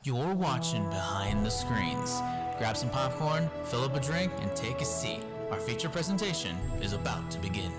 You're watching Behind the Screens. Grab some popcorn, fill up a drink, and take a seat. Our feature presentation is about to begin.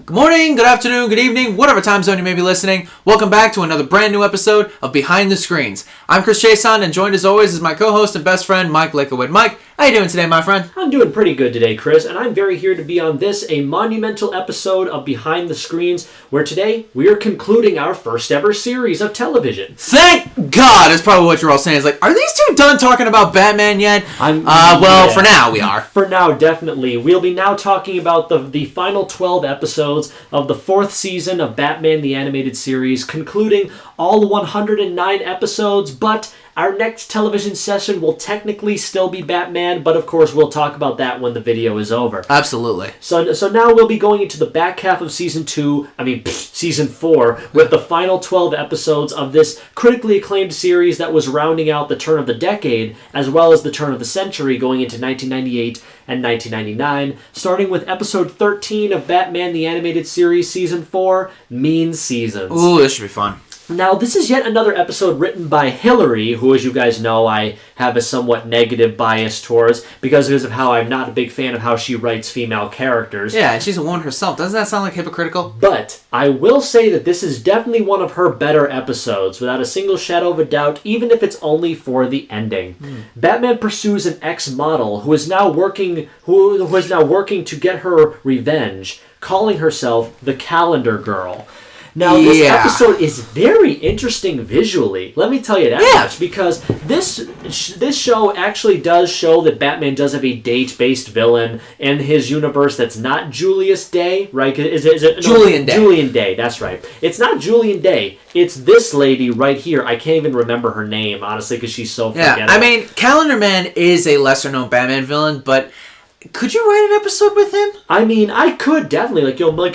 Good morning, good afternoon, good evening, whatever time zone you may be listening. Welcome back to another brand new episode of Behind the Screens. I'm Chris Chason, and joined as always is my co-host and best friend, Mike Lakewood. Mike, how you doing today, my friend? I'm doing pretty good today, Chris, and I'm very here to be on this, a monumental episode of Behind the Screens, where today we are concluding our first ever series of television. Thank God! That's probably what you're all saying. It's like, are these two done talking about Batman yet? For now we are. For now, definitely. We'll be now talking about the final 12 episodes of the fourth season of Batman the Animated Series, concluding all 109 episodes, but our next television session will technically still be Batman, but of course we'll talk about that when the video is over. Absolutely. So now we'll be going into the back half of season 4, with the final 12 episodes of this critically acclaimed series that was rounding out the turn of the decade, as well as the turn of the century, going into 1998 and 1999, starting with episode 13 of Batman the Animated Series Season 4, Mean Seasons. Ooh, this should be fun. Now, this is yet another episode written by Hillary, who, as you guys know, I have a somewhat negative bias towards because of how I'm not a big fan of how she writes female characters. Yeah, and she's a woman herself. Doesn't that sound like hypocritical? But I will say that this is definitely one of her better episodes, without a single shadow of a doubt, even if it's only for the ending. Batman pursues an ex-model who is now working to get her revenge, calling herself the Calendar Girl. Now, this episode is very interesting visually. Let me tell you that much, because this show actually does show that Batman does have a date-based villain in his universe that's not Julius Day, right? Is it Julian Day. Julian Day, that's right. It's not Julian Day. It's this lady right here. I can't even remember her name, honestly, because she's so forgettable. Yeah, I mean, Calendar Man is a lesser-known Batman villain, but could you write an episode with him? I mean, I could definitely.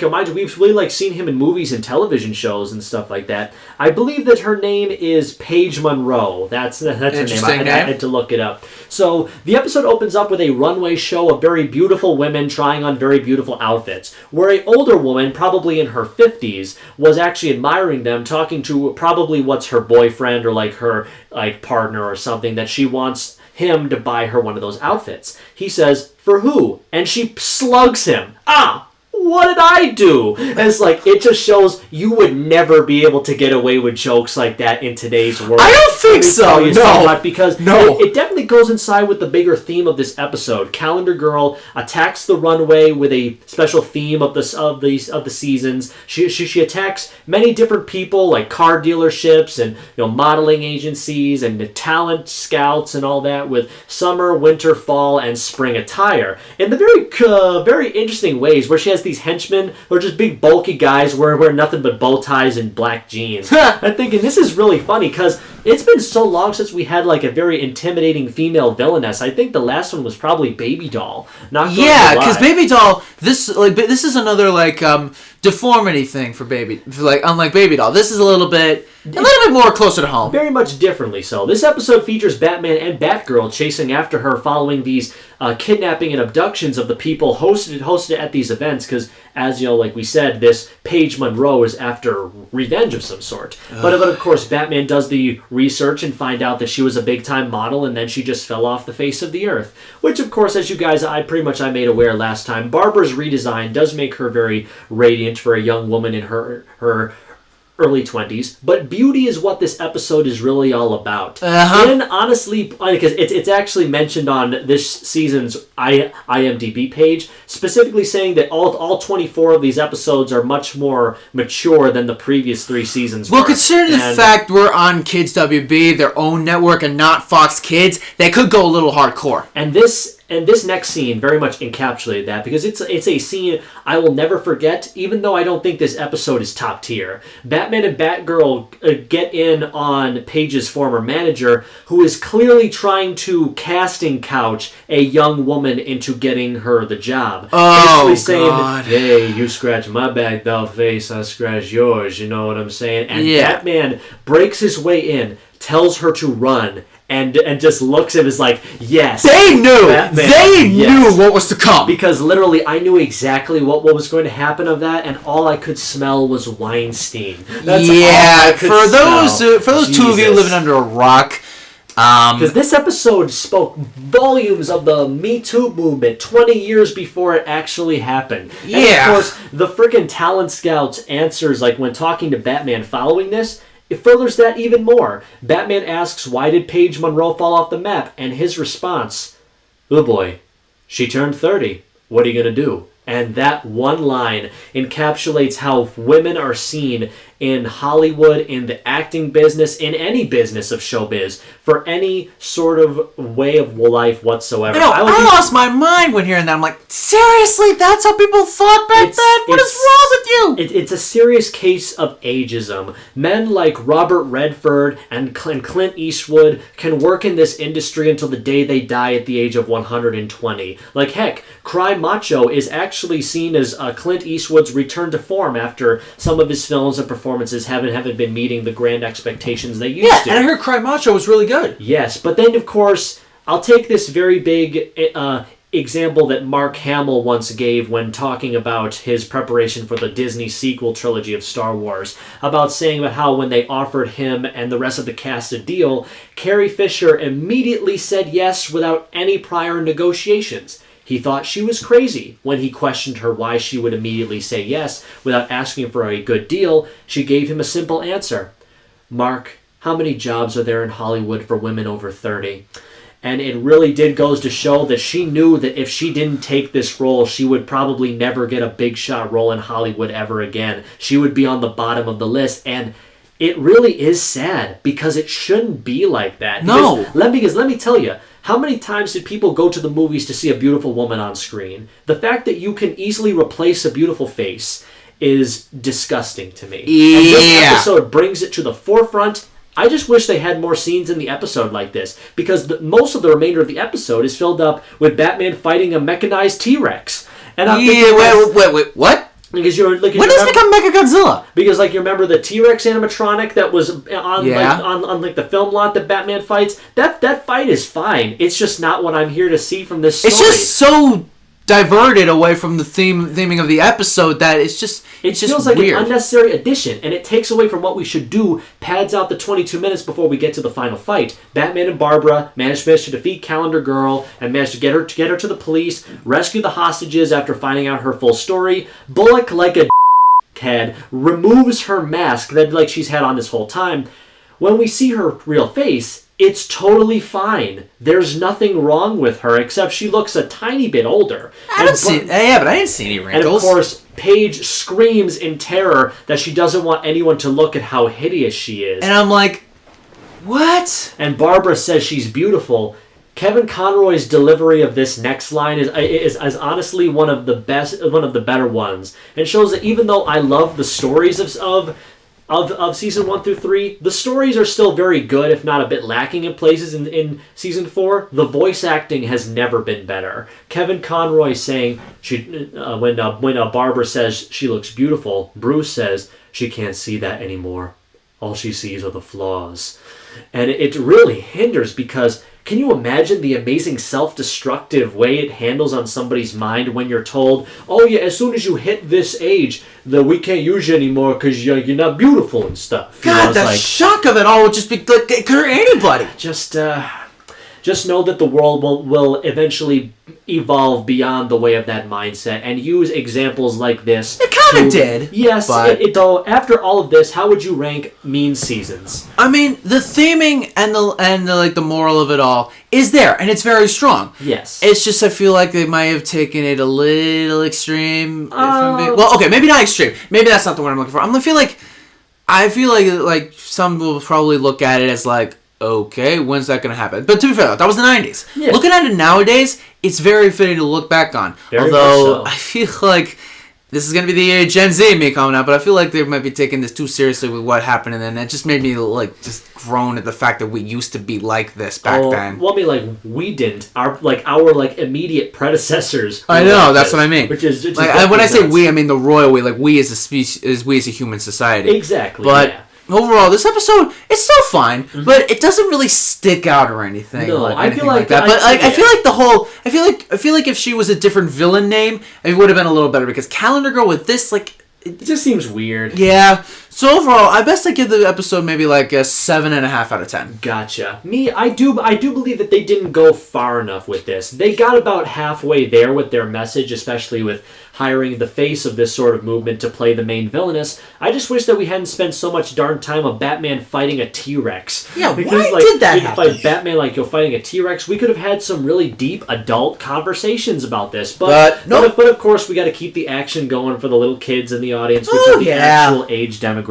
Mind you, we've really seen him in movies and television shows and stuff like that. I believe that her name is Paige Monroe. That's her name. I had to look it up. So the episode opens up with a runway show of very beautiful women trying on very beautiful outfits, where an older woman, probably in her 50s, was actually admiring them, talking to probably what's her boyfriend or her partner or something, that she wants him to buy her one of those outfits. He says, "For who?" And she slugs him. What did I do? And it's it just shows you would never be able to get away with jokes like that in today's world. I don't think so. No. Because it definitely goes inside with the bigger theme of this episode. Calendar Girl attacks the runway with a special theme of the seasons. She attacks many different people, like car dealerships and modeling agencies and talent scouts and all that, with summer, winter, fall, and spring attire in the very interesting ways, where she has these henchmen who are just big bulky guys wearing nothing but bow ties and black jeans. I'm thinking this is really funny because it's been so long since we had a very intimidating female villainess. I think the last one was probably Baby Doll. Because Baby Doll, this is another deformity thing for unlike Baby Doll. This is a little bit more closer to home. Very much differently so. This episode features Batman and Batgirl chasing after her following these kidnapping and abductions of the people hosted at these events, because, as we said, this Paige Monroe is after revenge of some sort. But of course, Batman does the research and find out that she was a big-time model, and then she just fell off the face of the earth. Which, of course, as you guys, I made aware last time, Barbara's redesign does make her very radiant for a young woman in her early 20s, but beauty is what this episode is really all about. And honestly, because it's actually mentioned on this season's IMDb page, specifically saying that all 24 of these episodes are much more mature than the previous 3 seasons were. Well, considering the fact we're on Kids WB, their own network, and not Fox Kids, they could go a little hardcore. And this And this next scene very much encapsulated that because it's a scene I will never forget, even though I don't think this episode is top tier. Batman and Batgirl get in on Paige's former manager, who is clearly trying to casting couch a young woman into getting her the job. Oh, basically saying, God. hey, you scratch my back, doll face, I scratch yours, you know what I'm saying? And Batman breaks his way in, tells her to run, and just looks at him as like, yes. They knew! Batman, they knew what was to come! Because literally, I knew exactly what was going to happen of that, and all I could smell was Weinstein. That's all I could smell. For those two of you living under a rock... Because this episode spoke volumes of the Me Too movement 20 years before it actually happened. Yeah. And of course, the freaking talent scouts answers, like when talking to Batman following this, it furthers that even more. Batman asks, why did Paige Monroe fall off the map? And his response, oh boy, she turned 30. What are you going to do? And that one line encapsulates how women are seen in Hollywood, in the acting business, in any business of showbiz, for any sort of way of life whatsoever. I lost my mind when hearing that. I'm like, seriously? That's how people thought back then? What is wrong with you? It's a serious case of ageism. Men like Robert Redford and Clint Eastwood can work in this industry until the day they die at the age of 120. Like, heck, Cry Macho is actually seen as Clint Eastwood's return to form after some of his films and performances haven't been meeting the grand expectations they used to. Yeah, and I heard Cry Macho was really good. Yes, but then, of course, I'll take this very big example that Mark Hamill once gave when talking about his preparation for the Disney sequel trilogy of Star Wars, about saying about how when they offered him and the rest of the cast a deal, Carrie Fisher immediately said yes without any prior negotiations. He thought she was crazy. When he questioned her why she would immediately say yes without asking for a good deal, she gave him a simple answer. Mark, how many jobs are there in Hollywood for women over 30? And it really did goes to show that she knew that if she didn't take this role, she would probably never get a big shot role in Hollywood ever again. She would be on the bottom of the list. And it really is sad because it shouldn't be like that. No. Because let me tell you, how many times did people go to the movies to see a beautiful woman on screen? The fact that you can easily replace a beautiful face is disgusting to me. Yeah. And this episode brings it to the forefront. I just wish they had more scenes in the episode like this, because most of the remainder of the episode is filled up with Batman fighting a mechanized T-Rex. And I'm thinking, wait, what? Because you're like, when does it become Mechagodzilla? Because like you remember the T-Rex animatronic that was on the film lot that Batman fights. That fight is fine. It's just not what I'm here to see from this story. It's just so diverted away from the theming of the episode that it feels like weird. An unnecessary addition, and it takes away from what we should do. Pads out the 22 minutes before we get to the final fight. Batman and Barbara managed to defeat Calendar Girl and managed to get her to the police, rescue the hostages after finding out her full story. Bullock, like a head, removes her mask that like she's had on this whole time. When we see her real face, it's totally fine. There's nothing wrong with her, except she looks a tiny bit older. But I didn't see any wrinkles. And of course, Paige screams in terror that she doesn't want anyone to look at how hideous she is. And I'm like, what? And Barbara says she's beautiful. Kevin Conroy's delivery of this next line is honestly one of the better ones, and shows that even though I love the stories of season 1 through 3, the stories are still very good, if not a bit lacking in places in season 4. The voice acting has never been better. Kevin Conroy saying when Barbara says she looks beautiful, Bruce says she can't see that anymore. All she sees are the flaws. And it really hinders, because can you imagine the amazing self-destructive way it handles on somebody's mind when you're told, oh yeah, as soon as you hit this age, we can't use you anymore because you're not beautiful and stuff. God, the shock of it all would just be like, it could hurt anybody. Just know that the world will eventually evolve beyond the way of that mindset and use examples like this. It kind of did. Yes, though. After all of this, how would you rank Mean Seasons? I mean, the theming and the moral of it all is there, and it's very strong. Yes. It's just I feel like they might have taken it a little extreme. Well, okay, maybe not extreme. Maybe that's not the word I'm looking for. I feel like some will probably look at it as like, okay, when's that going to happen? But to be fair, that was the 90s. Yeah. Looking at it nowadays, it's very fitting to look back on. Very Although, much so. I feel like this is going to be the Gen Z in me coming out, but I feel like they might be taking this too seriously with what happened, and then that just made me, just groan at the fact that we used to be like this back then. Well, I mean, we didn't. Our immediate predecessors. I know, that's what I mean. Which is when I say we, I mean the royal we, we as a species, we as a human society. Exactly, But yeah. overall, this episode, it's still fine, but it doesn't really stick out or anything. No, I anything feel like that. But I feel like if she was a different villain name, it would have been a little better, because Calendar Girl with this, It just seems weird. yeah. So overall, I give the episode maybe a 7.5 out of 10. Gotcha. I do believe that they didn't go far enough with this. They got about halfway there with their message, especially with hiring the face of this sort of movement to play the main villainess. I just wish that we hadn't spent so much darn time on Batman fighting a T-Rex. Yeah, why did that happen? Fight Batman fighting a T-Rex. We could have had some really deep adult conversations about this, but of course we got to keep the action going for the little kids in the audience, which is the actual age demographic.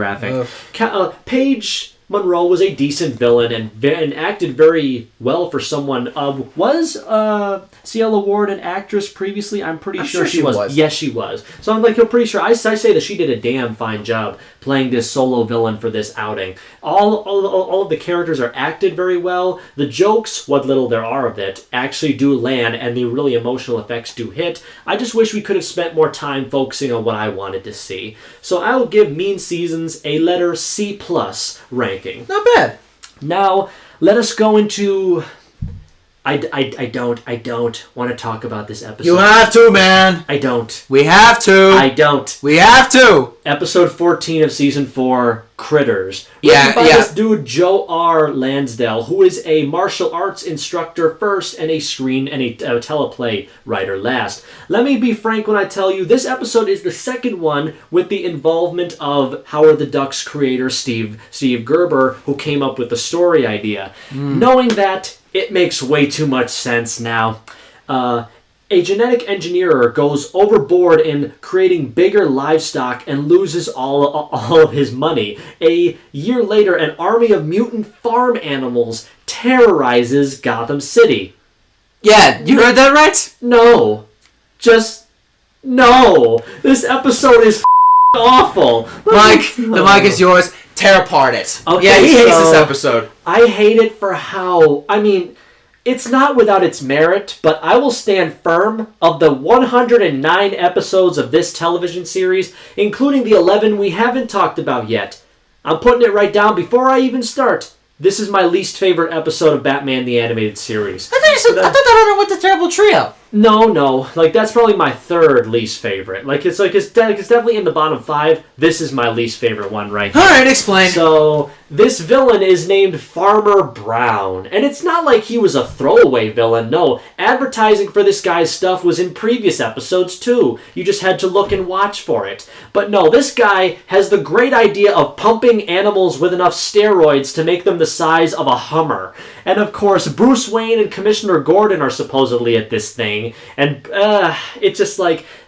Paige Monroe was a decent villain and acted very well for someone. Was Ciela Ward an actress previously? I'm pretty sure she was. Yes, she was. So I'm pretty sure. I say that she did a damn fine job playing this solo villain for this outing. All of the characters are acted very well. The jokes, what little there are of it, actually do land, and the really emotional effects do hit. I just wish we could have spent more time focusing on what I wanted to see. So I will give Mean Seasons a letter C+ ranking. Not bad. Now, let us go into... I don't want to talk about this episode. You have to, man. I don't. We have to. I don't. We have to. Episode 14 of Season 4, Critters. Yeah, Written by this dude, Joe R. Lansdale, who is a martial arts instructor first and a teleplay writer last. Let me be frank when I tell you, this episode is the second one with the involvement of Howard the Duck's creator, Steve Gerber, who came up with the story idea. Knowing that, it makes way too much sense now. A genetic engineer goes overboard in creating bigger livestock and loses all of his money. A year later, an army of mutant farm animals terrorizes Gotham City. Yeah, you heard that right? No. Just no. This episode is awful. Mike, the mic is yours. Tear apart it. Okay, yeah, he hates this episode. I hate it for how... I mean... It's not without its merit, but I will stand firm. Of the 109 episodes of this television series, including the 11 we haven't talked about yet, I'm putting it right down before I even start. This is my least favorite episode of Batman the Animated Series. I thought that order went to Terrible Trio. No. That's probably my third least favorite. It's definitely in the bottom 5. This is my least favorite one right here. Alright, explain. So, this villain is named Farmer Brown. And it's not like he was a throwaway villain, no. Advertising for this guy's stuff was in previous episodes too. You just had to look and watch for it. But no, this guy has the great idea of pumping animals with enough steroids to make them the size of a Hummer. And of course, Bruce Wayne and Commissioner Gordon are supposedly at this thing. And it's just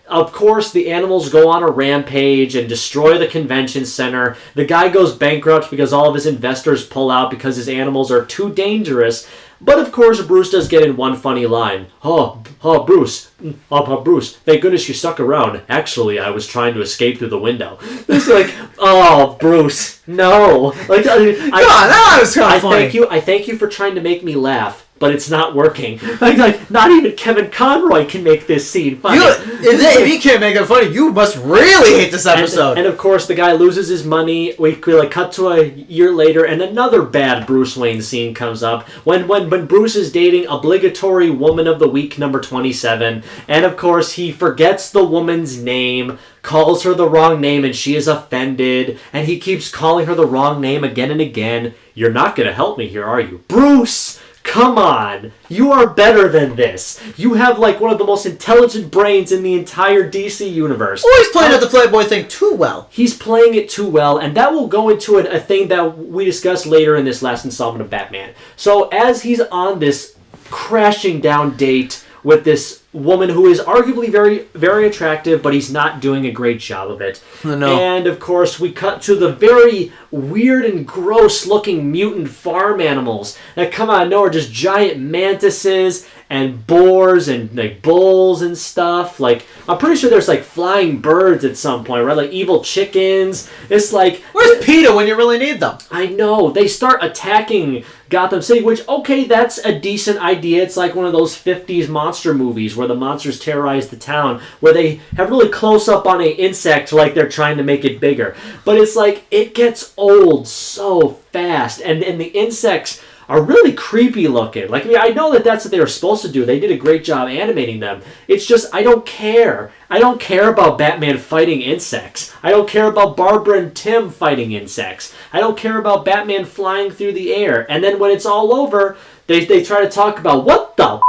of course, the animals go on a rampage and destroy the convention center. The guy goes bankrupt because all of his investors pull out because his animals are too dangerous. But of course, Bruce does get in one funny line. Bruce, thank goodness you stuck around. Actually, I was trying to escape through the window. It's Bruce, no. That was kind of funny. I thank you for trying to make me laugh. But it's not working. Not even Kevin Conroy can make this scene funny. If he can't make it funny, you must really hate this episode. And of course, the guy loses his money. We cut to a year later, and another bad Bruce Wayne scene comes up when Bruce is dating obligatory Woman of the Week number 27, and of course he forgets the woman's name, calls her the wrong name, and she is offended, and he keeps calling her the wrong name again and again. You're not gonna help me here, are you, Bruce? Come on! You are better than this! You have one of the most intelligent brains in the entire DC universe. Oh, he's playing at the Playboy thing too well. He's playing it too well, and that will go into a thing that we discuss later in this last installment of Batman. So as he's on this crashing down date with this woman who is arguably very, very attractive, but he's not doing a great job of it. No. And, of course, we cut to the very weird and gross looking mutant farm animals that come out of nowhere, just giant mantises and boars and like bulls and stuff. Like, I'm pretty sure there's like flying birds at some point, right? Like evil chickens. It's like, where's PETA when you really need them? I know. They start attacking Gotham City, which, okay, that's a decent idea. It's like one of those 50s monster movies where the monsters terrorize the town, where they have really close up on an insect like they're trying to make it bigger. But it's like, it gets old so fast, and the insects are really creepy looking. Like, I mean, I know that that's what they were supposed to do. They did a great job animating them. It's just, I don't care. I don't care about Batman fighting insects. I don't care about Barbara and Tim fighting insects. I don't care about Batman flying through the air. And then when it's all over, they try to talk about what the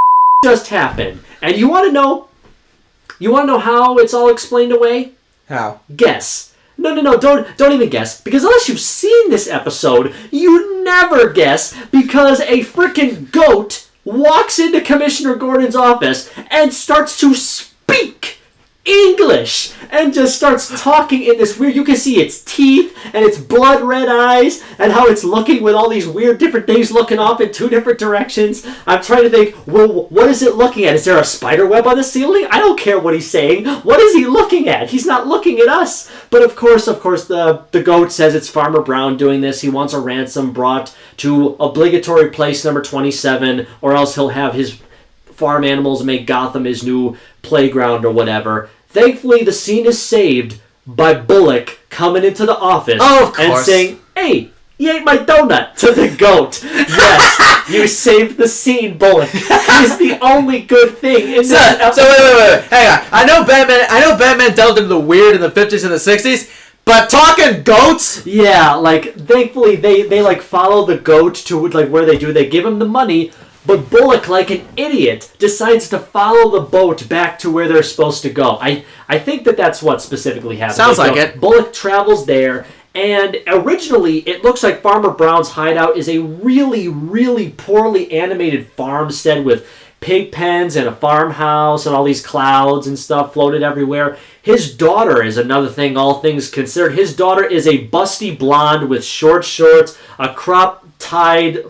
just happened. And you want to know how it's all explained away? How? Guess. No, don't even guess. Because unless you've seen this episode, you never guess, because a freaking goat walks into Commissioner Gordon's office and starts to speak English and just starts talking in this weird, you can see its teeth and its blood red eyes and how it's looking with all these weird different things looking off in two different directions. I'm trying to think, well, what is it looking at? Is there a spider web on the ceiling? I don't care what he's saying. What is he looking at? He's not looking at us. But of course, the goat says it's Farmer Brown doing this. He wants a ransom brought to obligatory place number 27, or else he'll have his farm animals make Gotham his new playground or whatever. Thankfully, the scene is saved by Bullock coming into the office and saying, "Hey, you ate my donut," to the goat. Yes, you saved the scene, Bullock. He's the only good thing in this episode. So wait. Hang on. I know Batman delved into the weird in the 50s and the 60s, but talking goats? Yeah, like, thankfully, they like, follow the goat to, like, where they give him the money. But Bullock, like an idiot, decides to follow the boat back to where they're supposed to go. I think that's what specifically happened. Sounds like it. Bullock travels there, and originally it looks like Farmer Brown's hideout is a really, really poorly animated farmstead with pig pens and a farmhouse and all these clouds and stuff floated everywhere. His daughter is another thing, all things considered. His daughter is a busty blonde with short shorts, a crop-tied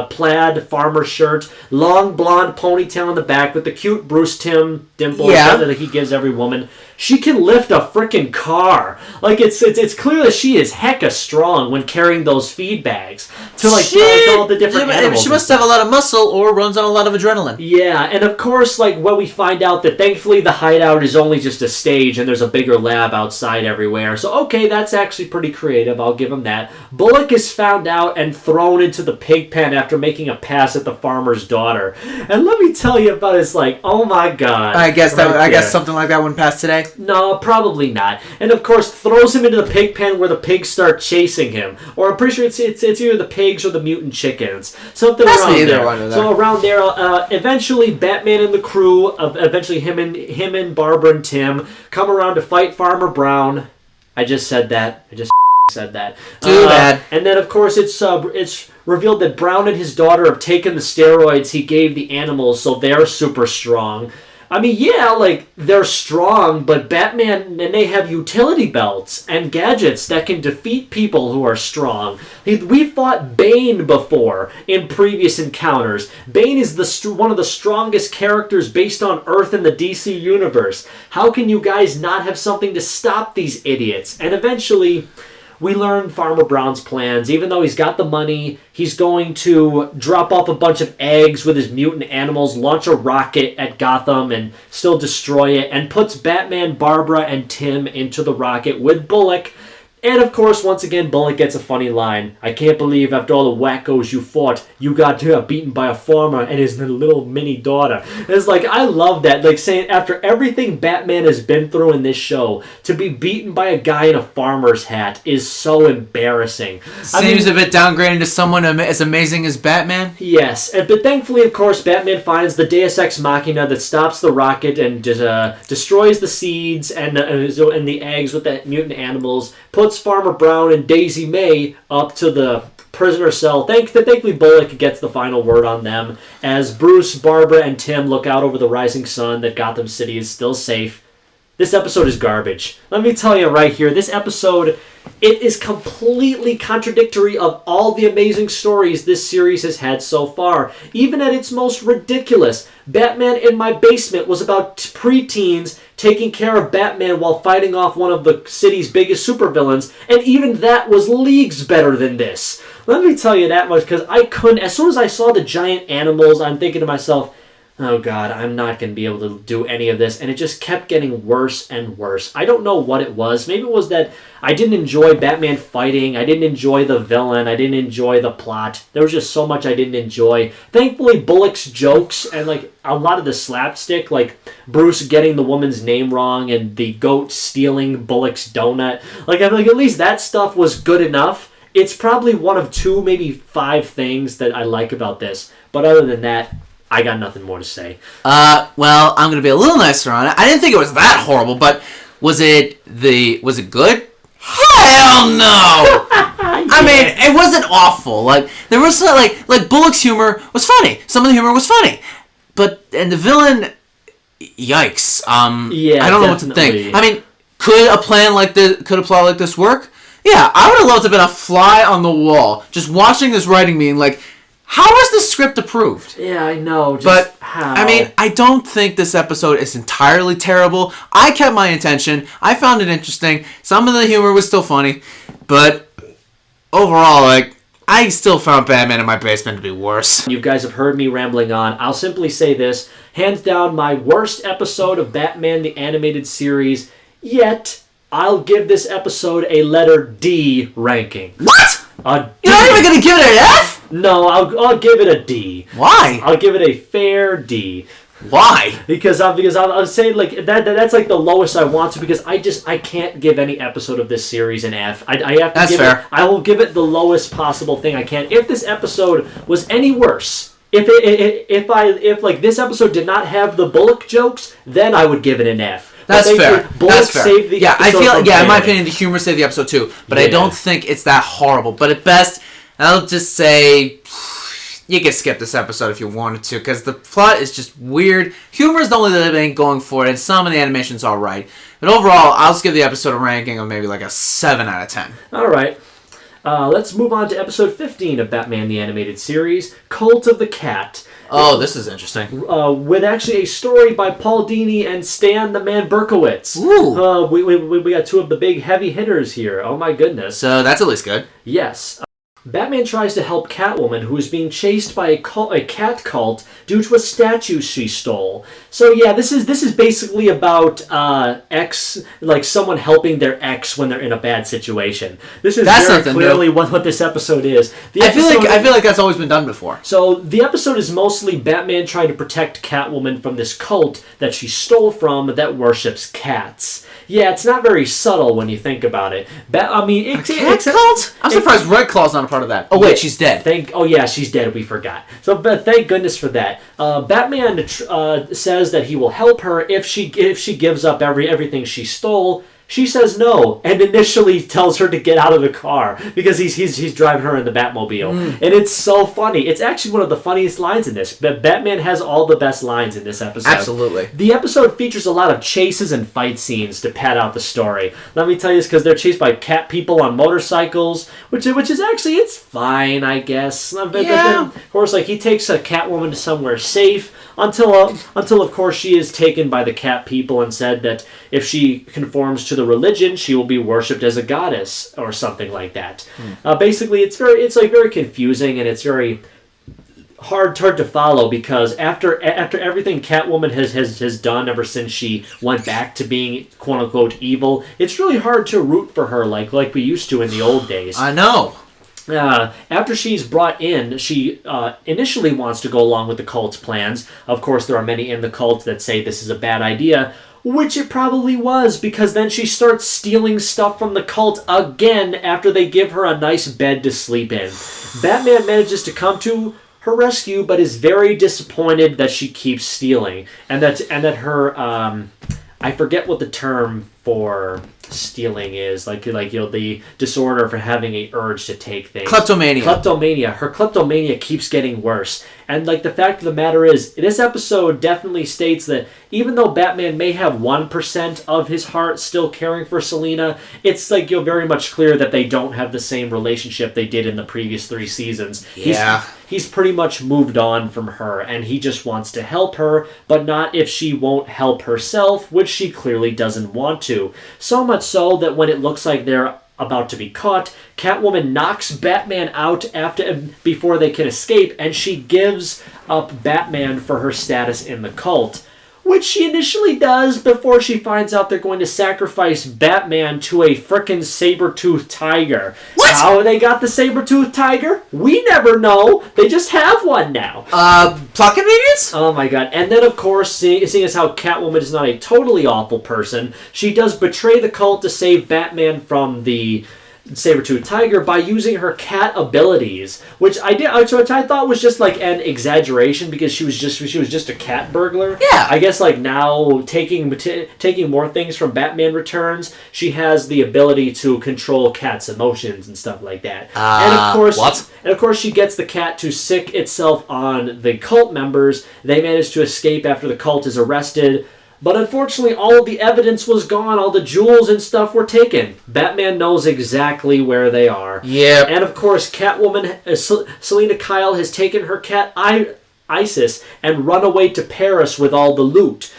plaid farmer shirt, long blonde ponytail in the back with the cute Bruce Timm dimple that he gives every woman. She can lift a freaking car. Like, it's clear that she is hecka strong when carrying those feed bags to like all the different animals. She must have a lot of muscle or runs on a lot of adrenaline. Yeah, and of course, like, when we find out that thankfully the hideout is only just a stage and there's a bigger lab outside everywhere. So, okay, that's actually pretty creative. I'll give him that. Bullock is found out and thrown into the pig pen after making a pass at the farmer's daughter. And let me tell you about his, like, oh my god. I guess something like that wouldn't pass today. No, probably not. And of course, throws him into the pig pen where the pigs start chasing him. Or I'm pretty sure it's either the pigs or the mutant chickens. Something That's around either there. one of them. So around there, eventually Batman and the crew, eventually him and Barbara and Tim come around to fight Farmer Brown. I just said that. Said that. Too bad. And then of course it's revealed that Brown and his daughter have taken the steroids he gave the animals, so they're super strong. I mean, yeah, like, they're strong, but Batman, and they have utility belts and gadgets that can defeat people who are strong. We fought Bane before in previous encounters. Bane is one of the strongest characters based on Earth in the DC universe. How can you guys not have something to stop these idiots? And eventually, we learn Farmer Brown's plans. Even though he's got the money, he's going to drop off a bunch of eggs with his mutant animals, launch a rocket at Gotham and still destroy it, and puts Batman, Barbara, and Tim into the rocket with Bullock. And of course, once again, Bullock gets a funny line. "I can't believe after all the wackos you fought, you got beaten by a farmer and his little mini daughter." And it's like, I love that. Like, saying after everything Batman has been through in this show, to be beaten by a guy in a farmer's hat is so embarrassing. Seems a bit downgrading to someone as amazing as Batman. Yes, but thankfully, of course, Batman finds the Deus Ex Machina that stops the rocket and destroys the seeds and the eggs with the mutant animals, puts Farmer Brown and Daisy May up to the prisoner cell. Thankfully, Bullock gets the final word on them as Bruce, Barbara, and Tim look out over the rising sun that Gotham City is still safe. This episode is garbage. Let me tell you right here, this episode, it is completely contradictory of all the amazing stories this series has had so far. Even at its most ridiculous, Batman in My Basement was about preteens taking care of Batman while fighting off one of the city's biggest supervillains, and even that was leagues better than this. Let me tell you that much, because I couldn't, as soon as I saw the giant animals, I'm thinking to myself, oh God, I'm not going to be able to do any of this. And it just kept getting worse and worse. I don't know what it was. Maybe it was that I didn't enjoy Batman fighting. I didn't enjoy the villain. I didn't enjoy the plot. There was just so much I didn't enjoy. Thankfully, Bullock's jokes and like a lot of the slapstick, like Bruce getting the woman's name wrong and the goat stealing Bullock's donut. Like at least that stuff was good enough. It's probably one of 2, maybe 5 things that I like about this. But other than that, I got nothing more to say. Well, I'm gonna be a little nicer on it. I didn't think it was that horrible, but was it good? Hell no! Yeah. I mean, it wasn't awful. Like there was like Bullock's humor was funny. Some of the humor was funny, and the villain, yikes. Yeah, I don't know what to think. I mean, could a plot like this work? Yeah, I would have loved to have been a fly on the wall, just watching this writing meeting like. How was the script approved? Yeah, I know. But, how? I mean, I don't think this episode is entirely terrible. I kept my intention. I found it interesting. Some of the humor was still funny. But overall, like, I still found Batman in My Basement to be worse. You guys have heard me rambling on. I'll simply say this. Hands down, my worst episode of Batman the Animated Series yet. I'll give this episode a letter D ranking. What? You're not even going to give it an F? No, I'll give it a D. Why? I'll give it a fair D. Why? Because I'm saying like that's like the lowest I want to, because I can't give any episode of this series an F. I have to. That's fair. I will give it the lowest possible thing I can. If this episode was any worse, if like this episode did not have the Bullock jokes, then I would give it an F. That's fair. That's fair. Saved the episode in my opinion, the humor saved the episode too. But I don't think it's that horrible. But at best, I'll just say you can skip this episode if you wanted to, because the plot is just weird. Humor is the only thing that ain't going for it, and some of the animation's all right. But overall, I'll just give the episode a ranking of maybe like a 7 out of 10. All right. Let's move on to episode 15 of Batman the Animated Series, Cult of the Cat. Oh, this is interesting. With actually a story by Paul Dini and Stan the Man Berkowitz. Ooh. We got 2 of the big heavy hitters here. Oh my goodness. So that's at least good. Yes. Batman tries to help Catwoman, who is being chased by a cat cult due to a statue she stole. So yeah, this is basically about someone helping their ex when they're in a bad situation. This is very clearly what this episode is. I feel like that's always been done before. So the episode is mostly Batman trying to protect Catwoman from this cult that she stole from that worships cats. Yeah, it's not very subtle when you think about it. A cat cult? I'm surprised Red Claw's not a part of that. Oh wait, she's dead. She's dead. We forgot. So, but thank goodness for that. Batman says that he will help her if she gives up everything she stole. She says no, and initially tells her to get out of the car because he's driving her in the Batmobile, and it's so funny. It's actually one of the funniest lines in this. Batman has all the best lines in this episode. Absolutely. The episode features a lot of chases and fight scenes to pad out the story. Let me tell you this, because they're chased by cat people on motorcycles, which is actually, it's fine, I guess. Yeah. But then, of course, like he takes a Catwoman to somewhere safe. Until of course she is taken by the cat people and said that if she conforms to the religion, she will be worshipped as a goddess or something like that. Basically, it's very confusing, and it's very hard to follow, because after everything Catwoman has done ever since she went back to being quote unquote evil, it's really hard to root for her like we used to in the old days. I know. After she's brought in, she initially wants to go along with the cult's plans. Of course, there are many in the cult that say this is a bad idea, which it probably was, because then she starts stealing stuff from the cult again after they give her a nice bed to sleep in. Batman manages to come to her rescue, but is very disappointed that she keeps stealing, and that her I forget what the term for stealing is, like the disorder for having a urge to take things. Kleptomania. Her kleptomania keeps getting worse. And like the fact of the matter is, this episode definitely states that even though Batman may have 1% of his heart still caring for Selina, it's like very much clear that they don't have the same relationship they did in the previous 3 seasons. Yeah. He's pretty much moved on from her, and he just wants to help her, but not if she won't help herself, which she clearly doesn't want to. So much so that when it looks like they're about to be caught, Catwoman knocks Batman out before they can escape, and she gives up Batman for her status in the cult, which she initially does before she finds out they're going to sacrifice Batman to a frickin' saber-toothed tiger. What? How they got the saber-toothed tiger? We never know. They just have one now. Plot convenience? Oh my god. And then, of course, seeing as how Catwoman is not a totally awful person, she does betray the cult to save Batman from the saber-toothed tiger by using her cat abilities, which I thought was just like an exaggeration because she was just a cat burglar. Yeah. I guess like now taking more things from Batman Returns, she has the ability to control cats' emotions and stuff like that. And of course she gets the cat to sick itself on the cult members. They manage to escape after the cult is arrested. But unfortunately, all of the evidence was gone. All the jewels and stuff were taken. Batman knows exactly where they are. Yep. And of course, Catwoman, Selina Kyle, has taken her cat Isis and run away to Paris with all the loot,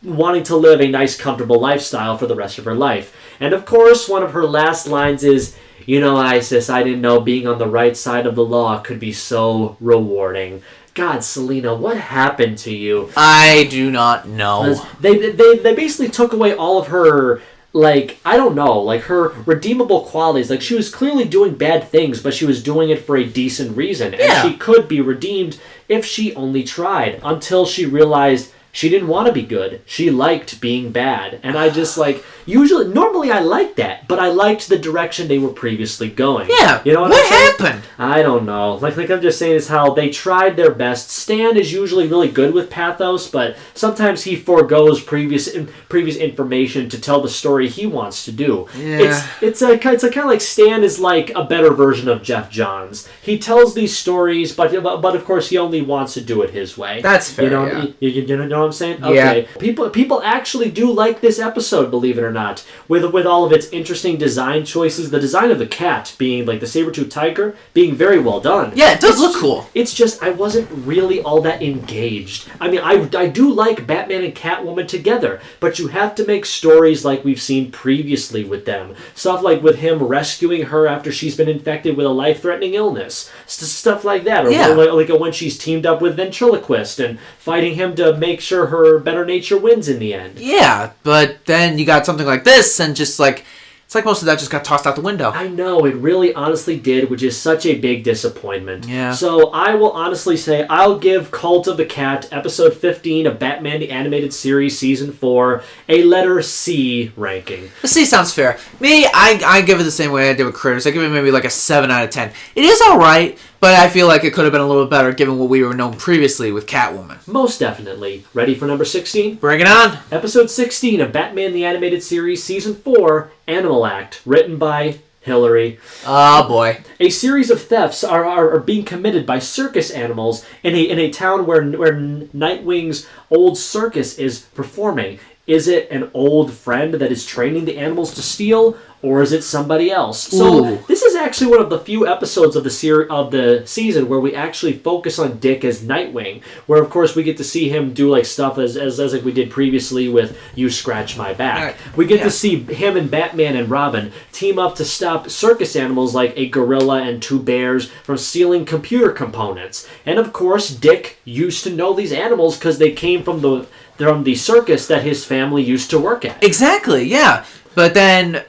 wanting to live a nice, comfortable lifestyle for the rest of her life. And of course, one of her last lines is, "You know, Isis, I didn't know being on the right side of the law could be so rewarding." God, Selina, what happened to you? I do not know. They basically took away all of her, like, I don't know, like her redeemable qualities. Like, she was clearly doing bad things, but she was doing it for a decent reason. And she could be redeemed if she only tried, until she realized she didn't want to be good. She liked being bad. And I just, like, normally I like that, but I liked the direction they were previously going. Yeah. You know what happened? I don't know. Like I'm just saying is how they tried their best. Stan is usually really good with pathos, but sometimes he forgoes previous information to tell the story he wants to do. Yeah. It's kind of like Stan is like a better version of Jeff Johns. He tells these stories, but of course he only wants to do it his way. That's fair. You know, yeah. you know what I'm saying? Yeah. Okay. People actually do like this episode, believe it or not, with all of its interesting design choices. The design of the cat being like the saber-toothed tiger being very well done. Yeah, it does look cool. It's just I wasn't really all that engaged. I mean, I do like Batman and Catwoman together, but you have to make stories like we've seen previously with them. Stuff like with him rescuing her after she's been infected with a life-threatening illness. Stuff like that. Or like when she's teamed up with Ventriloquist and fighting him to make sure her better nature wins in the end. Yeah, but then you got something like this and just like... It's like most of that just got tossed out the window. I know, it really honestly did, which is such a big disappointment. Yeah. So I will honestly say I'll give Cult of the Cat, episode 15 of Batman the Animated Series, season 4, a letter C ranking. The C sounds fair. Me, I give it the same way I did with Critters. I give it maybe like a 7 out of 10. It is alright, but I feel like it could have been a little better given what we were known previously with Catwoman. Most definitely. Ready for number 16? Bring it on. Episode 16 of Batman the Animated Series, season 4, Animal Act, written by Hillary. Oh boy. A series of thefts are being committed by circus animals in a town where Nightwing's old circus is performing. Is it an old friend that is training the animals to steal, or is it somebody else? So this is actually one of the few episodes of the season where we actually focus on Dick as Nightwing, where of course we get to see him do like stuff as like we did previously with You Scratch My Back. Right. We get to see him and Batman and Robin team up to stop circus animals like a gorilla and 2 bears from stealing computer components. And of course Dick used to know these animals because they came from the circus that his family used to work at. Exactly, yeah. But then,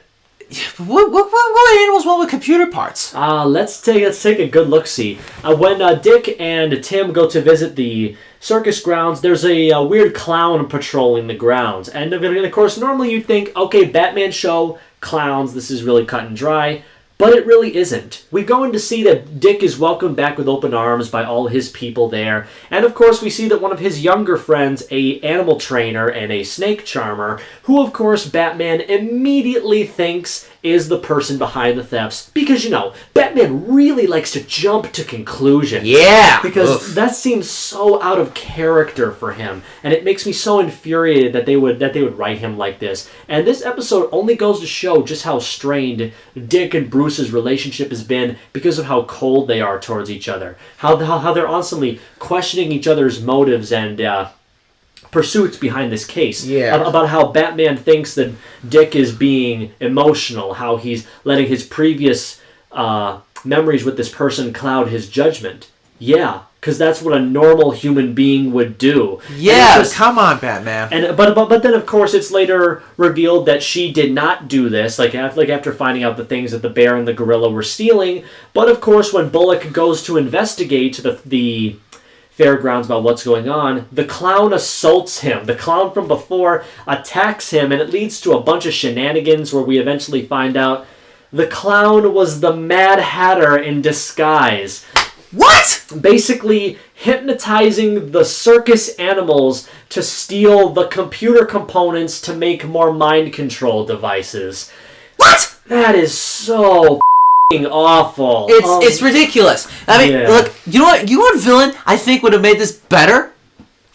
what animals want with computer parts? Let's take a good look-see. When Dick and Tim go to visit the circus grounds, there's a weird clown patrolling the grounds. And of course, normally you'd think, okay, Batman show, clowns, this is really cut and dry. But it really isn't. We go in to see that Dick is welcomed back with open arms by all his people there. And of course we see that one of his younger friends, a animal trainer and a snake charmer, who of course Batman immediately thinks is the person behind the thefts. Because, Batman really likes to jump to conclusions. Yeah! Because that seems so out of character for him. And it makes me so infuriated that they would write him like this. And this episode only goes to show just how strained Dick and Bruce's relationship has been because of how cold they are towards each other. How they're constantly questioning each other's motives and pursuits behind this case. Yeah. About how Batman thinks that Dick is being emotional, how he's letting his previous memories with this person cloud his judgment. Yeah, because that's what a normal human being would do. Yeah, come on, Batman. But then, of course, it's later revealed that she did not do this, like after finding out the things that the bear and the gorilla were stealing. But, of course, when Bullock goes to investigate the fairgrounds about what's going on, the clown assaults him. The clown from before attacks him, and it leads to a bunch of shenanigans where we eventually find out the clown was the Mad Hatter in disguise. What? Basically hypnotizing the circus animals to steal the computer components to make more mind control devices. What? That is so awful. It's ridiculous. I mean, look, you know what villain I think would have made this better?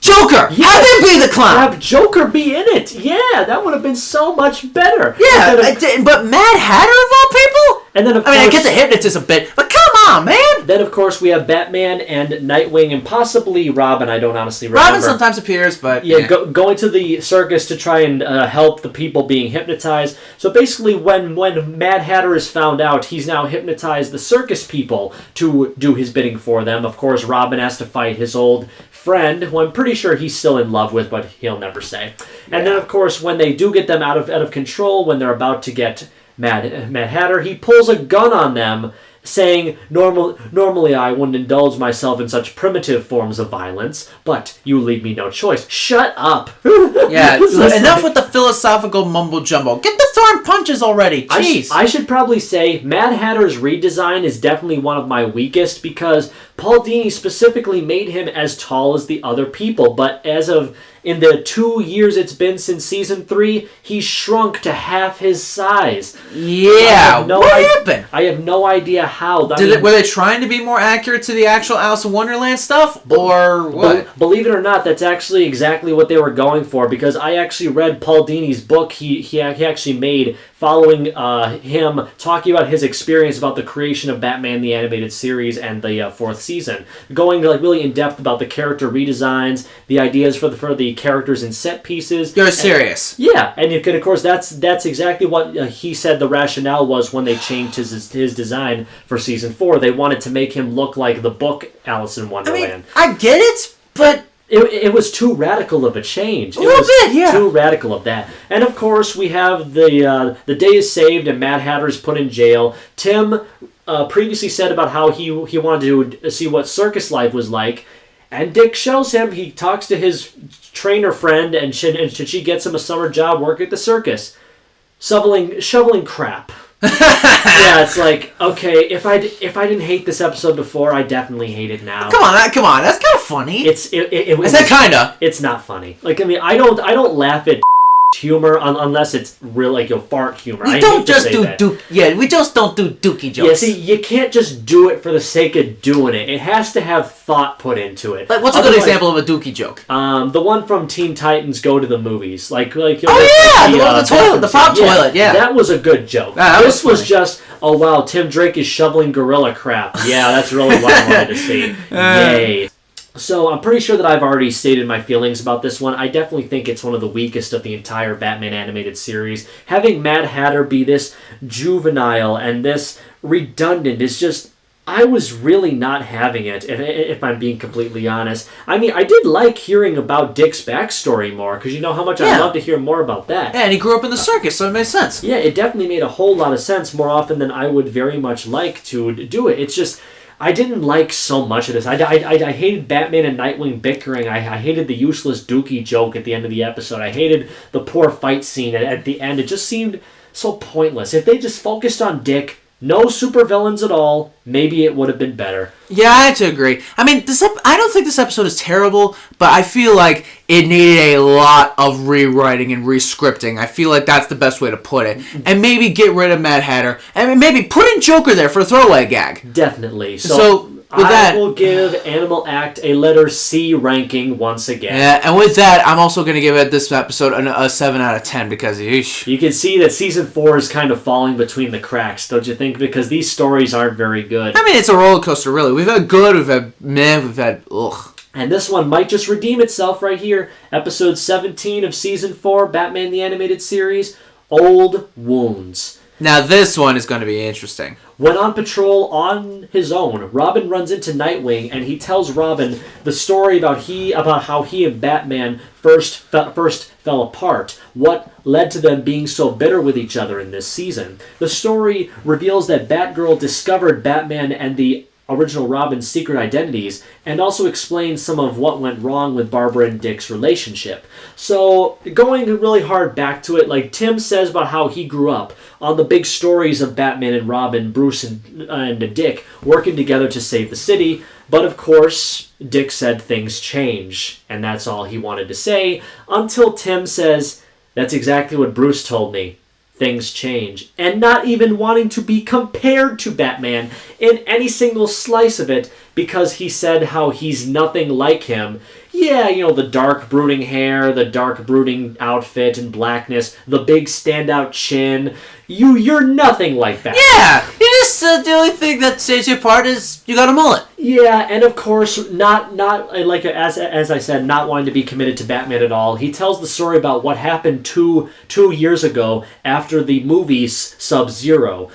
Joker! Yeah. Have him be the clown! Have Joker be in it! Yeah, that would have been so much better. Yeah, but Mad Hatter of all people? And then I get the hypnotism bit, but come on, man! Then, of course, we have Batman and Nightwing and possibly Robin. I don't honestly remember. Robin sometimes appears, but... Yeah, going to the circus to try and help the people being hypnotized. So basically, when Mad Hatter is found out, he's now hypnotized the circus people to do his bidding for them. Of course, Robin has to fight his old friend, who I'm pretty sure he's still in love with, but he'll never say. Yeah. And then, of course, when they do get them out of control, when they're about to get Mad Hatter, he pulls a gun on them, saying, normally I wouldn't indulge myself in such primitive forms of violence, but you leave me no choice. Shut up! Yeah, enough with the philosophical mumbo-jumbo. Get the throwing punches already, jeez! I should probably say Mad Hatter's redesign is definitely one of my weakest, because Paul Dini specifically made him as tall as the other people, but as of in the 2 years it's been since season 3, he's shrunk to half his size. Yeah, what happened? I have no idea how. Were they trying to be more accurate to the actual Alice in Wonderland stuff, or what? Believe it or not, that's actually exactly what they were going for, because I actually read Paul Dini's book he actually made following him talking about his experience about the creation of Batman the Animated Series and the 4th season, going really in depth about the character redesigns, the ideas for the characters and set pieces. You're serious? Yeah, and of course that's exactly what he said the rationale was when they changed his design for season 4. They wanted to make him look like the book Alice in Wonderland. I get it, but It was too radical of a change. A little bit, yeah. Too radical of that. And of course, we have the day is saved and Mad Hatter is put in jail. Tim previously said about how he wanted to see what circus life was like. And Dick shows him. He talks to his trainer friend, and she gets him a summer job working at the circus, shoveling crap. Yeah, it's like, okay, if I didn't hate this episode before, I definitely hate it now. Come on, that's kind of funny. Is that kinda? It's not funny. I don't laugh at humor unless it's real, fart humor. We don't just do dookie jokes. Yeah, see, you can't just do it for the sake of doing it. It has to have thought put into it. Like, what's a good example of a dookie joke? The one from Teen Titans Go to the Movies. The prop toilet, yeah. That was a good joke. This was just, oh wow, Tim Drake is shoveling gorilla crap. Yeah, that's really what I wanted to see. Yay. So I'm pretty sure that I've already stated my feelings about this one. I definitely think it's one of the weakest of the entire Batman animated series. Having Mad Hatter be this juvenile and this redundant is just... I was really not having it, if I'm being completely honest. I mean, I did like hearing about Dick's backstory more, because you know how much I'd love to hear more about that. Yeah, and he grew up in the circus, so it makes sense. Yeah, it definitely made a whole lot of sense more often than I would very much like to do it. It's just... I didn't like so much of this. I hated Batman and Nightwing bickering. I hated the useless Dookie joke at the end of the episode. I hated the poor fight scene at the end. It just seemed so pointless. If they just focused on Dick, No supervillains at all. Maybe it would have been better. Yeah, I have to agree. I mean, I don't think this episode is terrible, but I feel like it needed a lot of rewriting and rescripting. I feel like that's the best way to put it. And maybe get rid of Mad Hatter. And maybe put in Joker there for a throwaway gag. Definitely. So with I will give Animal Act a letter C ranking once again. Yeah, and with that, I'm also going to give it this episode a 7 out of 10 because you can see that season 4 is kind of falling between the cracks, don't you think? Because these stories aren't very good. I mean, it's a roller coaster, really. We've had good, we've had meh, we've had ugh. And this one might just redeem itself right here. Episode 17 of season 4, Batman the Animated Series, Old Wounds. Now this one is going to be interesting. When on patrol on his own, Robin runs into Nightwing and he tells Robin the story about how he and Batman first fell apart, what led to them being so bitter with each other in this season. The story reveals that Batgirl discovered Batman and the original Robin's secret identities, and also explains some of what went wrong with Barbara and Dick's relationship. So, going really hard back to it, like Tim says about how he grew up on the big stories of Batman and Robin, Bruce and Dick working together to save the city, but of course, Dick said things change, and that's all he wanted to say, until Tim says, "That's exactly what Bruce told me. Things change," and not even wanting to be compared to Batman in any single slice of it because he said how he's nothing like him. Yeah, the dark brooding hair, the dark brooding outfit and blackness, the big standout chin. You're nothing like that. Yeah, you just the only thing that sets you apart is you got a mullet. Yeah, and of course, not like as I said, not wanting to be committed to Batman at all. He tells the story about what happened two years ago after the movie Sub-Zero,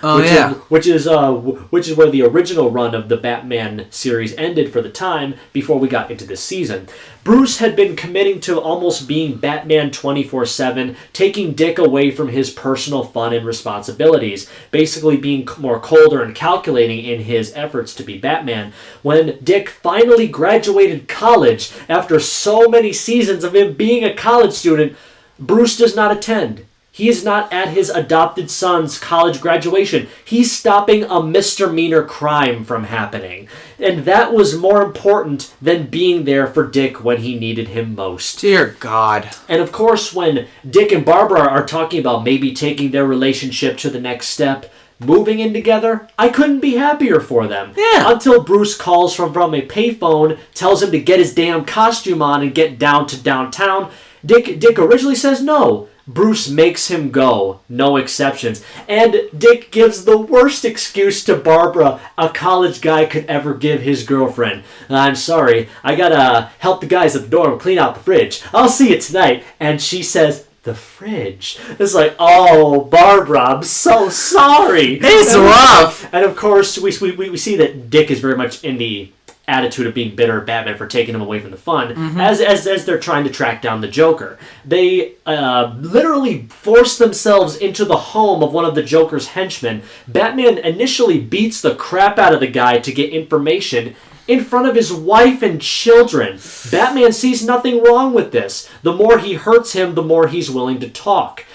which is where the original run of the Batman series ended for the time before we got into this season. Bruce had been committing to almost being Batman 24/7, taking Dick away from his personal fun and responsibilities, basically being more colder and calculating in his efforts to be Batman. When Dick finally graduated college, after so many seasons of him being a college student, Bruce does not attend. He is not at his adopted son's college graduation. He's stopping a misdemeanor crime from happening. And that was more important than being there for Dick when he needed him most. Dear God. And of course, when Dick and Barbara are talking about maybe taking their relationship to the next step, moving in together, I couldn't be happier for them. Yeah. Until Bruce calls from a payphone, tells him to get his damn costume on and get down to downtown. Dick originally says no. Bruce makes him go, no exceptions. And Dick gives the worst excuse to Barbara a college guy could ever give his girlfriend. "I'm sorry, I gotta help the guys at the dorm clean out the fridge. I'll see you tonight." And she says, "The fridge." It's like, oh, Barbara, I'm so sorry. It's rough. And of course, we see that Dick is very much in the attitude of being bitter at Batman for taking him away from the fun, as they're trying to track down the Joker. They literally force themselves into the home of one of the Joker's henchmen. Batman initially beats the crap out of the guy to get information in front of his wife and children. Batman sees nothing wrong with this. The more he hurts him, the more he's willing to talk.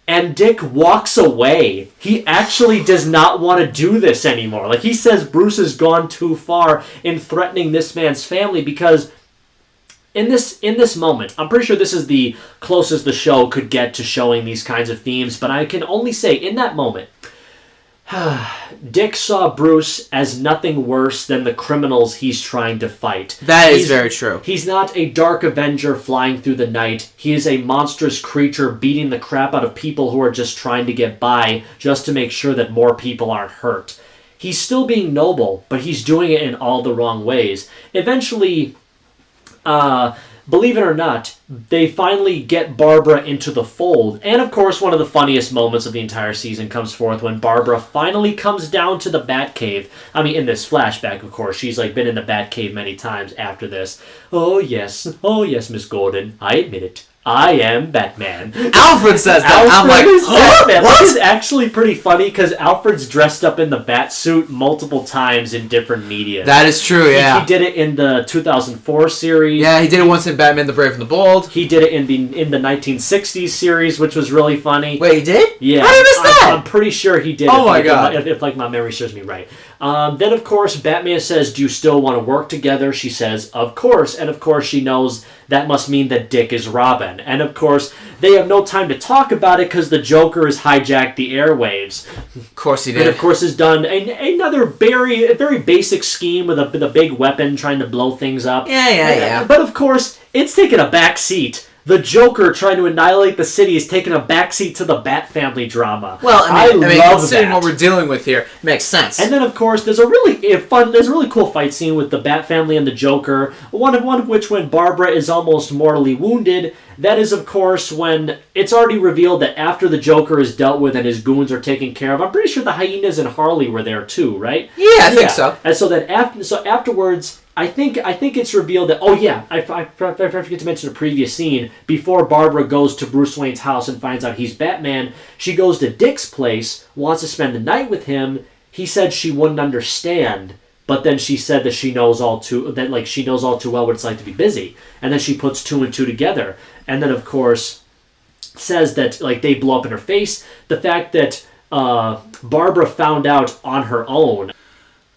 And Dick walks away. He actually does not want to do this anymore. Like, he says Bruce has gone too far in threatening this man's family because in this moment, I'm pretty sure this is the closest the show could get to showing these kinds of themes, but I can only say in that moment, Dick saw Bruce as nothing worse than the criminals he's trying to fight. That is very true. He's not a dark Avenger flying through the night. He is a monstrous creature beating the crap out of people who are just trying to get by, just to make sure that more people aren't hurt. He's still being noble, but he's doing it in all the wrong ways. Eventually, believe it or not, they finally get Barbara into the fold. And of course, one of the funniest moments of the entire season comes forth when Barbara finally comes down to the Batcave. I mean, in this flashback, of course. She's been in the Batcave many times after this. Oh yes, Miss Gordon. I admit it. I am Batman. Alfred says that. I'm like, Batman. what? This is actually pretty funny because Alfred's dressed up in the bat suit multiple times in different media. That is true, yeah. He did it in the 2004 series. Yeah, he did it once in Batman the Brave and the Bold. He did it in the 1960s series, which was really funny. Wait, he did? Yeah. How did I miss that? I'm pretty sure he did. Oh my God. If my memory serves me right. Then, of course, Batman says, do you still want to work together? She says, of course. And, of course, she knows that must mean that Dick is Robin. And, of course, they have no time to talk about it because the Joker has hijacked the airwaves. Of course he did. And, of course, has done another very basic scheme with a big weapon trying to blow things up. Yeah. But, of course, it's taken a back seat. The Joker trying to annihilate the city is taking a backseat to the Bat Family drama. Well, I mean love considering that. what we're dealing with here, makes sense. And then, of course, there's a really cool fight scene with the Bat Family and the Joker. One of which, when Barbara is almost mortally wounded, that is, of course, when it's already revealed that after the Joker is dealt with and his goons are taken care of. I'm pretty sure the hyenas and Harley were there too, right? Yeah, I think so. And so then afterwards. I think it's revealed that, I forget to mention a previous scene. Before Barbara goes to Bruce Wayne's house and finds out he's Batman, she goes to Dick's place, wants to spend the night with him. He said she wouldn't understand, but then she said that she knows all too well what it's like to be busy. And then she puts two and two together. And then, of course, says that they blow up in her face. The fact that Barbara found out on her own.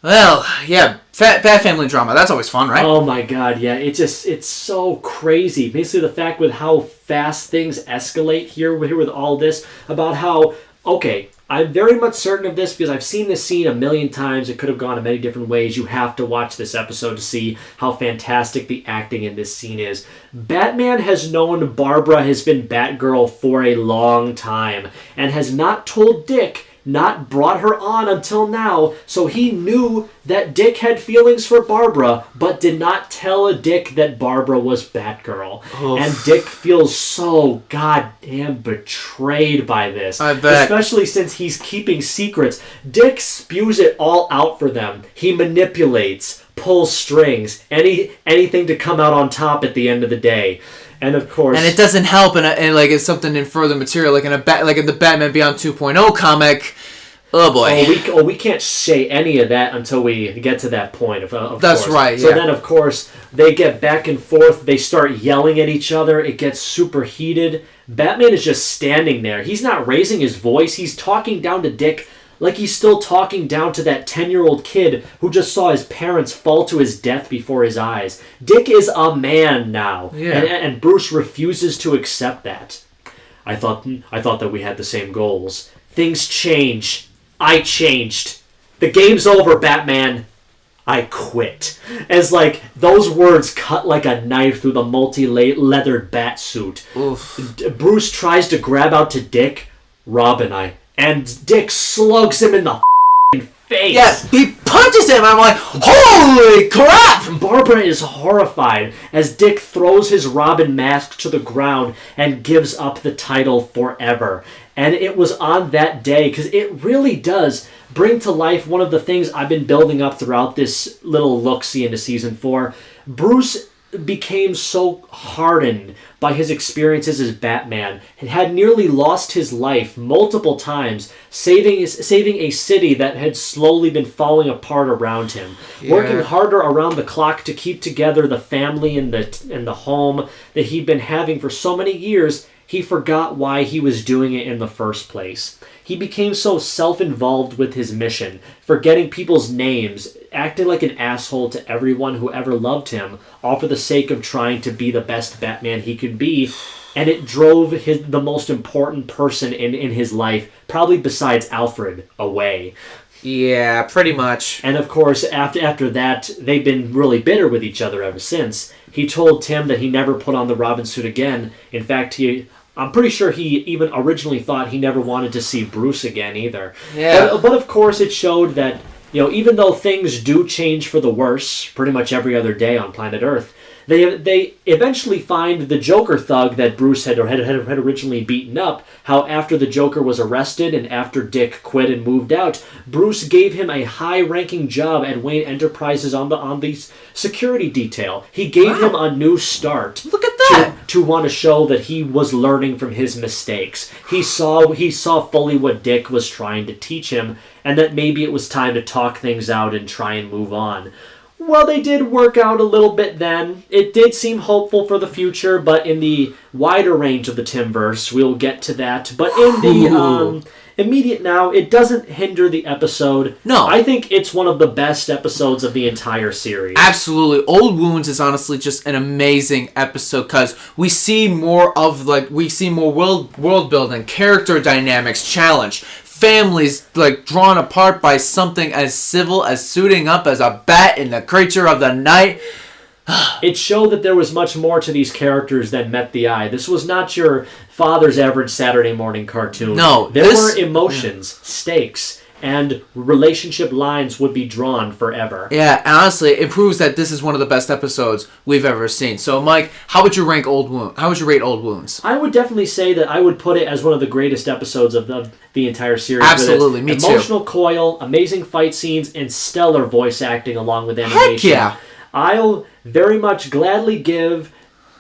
Well, yeah, Bat Family drama. That's always fun, right? Oh my God, yeah. It's so crazy. Basically, the fact with how fast things escalate here with all this, about how, okay, I'm very much certain of this because I've seen this scene a million times. It could have gone in many different ways. You have to watch this episode to see how fantastic the acting in this scene is. Batman has known Barbara has been Batgirl for a long time and has not told Dick, not brought her on until now, so he knew that Dick had feelings for Barbara, but did not tell Dick that Barbara was Batgirl. Oof. And Dick feels so goddamn betrayed by this. I bet. Especially since he's keeping secrets. Dick spews it all out for them. He manipulates, pulls strings, anything to come out on top at the end of the day. And of course, and it doesn't help, and it's something in further material, like in the Batman Beyond 2.0 comic. Oh boy! We can't say any of that until we get to that point. Of That's course. right. So yeah. then, of course, they get back and forth. They start yelling at each other. It gets super heated. Batman is just standing there. He's not raising his voice. He's talking down to Dick. Like he's still talking down to that 10-year-old kid who just saw his parents fall to his death before his eyes. Dick is a man now, and Bruce refuses to accept that. I thought that we had the same goals. Things change. I changed. The game's over, Batman. I quit. As those words cut like a knife through the multi-leathered bat suit. Bruce tries to grab out to Dick. And Dick slugs him in the face. Yeah, he punches him. I'm like, holy crap! Barbara is horrified as Dick throws his Robin mask to the ground and gives up the title forever. And it was on that day, because it really does bring to life one of the things I've been building up throughout this little look-see into Season 4. Bruce became so hardened by his experiences as Batman and had nearly lost his life multiple times, saving a city that had slowly been falling apart around him, working harder around the clock to keep together the family and the home that he'd been having for so many years. He forgot why he was doing it in the first place. He became so self-involved with his mission, forgetting people's names, acting like an asshole to everyone who ever loved him, all for the sake of trying to be the best Batman he could be. And it drove the most important person in his life, probably besides Alfred, away. Yeah, pretty much. And of course, after that, they've been really bitter with each other ever since. He told Tim that he never put on the Robin suit again. In fact, I'm pretty sure he even originally thought he never wanted to see Bruce again either. Yeah. But of course, it showed that, even though things do change for the worse pretty much every other day on planet Earth, they eventually find the Joker thug that Bruce had originally beaten up. How after the Joker was arrested and after Dick quit and moved out, Bruce gave him a high-ranking job at Wayne Enterprises on the security detail. He gave him a new start. Look at that. To want to show that he was learning from his mistakes. He saw fully what Dick was trying to teach him, and that maybe it was time to talk things out and try and move on. Well, they did work out a little bit then. It did seem hopeful for the future, but in the wider range of the Timverse, we'll get to that. But in the immediate now, it doesn't hinder the episode. No. I think it's one of the best episodes of the entire series. Absolutely. Old Wounds is honestly just an amazing episode because we see more world building, character dynamics challenged, families drawn apart by something as civil as suiting up as a bat in the creature of the night. It showed that there was much more to these characters than met the eye. This was not your father's average Saturday morning cartoon. No. There were emotions, stakes, and relationship lines would be drawn forever. Yeah, and honestly, it proves that this is one of the best episodes we've ever seen. So, Mike, how would you rate Old Wounds? I would definitely say that I would put it as one of the greatest episodes of the entire series. Absolutely, me too. Emotional coil, amazing fight scenes, and stellar voice acting along with animation. Heck yeah! I'll very much gladly give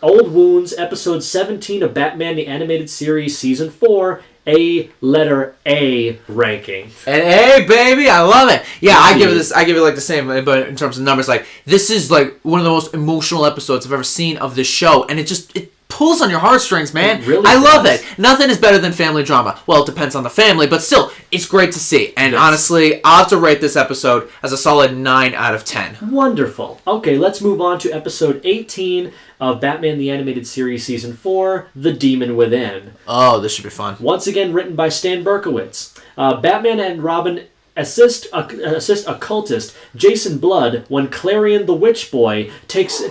Old Wounds, episode 17 of Batman the Animated Series, season 4, a letter A ranking. And A, baby, I love it. Yeah, I give it like the same, but in terms of numbers, this is one of the most emotional episodes I've ever seen of this show, and it pulls on your heartstrings, man. It really I love does. it. Nothing is better than family drama. Well, it depends on the family, but still, it's great to see. And honestly, I'll have to rate this episode as a solid 9 out of 10. Wonderful. Okay, let's move on to episode 18 of Batman the Animated Series Season 4, The Demon Within. Oh, this should be fun. Once again written by Stan Berkowitz. Batman and Robin assist occultist Jason Blood when Clarion the Witch Boy takes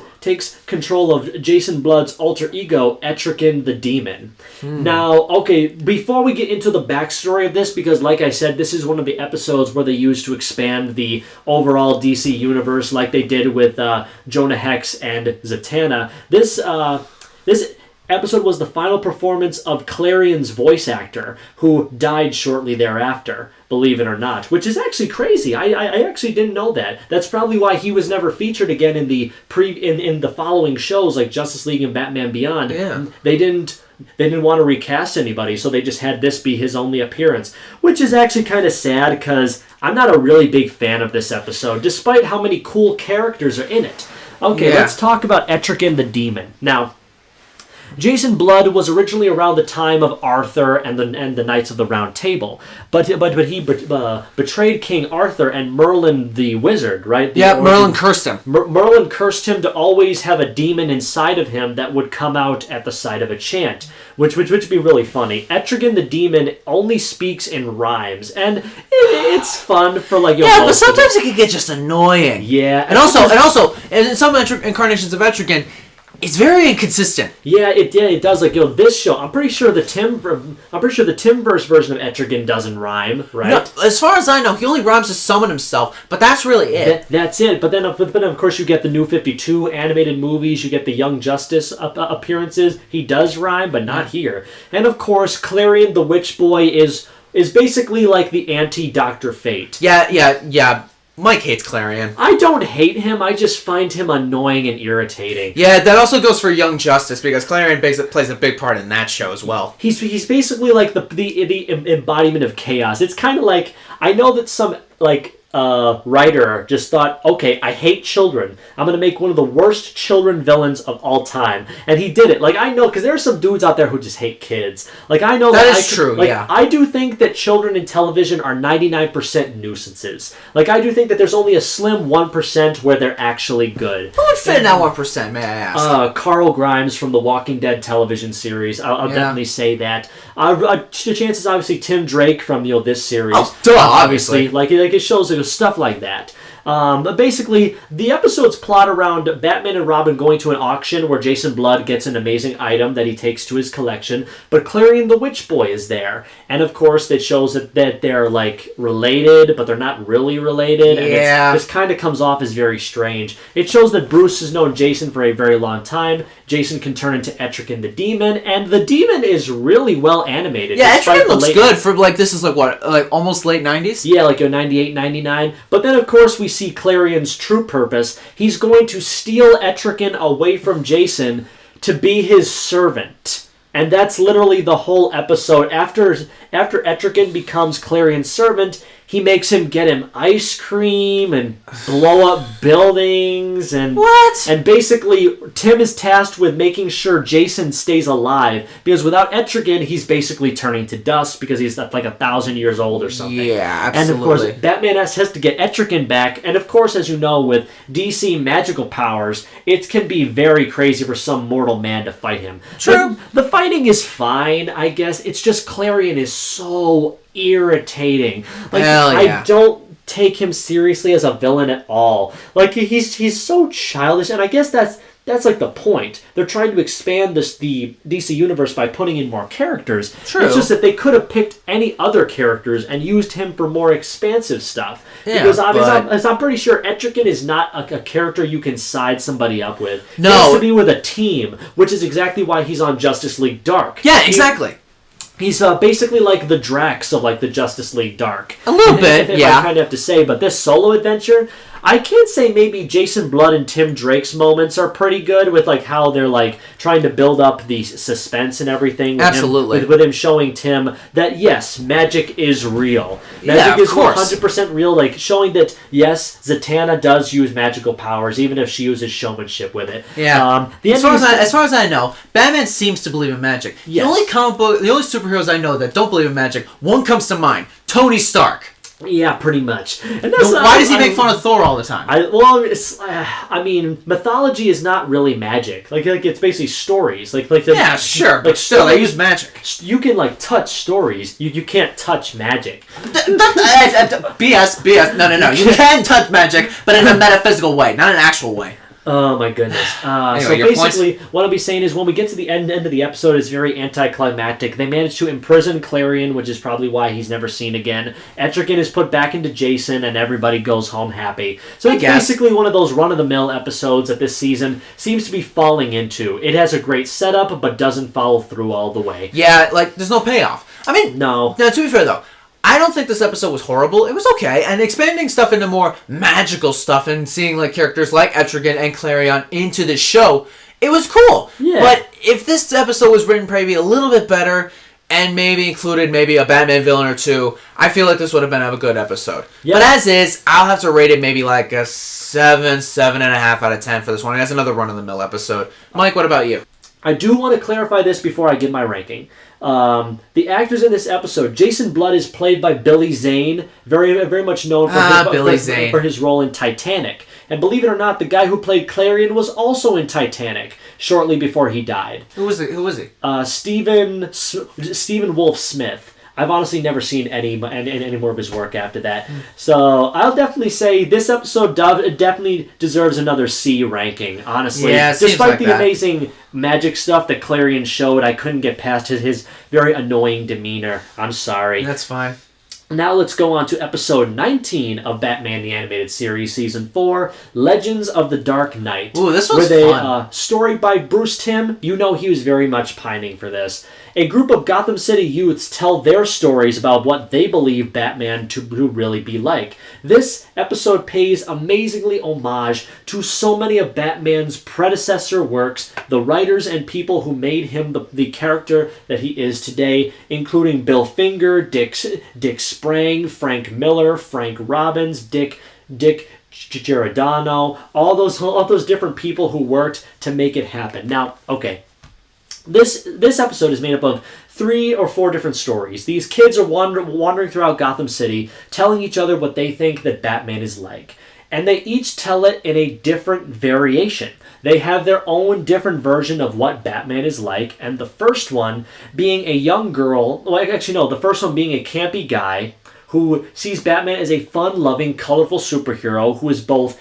control of Jason Blood's alter ego, Etrigan the Demon. Now, okay, before we get into the backstory of this, because like I said, this is one of the episodes where they used to expand the overall DC universe like they did with Jonah Hex and Zatanna. This episode was the final performance of Clarion's voice actor, who died shortly thereafter, believe it or not, which is actually crazy. I actually didn't know that. That's probably why he was never featured again in the in the following shows like Justice League and Batman Beyond. Yeah. They didn't want to recast anybody, so they just had this be his only appearance, which is actually kind of sad because I'm not a really big fan of this episode, despite how many cool characters are in it. Okay, let's talk about Etrigan the Demon. Now, Jason Blood was originally around the time of Arthur and the Knights of the Round Table, but he betrayed King Arthur and Merlin the Wizard, right? Merlin cursed him. Merlin cursed him to always have a demon inside of him that would come out at the sight of a chant, which would be really funny. Etrigan the Demon only speaks in rhymes, and it's fun for but sometimes it can get just annoying. Yeah, and also, in some incarnations of Etrigan, it's very inconsistent. Yeah, it does. This show, I'm pretty sure the Timverse version of Etrigan doesn't rhyme, right? No, as far as I know, he only rhymes to summon himself, but that's really it. That's it. But then, of course, you get the New 52 animated movies. You get the Young Justice appearances. He does rhyme, but not here. And of course, Clarion the Witch Boy is basically like the anti-Dr. Fate. Yeah. Mike hates Clarion. I don't hate him. I just find him annoying and irritating. Yeah, that also goes for Young Justice because Clarion plays a big part in that show as well. He's basically like the embodiment of chaos. It's kind of like, I know that some writer just thought, okay, I hate children. I'm going to make one of the worst children villains of all time. And he did it. I know, because there are some dudes out there who just hate kids. I know that is true, yeah. I do think that children in television are 99% nuisances. I do think that there's only a slim 1% where they're actually good. Who would fit in that 1%, may I ask? Carl Grimes from the Walking Dead television series. I'll definitely say that. Chances, obviously, Tim Drake from this series. Oh, duh, obviously. It shows stuff like that. But basically, the episodes plot around Batman and Robin going to an auction where Jason Blood gets an amazing item that he takes to his collection, but Clarion the Witch Boy is there. And of course, it shows that they're related, but they're not really related. Yeah. And this kind of comes off as very strange. It shows that Bruce has known Jason for a very long time. Jason can turn into Etrigan the Demon, and the Demon is really well animated. Yeah, Etrigan looks good for this is almost late 90s? Yeah, 98, 99. But then of course we see Clarion's true purpose. He's going to steal Etrigan away from Jason to be his servant. And that's literally the whole episode. After Etrigan becomes Clarion's servant, he makes him get him ice cream and blow up buildings. And What? And basically, Tim is tasked with making sure Jason stays alive. Because without Etrigan, he's basically turning to dust because he's like 1,000 years old or something. Yeah, absolutely. And of course, Batman has to get Etrigan back. And of course, as you know, with DC magical powers, it can be very crazy for some mortal man to fight him. True. The fighting is fine, I guess. It's just Clarion is so irritating. Like, Hell yeah. I don't take him seriously as a villain at all. Like, he's so childish, and I guess that's like the point. They're trying to expand the DC universe by putting in more characters. True. It's just that they could have picked any other characters and used him for more expansive stuff. Yeah, because I'm pretty sure Etrigan is not a character you can side somebody up with. No. He has to be with a team, which is exactly why he's on Justice League Dark. Yeah, exactly. He's basically like the Drax of like the Justice League Dark. A little bit, if yeah. I kind of have to say, but this solo adventure, I can't say maybe Jason Blood and Tim Drake's moments are pretty good with like how they're like trying to build up the suspense and everything. Absolutely. With him showing Tim that yes, magic is real. Yeah, Magic of is course. 100% real. Like showing that yes, Zatanna does use magical powers, even if she uses showmanship with it. Yeah. The As far as I know, Batman seems to believe in magic. Yes. The only superheroes I know that don't believe in magic, one comes to mind: Tony Stark. Yeah, pretty much. And Why does he make fun of Thor all the time? I mean, mythology is not really magic. Like it's basically stories. Yeah, sure, but still, they use magic. You can like touch stories. You can't touch magic. BS. No. You can touch magic, but in a metaphysical way, not an actual way. Oh my goodness. Anyway, So your basically, what I'll be saying is when we get to the end of the episode, it's very anticlimactic. They manage to imprison Clarion, which is probably why he's never seen again. Etrigan is put back into Jason, and everybody goes home happy. So it's basically one of those run-of-the-mill episodes that this season seems to be falling into. It has a great setup, but doesn't follow through all the way. Yeah, like, there's no payoff. I mean, No. Now, to be fair, though, I don't think this episode was horrible. It was okay, and expanding stuff into more magical stuff and seeing like characters like Etrigan and Clarion into the show, it was cool. Yeah. But if this episode was written maybe a little bit better and maybe included maybe a Batman villain or two, I feel like this would have been a good episode. Yeah. But as is, I'll have to rate it maybe like a 7.5 out of 10 for this one. That's another run-of-the-mill episode. Mike, what about you? I do want to clarify this before I give my ranking. The actors in this episode, Jason Blood is played by Billy Zane, very much known for his role in Titanic. And believe it or not, the guy who played Clarion was also in Titanic shortly before he died. Who was he? Stephen Wolf Smith. I've honestly never seen any more of his work after that. So I'll definitely say this episode definitely deserves another C ranking, honestly. Yeah, it seems Despite like the that. amazing magic stuff that Clarion showed, I couldn't get past his very annoying demeanor. I'm sorry. That's fine. Now let's go on to episode 19 of Batman the Animated Series, Season 4, Legends of the Dark Knight. Ooh, this was fun. Story by Bruce Timm. You know he was very much pining for this. A group of Gotham City youths tell their stories about what they believe Batman to really be like. This episode pays amazingly homage to so many of Batman's predecessor works, the writers and people who made him the character that he is today, including Bill Finger, Dick Sprang, Frank Miller, Frank Robbins, Dick Giordano, all those different people who worked to make it happen. Now, okay. This episode is made up of 3 or 4 different stories. These kids are wandering throughout Gotham City, telling each other what they think that Batman is like. And they each tell it in a different variation. They have their own different version of what Batman is like, and the first one being a young girl, the first one being a campy guy who sees Batman as a fun-loving, colorful superhero who is both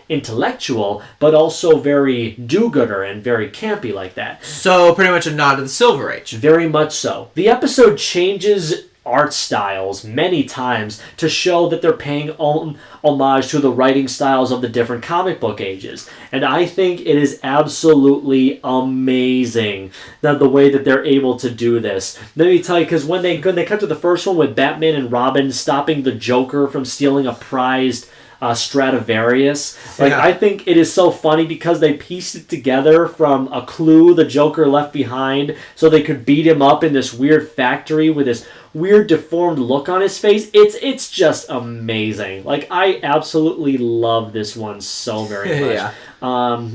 intellectual but also very do-gooder and very campy like that. So pretty much a nod to the Silver Age. Very much so. The episode changes art styles many times to show that they're paying homage to the writing styles of the different comic book ages. And I think it is absolutely amazing that the way that they're able to do this. Let me tell you, because when they cut to the first one with Batman and Robin stopping the Joker from stealing a prized Stradivarius. Like, Yeah. I think it is so funny because they pieced it together from a clue the Joker left behind so they could beat him up in this weird factory with this weird deformed look on his face. It's just amazing. Like, I absolutely love this one so very much. Yeah.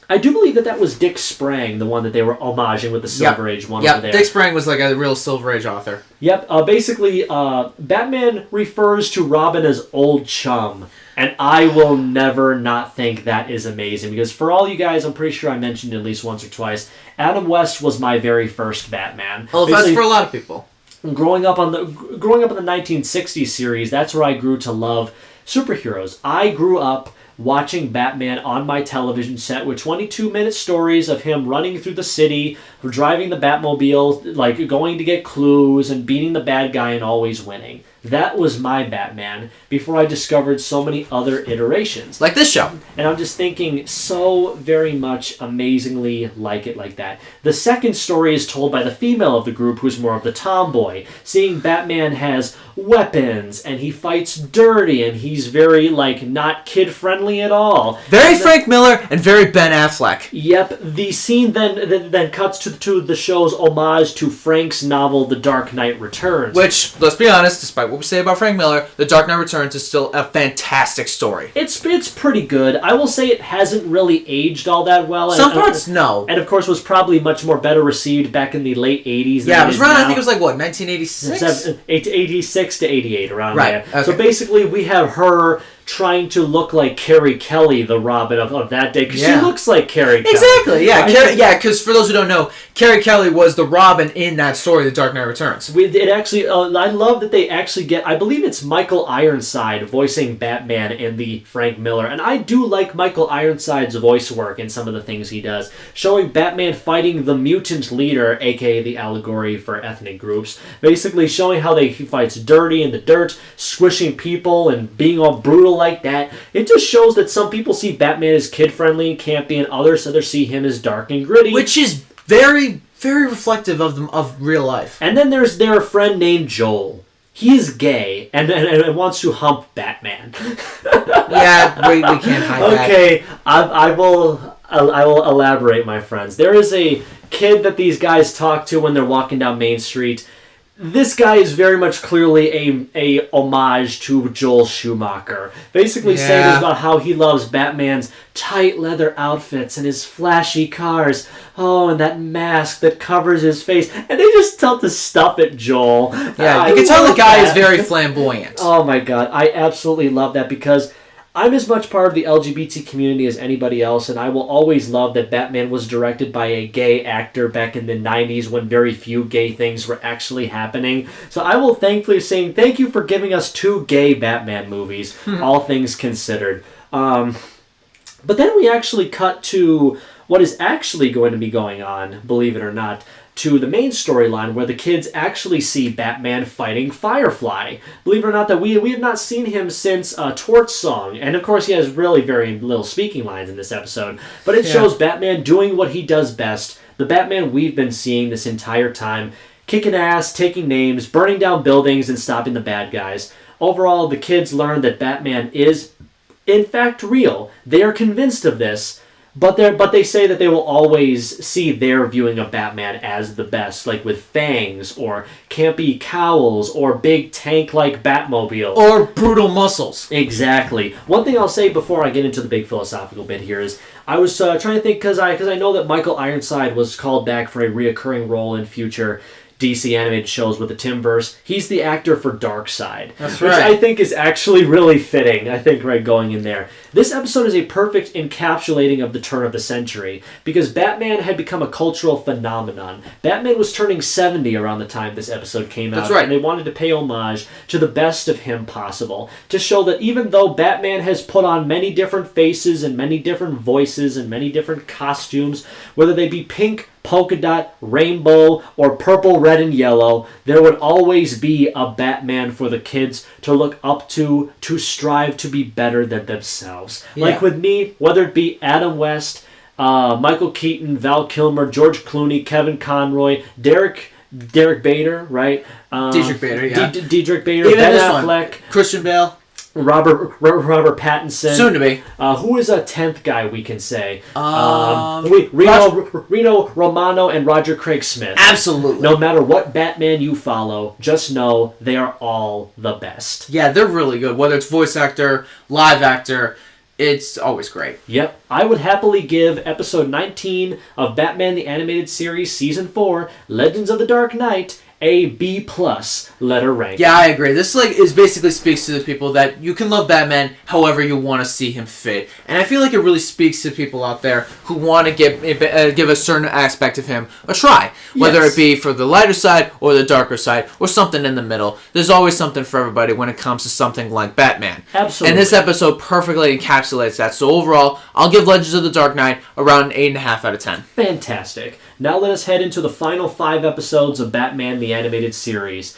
I do believe that was Dick Sprang, the one that they were homaging with the Silver Age one over there. Dick Sprang was like a real Silver Age author. Yep. Basically, Batman refers to Robin as old chum. And I will never not think that is amazing. Because for all you guys, I'm pretty sure I mentioned it at least once or twice, Adam West was my very first Batman. Well, that's for a lot of people. Growing up in the 1960s series, that's where I grew to love superheroes. I grew up watching Batman on my television set with 22-minute stories of him running through the city, driving the Batmobile, like going to get clues and beating the bad guy and always winning. That was my Batman before I discovered so many other iterations. Like this show. And I'm just thinking so very much amazingly like it like that. The second story is told by the female of the group, who's more of the tomboy. Seeing Batman has weapons and he fights dirty and he's very, like, not kid-friendly at all. Very Frank Miller and very Ben Affleck. Yep. The scene then cuts to the show's homage to Frank's novel The Dark Knight Returns. Which, let's be honest, despite what we say about Frank Miller, The Dark Knight Returns is still a fantastic story. It's pretty good. I will say it hasn't really aged all that well. Some parts, no. And of course was probably much more better received back in the late 80s. Yeah, it was around, I think it was like, what, 1986? 86 to 88, around right, there. Okay. So basically we have her trying to look like Carrie Kelly, the Robin of that day, because she looks like Carrie Kelly. Exactly, yeah. Because for those who don't know, Carrie Kelly was the Robin in that story, The Dark Knight Returns. It actually, I love that they actually get, I believe it's Michael Ironside voicing Batman in the Frank Miller, and I do like Michael Ironside's voice work in some of the things he does, showing Batman fighting the mutant leader, aka the allegory for ethnic groups, basically showing how he fights dirty in the dirt, squishing people, and being all brutal like that. It just shows that some people see Batman as kid-friendly and campy, and others see him as dark and gritty. Which is very, very reflective of real life. And then there's their friend named Joel. He is gay and wants to hump Batman. Yeah, we can't hide that. Okay, I will elaborate, my friends. There is a kid that these guys talk to when they're walking down Main Street. This guy is very much clearly a homage to Joel Schumacher. Basically saying about how he loves Batman's tight leather outfits and his flashy cars. Oh, and that mask that covers his face. And they just tell to stuff at Joel. Yeah, you can tell the guy is very flamboyant. Oh my god, I absolutely love that because I'm as much part of the LGBT community as anybody else, and I will always love that Batman was directed by a gay actor back in the 90s when very few gay things were actually happening. So I will thankfully say thank you for giving us 2 gay Batman movies, all things considered. But then we actually cut to what is actually going to be going on, believe it or not, to the main storyline where the kids actually see Batman fighting Firefly. Believe it or not, that we have not seen him since Torch Song. And of course he has really very little speaking lines in this episode. But it shows Batman doing what he does best. The Batman we've been seeing this entire time. Kicking ass, taking names, burning down buildings, and stopping the bad guys. Overall, the kids learn that Batman is, in fact, real. They are convinced of this. But they say that they will always see their viewing of Batman as the best, like with fangs, or campy cowls, or big tank-like Batmobile. Or brutal muscles. Exactly. One thing I'll say before I get into the big philosophical bit here is, I was trying to think, because I know that Michael Ironside was called back for a reoccurring role in future DC animated shows with the Timverse. He's the actor for Darkseid. That's right. Which I think is actually really fitting, right, going in there. This episode is a perfect encapsulating of the turn of the century, because Batman had become a cultural phenomenon. Batman was turning 70 around the time this episode came out. That's right. And they wanted to pay homage to the best of him possible, to show that even though Batman has put on many different faces and many different voices and many different costumes, whether they be pink, polka dot, rainbow, or purple, red, and yellow, there would always be a Batman for the kids to look up to strive to be better than themselves. Yeah. Like with me, whether it be Adam West, Michael Keaton, Val Kilmer, George Clooney, Kevin Conroy, Derek Bader, right? Diedrich Bader, yeah. Diedrich Bader, Even Ben this Affleck. one, Christian Bale. Robert Pattinson. Soon to be. Who is a 10th guy we can say? Roger- Reno Romano and Roger Craig Smith. Absolutely. No matter what Batman you follow, just know they are all the best. Yeah, they're really good. Whether it's voice actor, live actor, it's always great. Yep. I would happily give episode 19 of Batman the Animated Series Season 4, Legends of the Dark Knight, a B+ letter rank. Yeah, I agree. This is basically speaks to the people that you can love Batman however you want to see him fit, and I feel like it really speaks to people out there who want to give a certain aspect of him a try, whether it be for the lighter side or the darker side or something in the middle. There's always something for everybody when it comes to something like Batman. Absolutely. And this episode perfectly encapsulates that. So overall, I'll give Legends of the Dark Knight around an 8.5 out of 10. Fantastic. Now let us head into the final 5 episodes of Batman the Animated Series.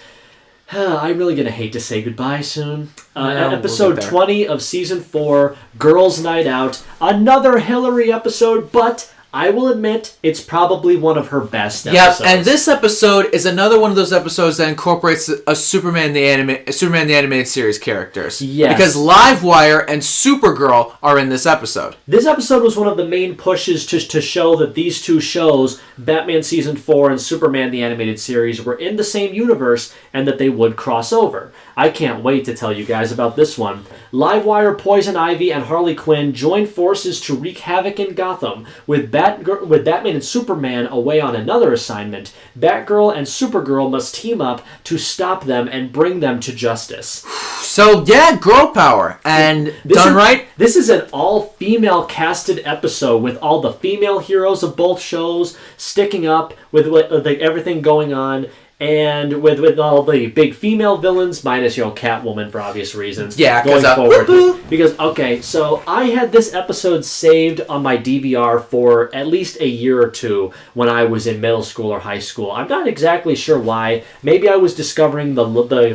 I'm really going to hate to say goodbye soon. Episode 20 of Season 4, Girls' Night Out. Another Hillary episode, but I will admit it's probably one of her best episodes. Yeah, and this episode is another one of those episodes that incorporates a Superman the Animated Series characters. Yes. Because Livewire and Supergirl are in this episode. This episode was one of the main pushes to show that these two shows, Batman Season 4 and Superman the Animated Series, were in the same universe and that they would cross over. I can't wait to tell you guys about this one. Livewire, Poison Ivy, and Harley Quinn join forces to wreak havoc in Gotham. With Batman and Superman away on another assignment, Batgirl and Supergirl must team up to stop them and bring them to justice. So, yeah, girl power. And right? This is an all-female casted episode with all the female heroes of both shows sticking up with everything going on. And with all the big female villains, minus, Catwoman for obvious reasons. Yeah, going forward. Because, okay, so I had this episode saved on my DVR for at least a year or two when I was in middle school or high school. I'm not exactly sure why. Maybe I was discovering the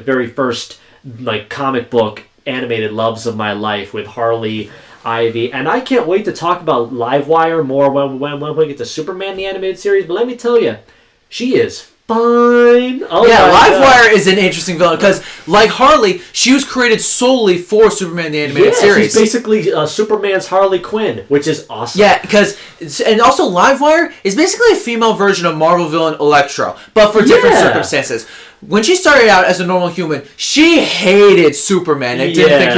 very first comic book animated loves of my life with Harley, Ivy, and I can't wait to talk about Livewire more when we get to Superman the Animated Series. But let me tell you, she is fine. Oh yeah, Livewire is an interesting villain because, like Harley, she was created solely for Superman the Animated Series. She's basically Superman's Harley Quinn, which is awesome. Yeah, and also Livewire is basically a female version of Marvel villain Electro, but for different circumstances. When she started out as a normal human, she hated Superman and didn't think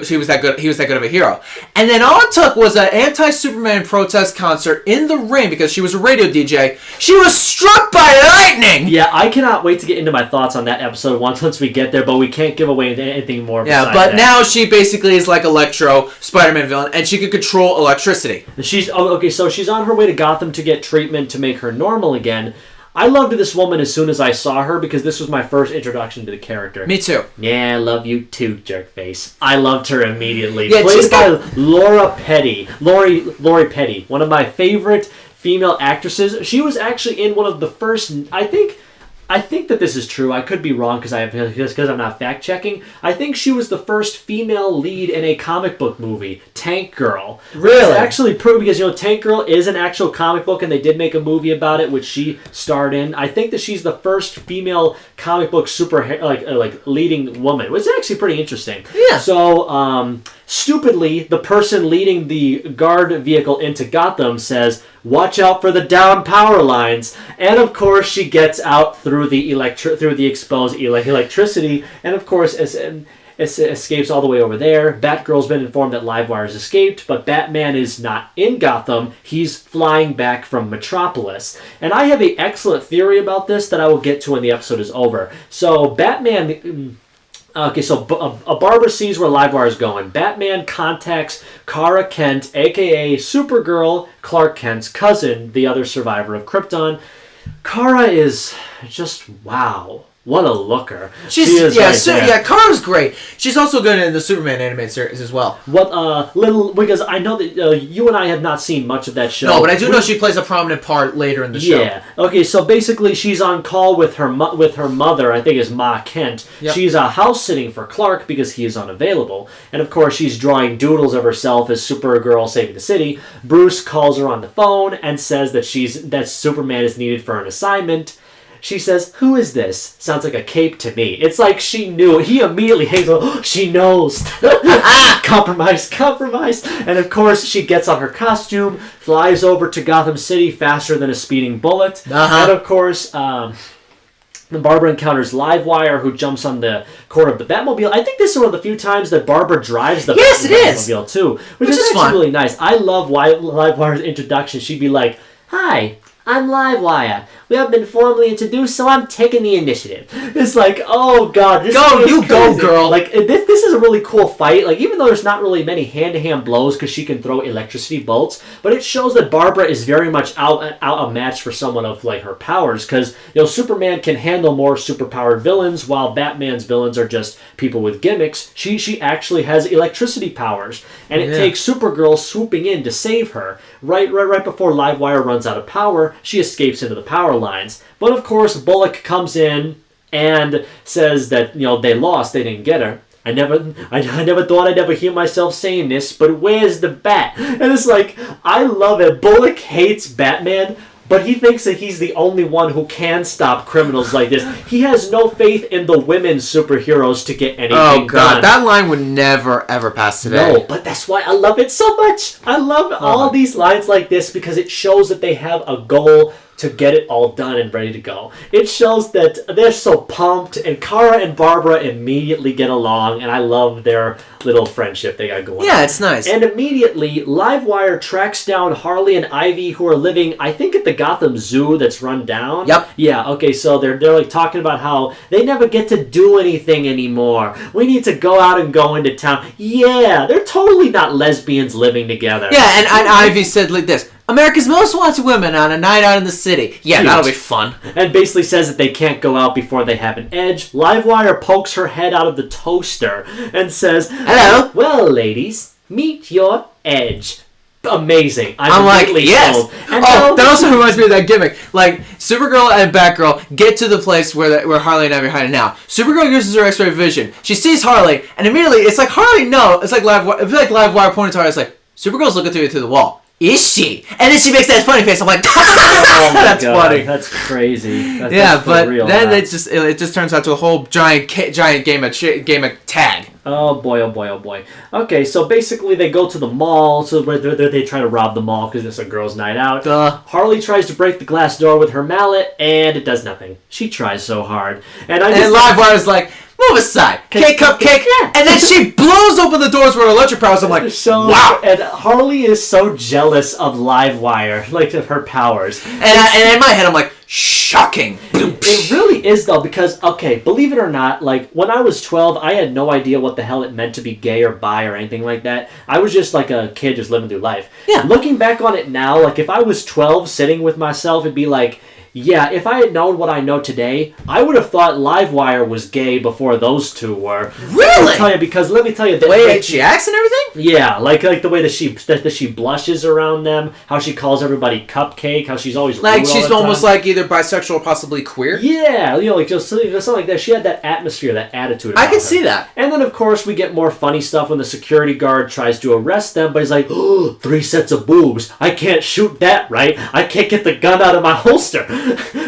he was that good of a hero. And then all it took was an anti-Superman protest concert in the ring because she was a radio DJ. She was struck by lightning. Yeah, I cannot wait to get into my thoughts on that episode once we get there, but we can't give away anything more. Yeah, but now she basically is like Electro, Spider-Man villain, and she can control electricity. So she's on her way to Gotham to get treatment to make her normal again. I loved this woman as soon as I saw her because this was my first introduction to the character. Me too. Yeah, I love you too, jerkface. I loved her immediately. Yeah, Played by Laura Petty. Lori Petty, one of my favorite female actresses. She was actually in one of the first, I think that this is true. I could be wrong because I'm not fact checking. I think she was the first female lead in a comic book movie, Tank Girl. Really? It's actually true because Tank Girl is an actual comic book, and they did make a movie about it, which she starred in. I think that she's the first female comic book leading woman. It was actually pretty interesting. Yeah. So, stupidly, the person leading the guard vehicle into Gotham says, "Watch out for the down power lines," and of course she gets out through the exposed electricity, and of course escapes all the way over there. Batgirl's been informed that Livewire's escaped, but Batman is not in Gotham. He's flying back from Metropolis, and I have an excellent theory about this that I will get to when the episode is over. So Batman. Okay, so a barber sees where Livewire is going. Batman contacts Kara Kent, a.k.a. Supergirl, Clark Kent's cousin, the other survivor of Krypton. Kara is just, wow. What a looker. Kara's great. She's also good in the Superman animated series as well. Because I know that you and I have not seen much of that show. No, but I do know she plays a prominent part later in the show. Yeah. Okay, so basically she's on call with her mother, I think is Ma Kent. Yep. She's house sitting for Clark because he is unavailable. And of course she's drawing doodles of herself as Supergirl saving the city. Bruce calls her on the phone and says that Superman is needed for an assignment. she says, "Who is this?" Sounds like a cape to me. It's like she knew. He immediately hangs on. Oh, she knows. Compromise. And of course, she gets on her costume, flies over to Gotham City faster than a speeding bullet. And of course, Barbara encounters Livewire, who jumps on the core of the Batmobile. I think this is one of the few times that Barbara drives the Batmobile too, which is actually really nice. I love Livewire's introduction. She'd be like, "Hi, I'm Livewire. We have been formally introduced, so I'm taking the initiative." It's like, oh god, go, girl. Like this is a really cool fight. Like even though there's not really many hand-to-hand blows because she can throw electricity bolts, but it shows that Barbara is very much out a match for someone of like her powers. Because Superman can handle more superpowered villains, while Batman's villains are just people with gimmicks. She actually has electricity powers, and it takes Supergirl swooping in to save her. Right before Livewire runs out of power, she escapes into the power lines. But of course, Bullock comes in and says that they lost, they didn't get her. I never thought I'd ever hear myself saying this, but where's the bat? And it's like, I love it. Bullock hates Batman, but he thinks that he's the only one who can stop criminals like this. He has no faith in the women superheroes to get anything done. Oh, God. That line would never, ever pass today. No, but that's why I love it so much. I love all these lines like this because it shows that they have a goal to get it all done and ready to go. It shows that they're so pumped, and Kara and Barbara immediately get along, and I love their little friendship they got going on. Yeah, it's nice. And immediately, Livewire tracks down Harley and Ivy, who are living, I think, at the Gotham Zoo that's run down. Yep. Yeah, okay, so they're like talking about how they never get to do anything anymore. We need to go out and go into town. Yeah, they're totally not lesbians living together. Yeah, and Ivy said like this, "America's Most Wanted Women on a night out in the city." Yeah, that'll be fun. And basically says that they can't go out before they have an edge. Livewire pokes her head out of the toaster and says, "Hello. Well, ladies, meet your edge." Amazing. I'm like, yes. Sold. And that also reminds me of that gimmick. Like, Supergirl and Batgirl get to the place where Harley and Ivy are hiding now. Supergirl uses her X-ray vision. She sees Harley, and immediately it's like Harley. No, it's like Livewire pointing to her. It's like Supergirl's looking through the wall. Is she? And then she makes that funny face. I'm like, oh that's God, funny. That's crazy. That's but real, then it just turns out to a whole giant game of tag. Oh boy. Okay, so basically they go to the mall. So they try to rob the mall because it's a girls' night out. Harley tries to break the glass door with her mallet, and it does nothing. She tries so hard, and Livewire's like, "Move aside, cupcake," yeah. And then she blows open the doors with her electric powers. I'm like, wow. And Harley is so jealous of Livewire, like of her powers. And in my head, I'm like, shocking. It really is though, because believe it or not, like when I was 12, I had no idea what the hell it meant to be gay or bi or anything like that. I was just like a kid just living through life. Yeah. Looking back on it now, like if I was 12 sitting with myself, it'd be like, yeah, if I had known what I know today, I would have thought Livewire was gay before those two were. Really? Let me tell you. The way she acts and everything? Yeah, like the way that she blushes around them, how she calls everybody cupcake, how she's always like she's almost like either bisexual or possibly queer. Yeah, like just something like that. She had that atmosphere, that attitude. I can see that. And then of course we get more funny stuff when the security guard tries to arrest them, but he's like, "Oh, 3 sets of boobs. I can't shoot that, right? I can't get the gun out of my holster."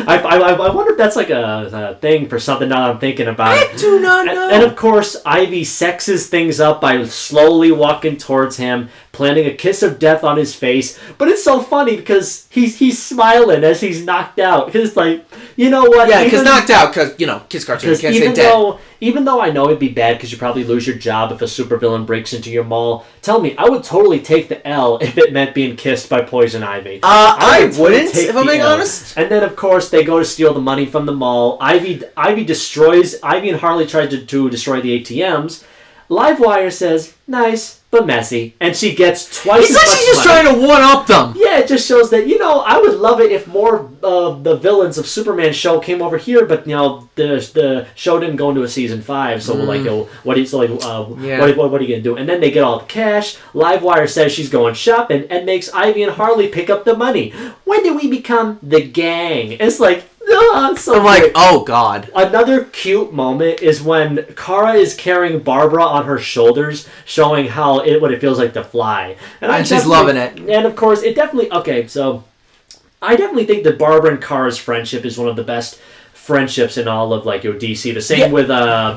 I wonder if that's like a thing for something now I'm thinking about. I do not know. And of course, Ivy sexes things up by slowly walking towards him, planting a kiss of death on his face. But it's so funny because he's smiling as he's knocked out. Because it's like, you know what? Yeah, because knocked out, because, kids cartoons can't say dead. Even though I know it'd be bad because you probably lose your job if a supervillain breaks into your mall, tell me, I would totally take the L if it meant being kissed by Poison Ivy. I wouldn't, if I'm being honest. And then, of course, they go to steal the money from the mall. Ivy and Harley tried to destroy the ATMs. Livewire says, "Nice, but messy." And she gets twice as much money. She's just trying to one-up them. Yeah, it just shows that, I would love it if more of the villains of Superman show came over here, but, the show didn't go into a season 5, so what are you going to do? And then they get all the cash. Livewire says she's going shopping and makes Ivy and Harley pick up the money. When do we become the gang? It's like, so I'm like, oh God. Another cute moment is when Kara is carrying Barbara on her shoulders, showing what it feels like to fly. And she's loving it. And of course, I definitely think that Barbara and Kara's friendship is one of the best friendships in all of like DC. The same with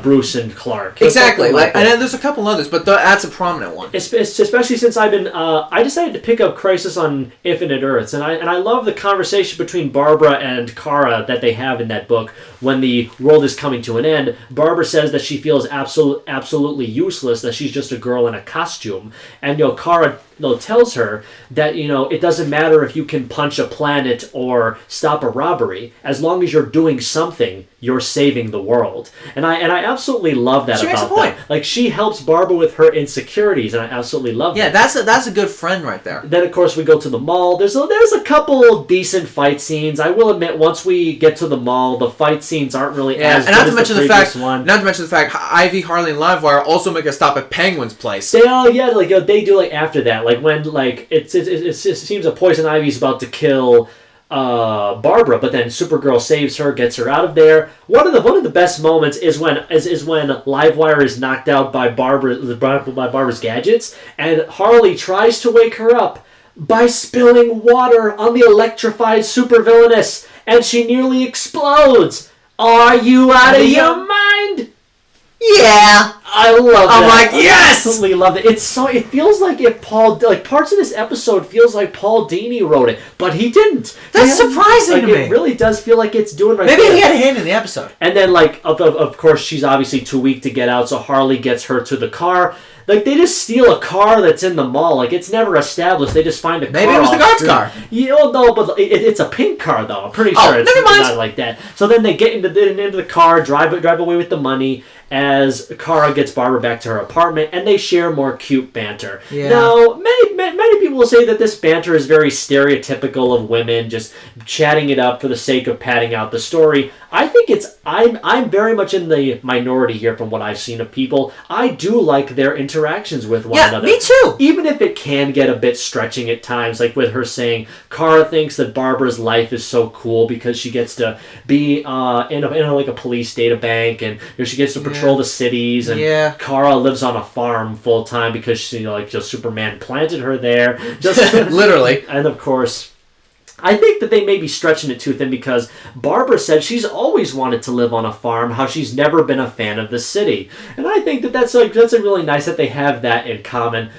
Bruce and Clark. Exactly. And then there's a couple others, but that's a prominent one. Especially since I've been, I decided to pick up Crisis on Infinite Earths, and I love the conversation between Barbara and Kara that they have in that book when the world is coming to an end. Barbara says that she feels absolutely useless, that she's just a girl in a costume, and Kara tells her that it doesn't matter if you can punch a planet or stop a robbery, as long as you're doing something, you're saving the world. And I absolutely love that. She makes a point. Like, she helps Barbara with her insecurities, and I absolutely love that. Yeah, that's a good friend right there. Then of course we go to the mall. There's a couple decent fight scenes. I will admit, once we get to the mall, the fight scenes aren't really as good as the previous one. Not to mention the fact Ivy, Harley, and Livewire also make a stop at Penguin's place. They do after that. Like when it seems that Poison Ivy's about to kill Barbara, but then Supergirl saves her, gets her out of there. One of the best moments is when Livewire is knocked out by Barbara's gadgets, and Harley tries to wake her up by spilling water on the electrified supervillainess, and she nearly explodes. Are you out of your mind? Yeah, I love that. I'm like, yes! I absolutely love it. It feels like if parts of this episode feels like Paul Dini wrote it, but he didn't. That's surprising to me. It really does feel like it's doing right. Maybe he had a hand in the episode. And then, of course, she's obviously too weak to get out, so Harley gets her to the car. Like, they just steal a car that's in the mall. Like, it's never established. They just find a car. Maybe it was the guard's car. No, but it's a pink car, though. I'm pretty sure it's not like that. So then they get into the car, drive away with the money, as Kara gets Barbara back to her apartment, and they share more cute banter. Yeah. Now, many people will say that this banter is very stereotypical of women just chatting it up for the sake of padding out the story. I think I'm very much in the minority here from what I've seen of people. I do like their interactions with one another. Yeah, me too. Even if it can get a bit stretching at times, like with her saying, Kara thinks that Barbara's life is so cool because she gets to be in a police data bank, and she gets to patrol the cities, and Kara lives on a farm full time because she just Superman planted her there. Just literally. And of course, I think that they may be stretching it too thin because Barbara said she's always wanted to live on a farm, how she's never been a fan of the city. And I think that's a really nice that they have that in common.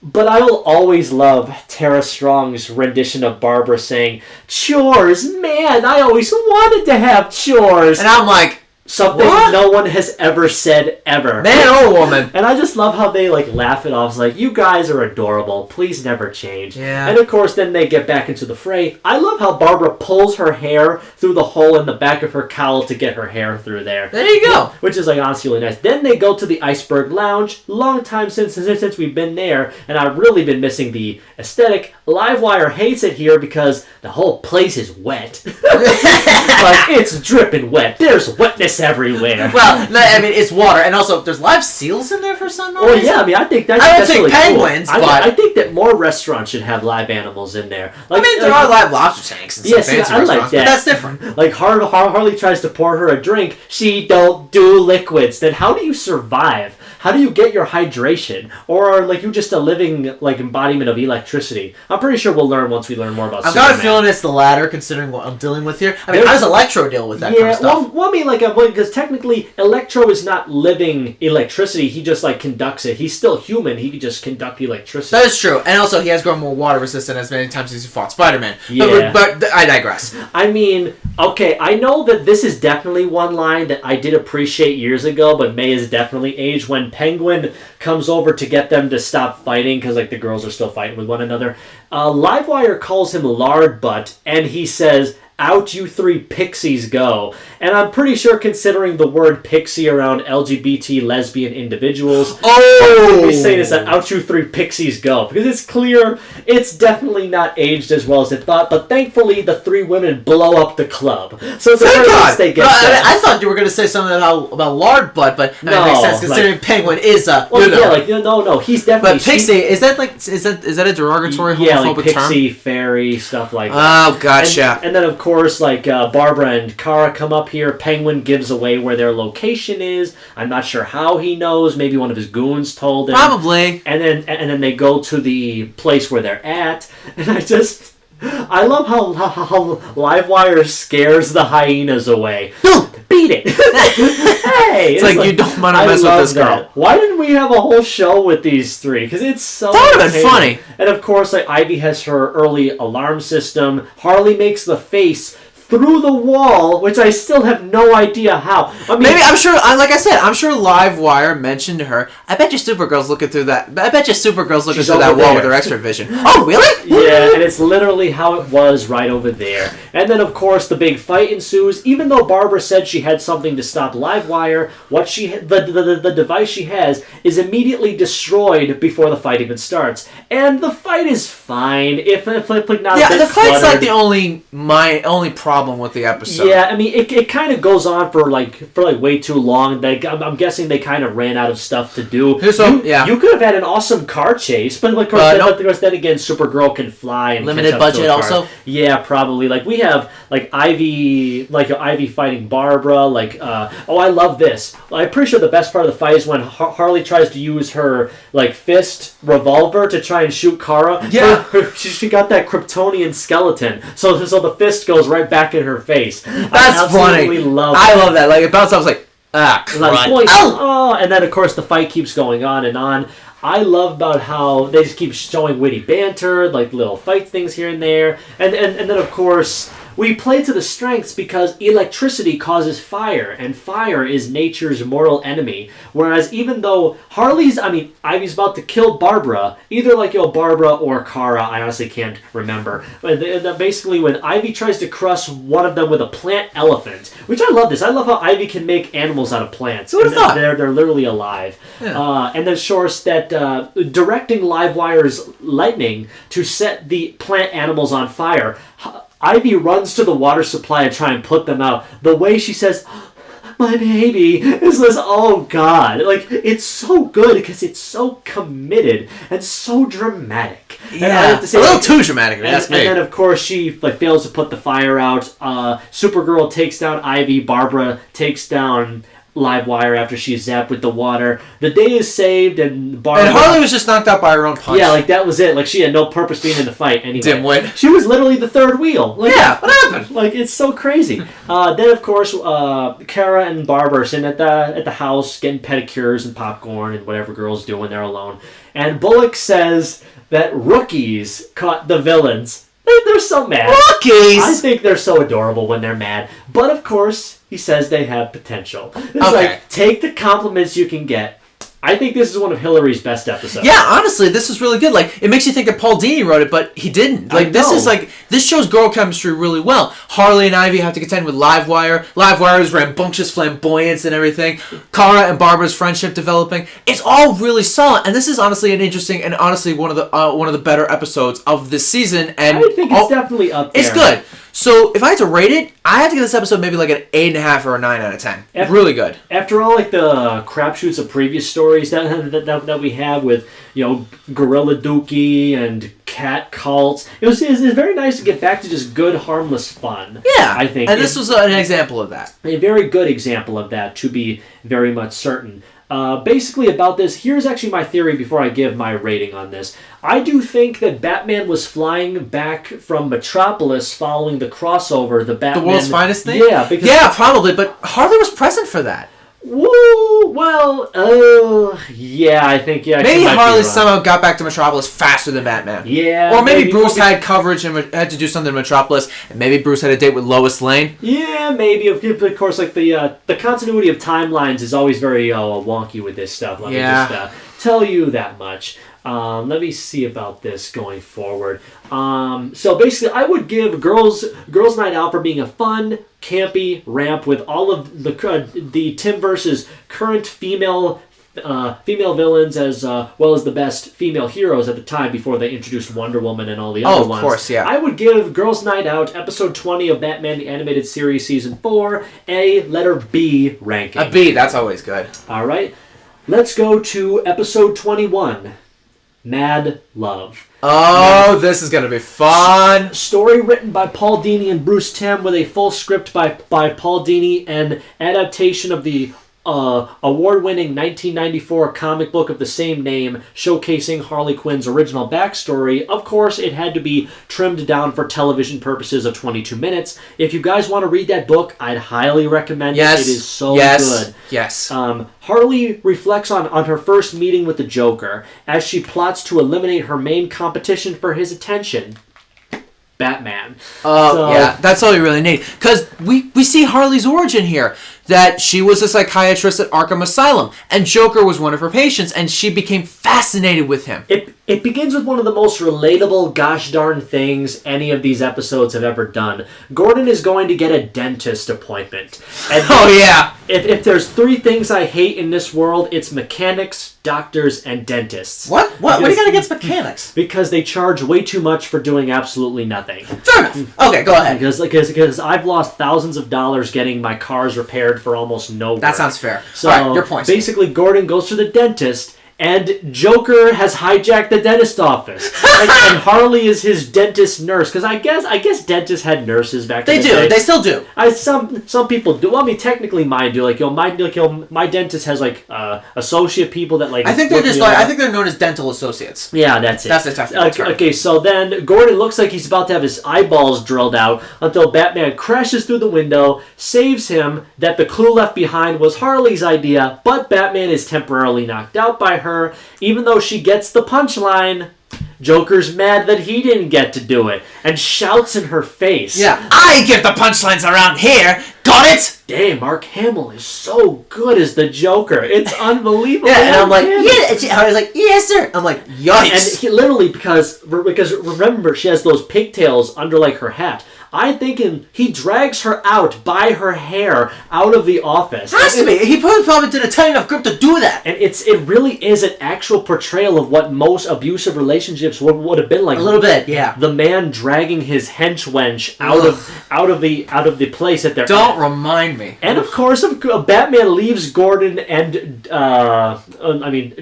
But I will always love Tara Strong's rendition of Barbara saying, "Chores, man, I always wanted to have chores." And I'm like, something no one has ever said ever. Man or woman. And I just love how they laugh it off. It's like, you guys are adorable. Please never change. Yeah. And of course, then they get back into the fray. I love how Barbara pulls her hair through the hole in the back of her cowl to get her hair through there. There you go. Which is honestly really nice. Then they go to the Iceberg Lounge. Long time since we've been there, and I've really been missing the aesthetic. Livewire hates it here because the whole place is wet. It's dripping wet. There's wetness everywhere. Well, I mean, it's water, and also there's live seals in there for some reason. Oh yeah, I mean, I think that's I don't think really penguins, cool. but I think that more restaurants should have live animals in there. There are live lobster tanks in some fancy restaurants, like that. But that's different. Like Harley tries to pour her a drink, she don't do liquids. Then how do you survive? How do you get your hydration? Or are you just a living embodiment of electricity? I'm pretty sure we'll learn once we learn more about Superman. I've got a feeling it's the latter, considering what I'm dealing with here. I mean, how does Electro deal with that kind of stuff? Well, I mean, because technically, Electro is not living electricity. He just conducts it. He's still human. He can just conduct electricity. That is true, and also he has grown more water resistant as many times as he fought Spider-Man. Yeah. But I digress. I mean, okay, I know that this is definitely one line that I did appreciate years ago, but May has definitely aged when Penguin comes over to get them to stop fighting because the girls are still fighting with one another. Livewire calls him Lard Butt, and he says, "Out you three pixies go." And I'm pretty sure, considering the word pixie around LGBT lesbian individuals, he's saying is that "out you three pixies go," because it's clear it's definitely not aged as well as it thought. But thankfully, the three women blow up the club, so thank God. They get. I thought you were going to say something about Lard Butt, but no, it makes sense considering Penguin is a. No, he's definitely. But pixie is that a derogatory homophobic term? Pixie, fairy, stuff like that. Oh, gotcha. And then of course, Barbara and Kara come up here. Penguin gives away where their location is. I'm not sure how he knows. Maybe one of his goons told him. Probably. And then they go to the place where they're at. And I love how Livewire scares the hyenas away. Beat it! Hey! It's like you don't want to mess with this girl. Why didn't we have a whole show with these three? Because it's so That would have been funny. And of course, like Ivy has her early alarm system. Harley makes the face through the wall, which I still have no idea how. I mean, maybe, I'm sure, like I said, I'm sure Livewire mentioned to her, I bet you Supergirl's looking through that, I bet you Supergirl's looking through that wall with her extra vision. Oh, really? Yeah, and it's literally how it was right over there. And then, of course, the big fight ensues. Even though Barbara said she had something to stop Livewire, the device she has is immediately destroyed before the fight even starts. And the fight is fine, if not a bit the fight's cluttered. like my only problem with the episode. Yeah, I mean, it kind of goes on for way too long. I'm guessing they kind of ran out of stuff to do. You could have had an awesome car chase, but of course, then again, Supergirl can fly and limited budget also. Yeah, probably. Like we have Ivy fighting Barbara. I love this. I'm pretty sure the best part of the fight is when Harley tries to use her fist revolver to try and shoot Kara. Yeah, she got that Kryptonian skeleton, so the fist goes right back in her face. That's funny. I love that. Like it bounced off, I was like, and then of course the fight keeps going on and on. I love about how they just keep showing witty banter, like little fight things here and there, and then of course we play to the strengths because electricity causes fire, and fire is nature's mortal enemy. Whereas even though Ivy's about to kill Barbara, either Barbara or Kara, I honestly can't remember. But basically when Ivy tries to crush one of them with a plant elephant, which I love this. I love how Ivy can make animals out of plants. Who would have thought? They're literally alive. Yeah. And then Shores that directing Livewire's lightning to set the plant animals on fire, Ivy runs to the water supply to try and put them out. The way she says, "My baby," is this, oh God. It's so good because it's so committed and so dramatic. Yeah, and I have to say, a little too dramatic, if you ask me. And then, of course, she fails to put the fire out. Supergirl takes down Ivy. Barbara takes down Livewire after she's zapped with the water. The day is saved, and Barbara... And Harley was just knocked out by her own punch. Yeah, that was it. She had no purpose being in the fight anyway. Dimwit. She was literally the third wheel. What happened? It's so crazy. Then, of course, Kara and Barbara are sitting at the house getting pedicures and popcorn and whatever girls do when they're alone. And Bullock says that rookies caught the villains. They're so mad. Rookies! I think they're so adorable when they're mad. But, of course, he says they have potential. It's take the compliments you can get. I think this is one of Hillary's best episodes. Yeah, honestly, this is really good. It makes you think that Paul Dini wrote it, but he didn't. This shows girl chemistry really well. Harley and Ivy have to contend with Livewire. Livewire's rambunctious flamboyance and everything. Kara and Barbara's friendship developing. It's all really solid, and this is honestly an interesting and honestly one of the better episodes of this season. And I think it's definitely up there. It's good. So if I had to rate it, I have to give this episode maybe an 8.5 or a 9 out of 10. Really good. After all the crapshoots of previous stories that we have with Gorilla Dookie and Cat Cults, it was very nice to get back to just good harmless fun. Yeah, I think, and this was an example of that. A very good example of that, to be very much certain. Basically about this, here's actually my theory before I give my rating on this. I do think that Batman was flying back from Metropolis following the crossover, the Batman... The World's Finest thing? Yeah, because... Yeah, probably, but Harley was present for that. Woo! Well, yeah, I think, yeah. Maybe Harley somehow got back to Metropolis faster than Batman. Yeah. Or maybe Bruce had coverage and had to do something in Metropolis, and maybe Bruce had a date with Lois Lane. Yeah, maybe. Of course, the continuity of timelines is always very wonky with this stuff. Let me just tell you that much. Let me see about this going forward. So basically, I would give Girls Night Out for being a fun, campy ramp with all of the Timverse's current female villains as well as the best female heroes at the time before they introduced Wonder Woman and all the other ones. Of course, yeah. I would give Girls Night Out, episode 20 of Batman the Animated Series, season 4, a letter B ranking. A B, that's always good. All right. Let's go to episode 21. Mad Love. Oh, this is going to be fun. Story written by Paul Dini and Bruce Timm with a full script by Paul Dini and adaptation of the award-winning 1994 comic book of the same name, showcasing Harley Quinn's original backstory. Of course, it had to be trimmed down for television purposes of 22 minutes. If you guys want to read that book, I'd highly recommend it. It is so good. Yes. Harley reflects on her first meeting with the Joker as she plots to eliminate her main competition for his attention, Batman. Yeah, that's all you really need. Because we see Harley's origin here. That she was a psychiatrist at Arkham Asylum, and Joker was one of her patients, and she became fascinated with him. It begins with one of the most relatable gosh darn things any of these episodes have ever done. Gordon is going to get a dentist appointment. And yeah! If there's three things I hate in this world, it's mechanics, doctors, and dentists. What do you got against mechanics? Because they charge way too much for doing absolutely nothing. Fair enough. Okay, go ahead. Because I've lost thousands of dollars getting my cars repaired for almost no work. That sounds fair. So, all right, your point. Basically, Gordon goes to the dentist, and Joker has hijacked the dentist office. and Harley is his dentist nurse. Because I guess dentists had nurses back then. They do. They still do. Some people do. Well, I mean, technically mine do. My dentist has associate people that I think they're I think they're known as dental associates. Yeah, that's it. That's the term. Okay, so then Gordon looks like he's about to have his eyeballs drilled out until Batman crashes through the window, saves him. That the clue left behind was Harley's idea, but Batman is temporarily knocked out by her, even though she gets the punchline. Joker's mad that he didn't get to do it and shouts in her face. Yeah, I give the punchlines around here. Got it? Damn, Mark Hamill is so good as the Joker. It's unbelievable. Yeah, and I'm like, yeah. I was like, yes, sir. I'm like, yikes. And he literally because remember she has those pigtails under her hat. I'm thinking he drags her out by her hair out of the office. Has to be. He probably did a tight enough grip to do that. And it really is an actual portrayal of what most abusive relationships would have been like. A little bit, yeah. The man dragging his hench wench out of the place that they're Don't remind me. And of course, Batman leaves Gordon and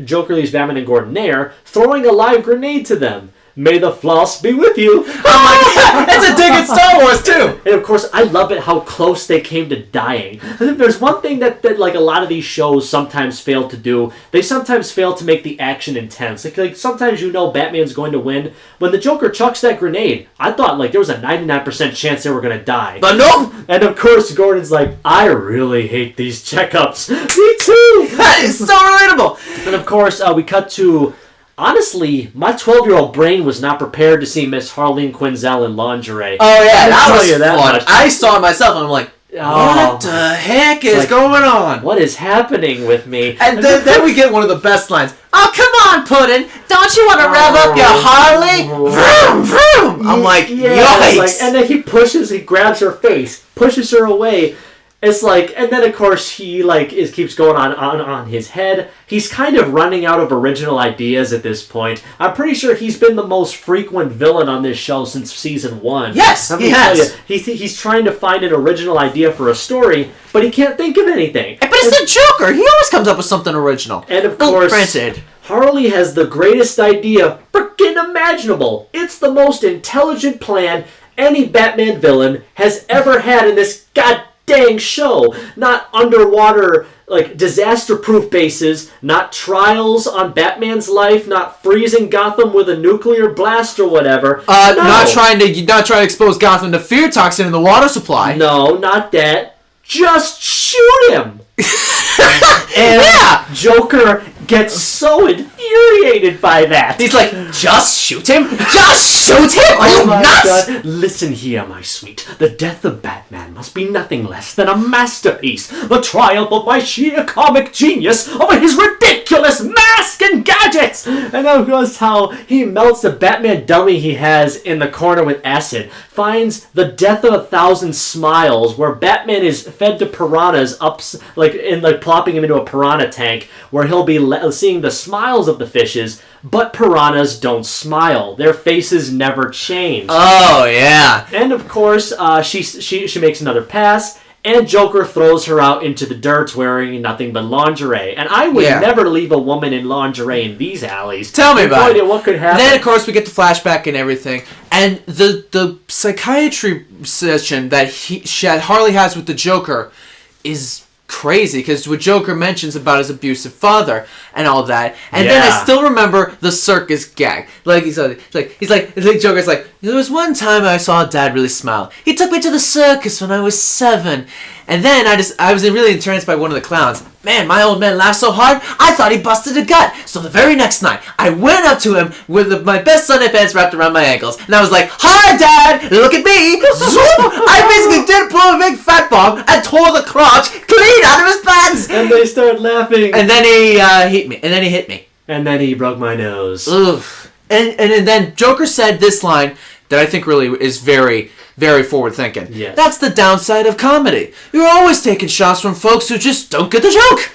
Joker leaves Batman and Gordon there, throwing a live grenade to them. May the floss be with you. I'm like, it's a dig at Star Wars, too. And of course, I love it how close they came to dying. There's one thing that a lot of these shows sometimes fail to do. They sometimes fail to make the action intense. Like sometimes Batman's going to win. When the Joker chucks that grenade, I thought there was a 99% chance they were going to die. But nope. And of course, Gordon's like, I really hate these checkups. Me too. That is so relatable. And of course, we cut to... Honestly, my 12-year-old brain was not prepared to see Miss Harleen Quinzel in lingerie. Oh, yeah, that was fun. Much. I saw it myself, and I'm like, what the heck is going on? What is happening with me? And then we get one of the best lines. Oh, come on, Puddin'. Don't you want to rev up your Harley? Vroom, vroom. I'm like, yikes. And then he grabs her face, pushes her away. It's and then of course he keeps going on his head. He's kind of running out of original ideas at this point. I'm pretty sure he's been the most frequent villain on this show since season 1. Yes, he has. He's trying to find an original idea for a story, but he can't think of anything. But it's the Joker. He always comes up with something original. And of course, granted, Harley has the greatest idea frickin' imaginable. It's the most intelligent plan any Batman villain has ever had in this dang show. Not underwater disaster-proof bases, not trials on Batman's life, not freezing Gotham with a nuclear blast or whatever. No. Not trying to expose Gotham to fear toxin in the water supply. No, not that. Just shoot him. And Joker gets so infuriated by that. He's like, just shoot him? Just shoot him? Are you nuts? God. Listen here, my sweet. The death of Batman must be nothing less than a masterpiece. The triumph of my sheer comic genius over his ridiculous mask and gadgets. And of course how he melts the Batman dummy he has in the corner with acid. Finds the death of 1,000 smiles where Batman is fed to piranhas plopping him into a piranha tank where he'll be seeing the smiles of the fishes, but piranhas don't smile. Their faces never change. Oh, yeah. And of course, she makes another pass, and Joker throws her out into the dirt wearing nothing but lingerie. And I would never leave a woman in lingerie in these alleys. Tell me about it. What could happen? Then, of course, we get the flashback and everything. And the psychiatry session that Harley has with the Joker is crazy because what Joker mentions about his abusive father and all that, and then I still remember the circus gag. Like he's like Joker's like, there was one time I saw Dad really smile. He took me to the circus when I was 7, and then I was really entranced by one of the clowns. Man, my old man laughed so hard, I thought he busted a gut. So the very next night, I went up to him with my best Sunday pants wrapped around my ankles, and I was like, "Hi, Dad! Look at me!" Zoop! I basically did pull a big fat bomb and tore the crotch clean out of his pants. And they started laughing. And then he hit me. And then he hit me. And then he broke my nose. Ugh. And then Joker said this line that I think really is very, very forward thinking. Yes. That's the downside of comedy. You're always taking shots from folks who just don't get the joke.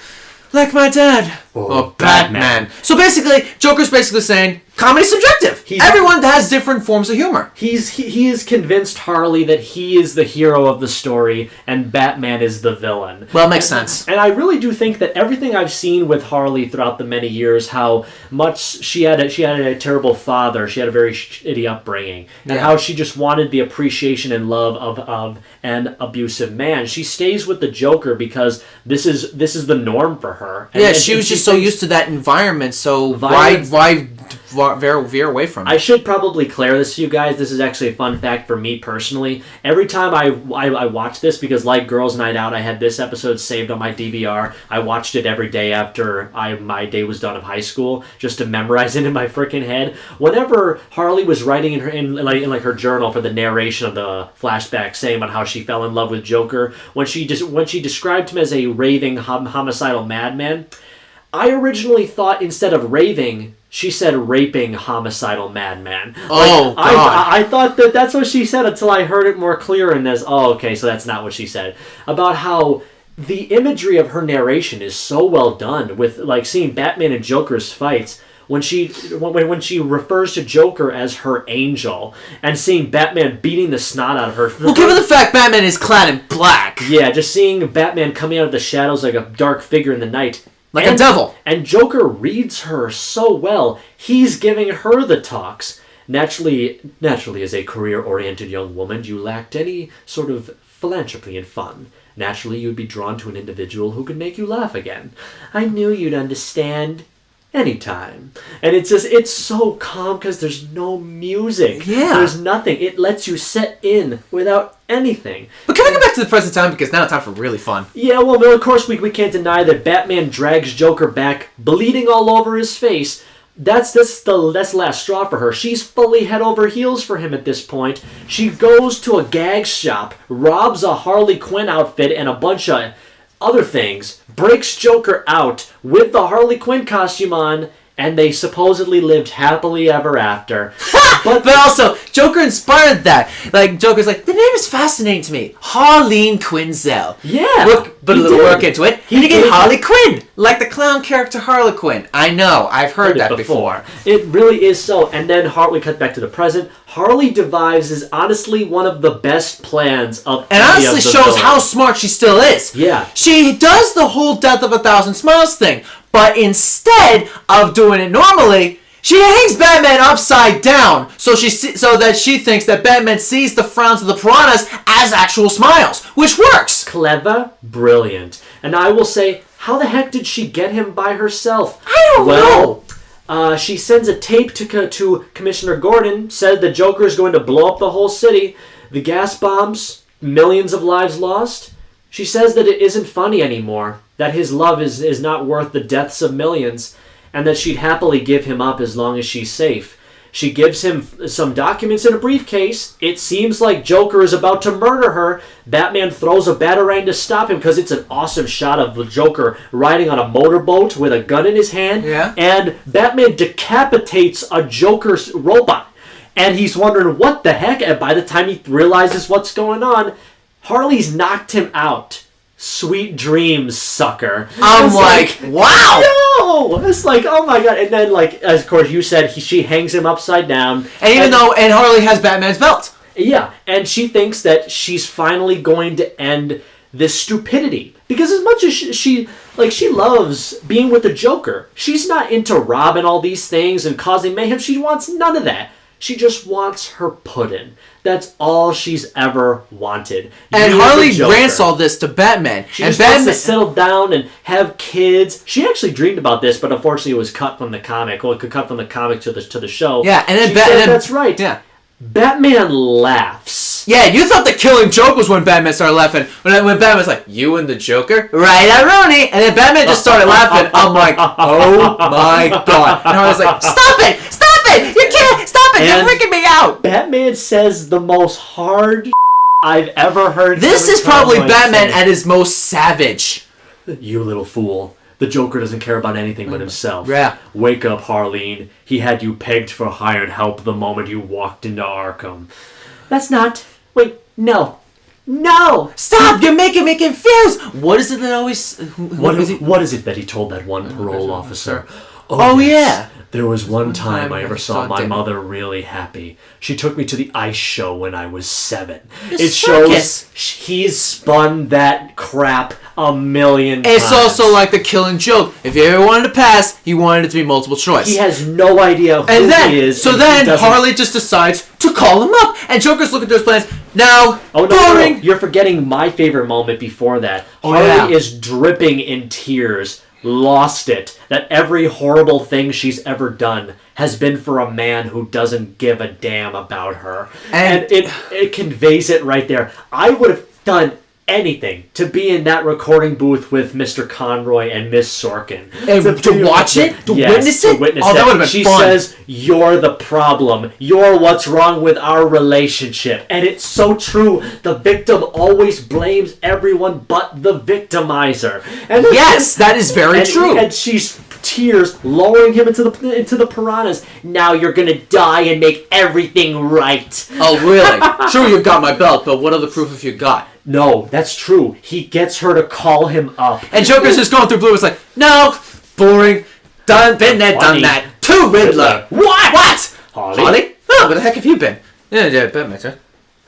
Like my dad. Or Batman. So basically, Joker's basically saying, comedy's subjective. Everyone has different forms of humor. He is convinced Harley that he is the hero of the story and Batman is the villain. Well, it makes sense. And I really do think that everything I've seen with Harley throughout the many years, how much she had a terrible father, she had a very shitty upbringing, and how she just wanted the appreciation and love of an abusive man. She stays with the Joker because this is the norm for her. And she was just so used to that environment, so why veer away from it? I should probably clear this to you guys. This is actually a fun fact for me personally. Every time I watch this, because like Girls Night Out, I had this episode saved on my DVR. I watched it every day after my day was done of high school, just to memorize it in my freaking head. Whenever Harley was writing in her journal for the narration of the flashback, saying about how she fell in love with Joker, when she described him as a raving homicidal madman, I originally thought instead of raving, she said raping homicidal madman. Oh, God. I thought that's what she said until I heard it more clear, and okay, so that's not what she said. About how the imagery of her narration is so well done, with like seeing Batman and Joker's fights, when she refers to Joker as her angel, and seeing Batman beating the snot out of her. Well, given the fact Batman is clad in black. Yeah, just seeing Batman coming out of the shadows like a dark figure in the night. Like a devil. And Joker reads her so well. He's giving her the talks. Naturally, as a career-oriented young woman, you lacked any sort of philanthropy and fun. Naturally, you'd be drawn to an individual who could make you laugh again. I knew you'd understand. Anytime. And it's so calm because there's no music. Yeah. There's nothing. It lets you set in without anything. But can we go back to the present time, because now it's time for really fun. Yeah, well, of course we can't deny that Batman drags Joker back, bleeding all over his face. That's the last straw for her. She's fully head over heels for him at this point. She goes to a gag shop, robs a Harley Quinn outfit and a bunch of other things, breaks Joker out with the Harley Quinn costume on, and they supposedly lived happily ever after. But also, Joker inspired that. Like, Joker's like, the name is fascinating to me. Harleen Quinzel. Yeah. Put a little work into it. He became Harley Quinn. Like the clown character Harley Quinn. I know. I've heard that before. It really is so. And then we cut back to the present. Harley devises honestly one of the best plans of and any honestly of the shows villains. how smart she still is. Yeah. She does the whole Death of a Thousand Smiles thing. But instead of doing it normally, she hangs Batman upside down so that she thinks that Batman sees the frowns of the piranhas as actual smiles, which works. Clever, brilliant. And I will say, how the heck did she get him by herself? I don't know. She sends a tape to Commissioner Gordon, said the Joker is going to blow up the whole city. The gas bombs, millions of lives lost. She says that it isn't funny anymore, that his love is not worth the deaths of millions, and that she'd happily give him up as long as she's safe. She gives him some documents in a briefcase. It seems like Joker is about to murder her. Batman throws a batarang to stop him because it's an awesome shot of the Joker riding on a motorboat with a gun in his hand. Yeah. And Batman decapitates a Joker's robot. And he's wondering what the heck, and by the time he realizes what's going on, Harley's knocked him out. Sweet dreams, sucker. I'm like, wow. No! It's like, oh my god. And then, like, as of course you said, she hangs him upside down. And Harley has Batman's belt. Yeah, and she thinks that she's finally going to end this stupidity. Because as much as she loves being with the Joker, she's not into robbing all these things and causing mayhem. She wants none of that. She just wants her pudding. That's all she's ever wanted. And Harley grants all this to Batman. She just wants to settle down and have kids. She actually dreamed about this, but unfortunately it was cut from the comic. Well, it could cut from the comic to the show. Yeah, and then that's right. Yeah. Batman laughs. Yeah, you thought the Killing Joke was when Batman started laughing. When Batman was like, "You and the Joker? Right, Rooney." And then Batman just started laughing. I'm like, "Oh my god." And I was like, "Stop it! Stop it! You can't! Stop it! You're freaking me out!" Batman says the most hard I've ever heard. This is probably Batman at his most savage. You little fool. The Joker doesn't care about anything but himself. Yeah. Wake up, Harleen. He had you pegged for hired help the moment you walked into Arkham. That's not... Wait, no. No! Stop! You're making me confused! What is it that always... What is it that he told that one parole officer? Oh yes. Yeah. There was one time I ever saw my mother really happy. She took me to the ice show when I was 7. It shows he's spun that crap a million times. It's also like the Killing Joke. If you ever wanted to pass, he wanted it to be multiple choice. He has no idea who he is. So then Harley just decides to call him up. And Joker's looking through his plans. Now, boring. No. You're forgetting my favorite moment before that. Harley is dripping in tears. Lost it that every horrible thing she's ever done has been for a man who doesn't give a damn about her. And it conveys it right there. I would have done anything to be in that recording booth with Mr. Conroy and Miss Sorkin. And to watch it? To witness it? Oh, that would have been she fun. She says, "You're the problem. You're what's wrong with our relationship." And it's so true. The victim always blames everyone but the victimizer. And yes, that is very true. And she's tears lowering him into the piranhas. Now you're gonna die and make everything right. Oh, really? Sure, you've got my belt, but what other proof have you got? No, that's true. He gets her to call him up. And Joker's just going through blue. It's like, no, boring, done, been there, done that. To Riddler. What? Harley? Oh, where the heck have you been? Yeah, Batman, sir.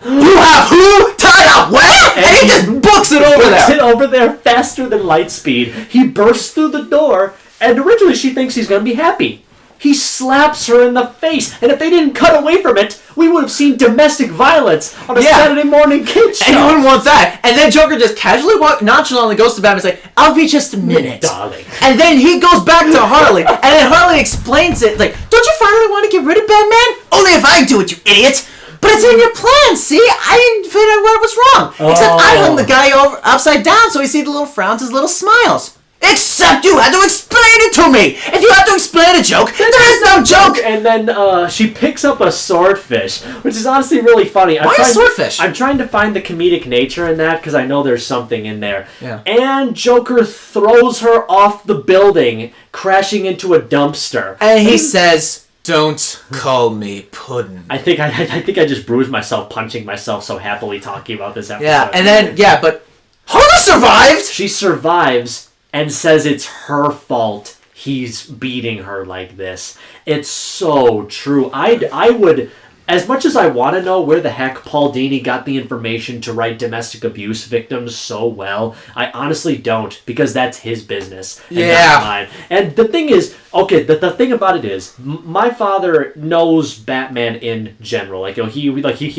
You have who? Tied up where? And he just books it over there. Books it over there faster than light speed. He bursts through the door, and originally she thinks he's going to be happy. He slaps her in the face, and if they didn't cut away from it, we would have seen domestic violence on a Saturday morning kids show. And you wouldn't want that. And then Joker just casually nonchalantly goes to Batman and says, "I'll be just a minute, darling." And then he goes back to Harley, and then Harley explains it like, "Don't you finally want to get rid of Batman? Only if I do it, you idiot." But it's in your plan, see? I didn't figure out what was wrong. Except I hung the guy over upside down so he see the little frowns, his little smiles. Except you had to explain it to me! If you have to explain a joke, there is no joke! And then she picks up a swordfish, which is honestly really funny. Why a swordfish? I'm trying to find the comedic nature in that because I know there's something in there. Yeah. And Joker throws her off the building, crashing into a dumpster. And he says, "Don't call me Puddin'." I think I just bruised myself punching myself so happily talking about this episode. Yeah, and then, but Harley survived! She survives and says it's her fault he's beating her like this. It's so true. I would, as much as I want to know where the heck Paul Dini got the information to write domestic abuse victims so well, I honestly don't, because that's his business and not mine. And the thing is, okay, the thing about it is, my father knows Batman in general. Like, he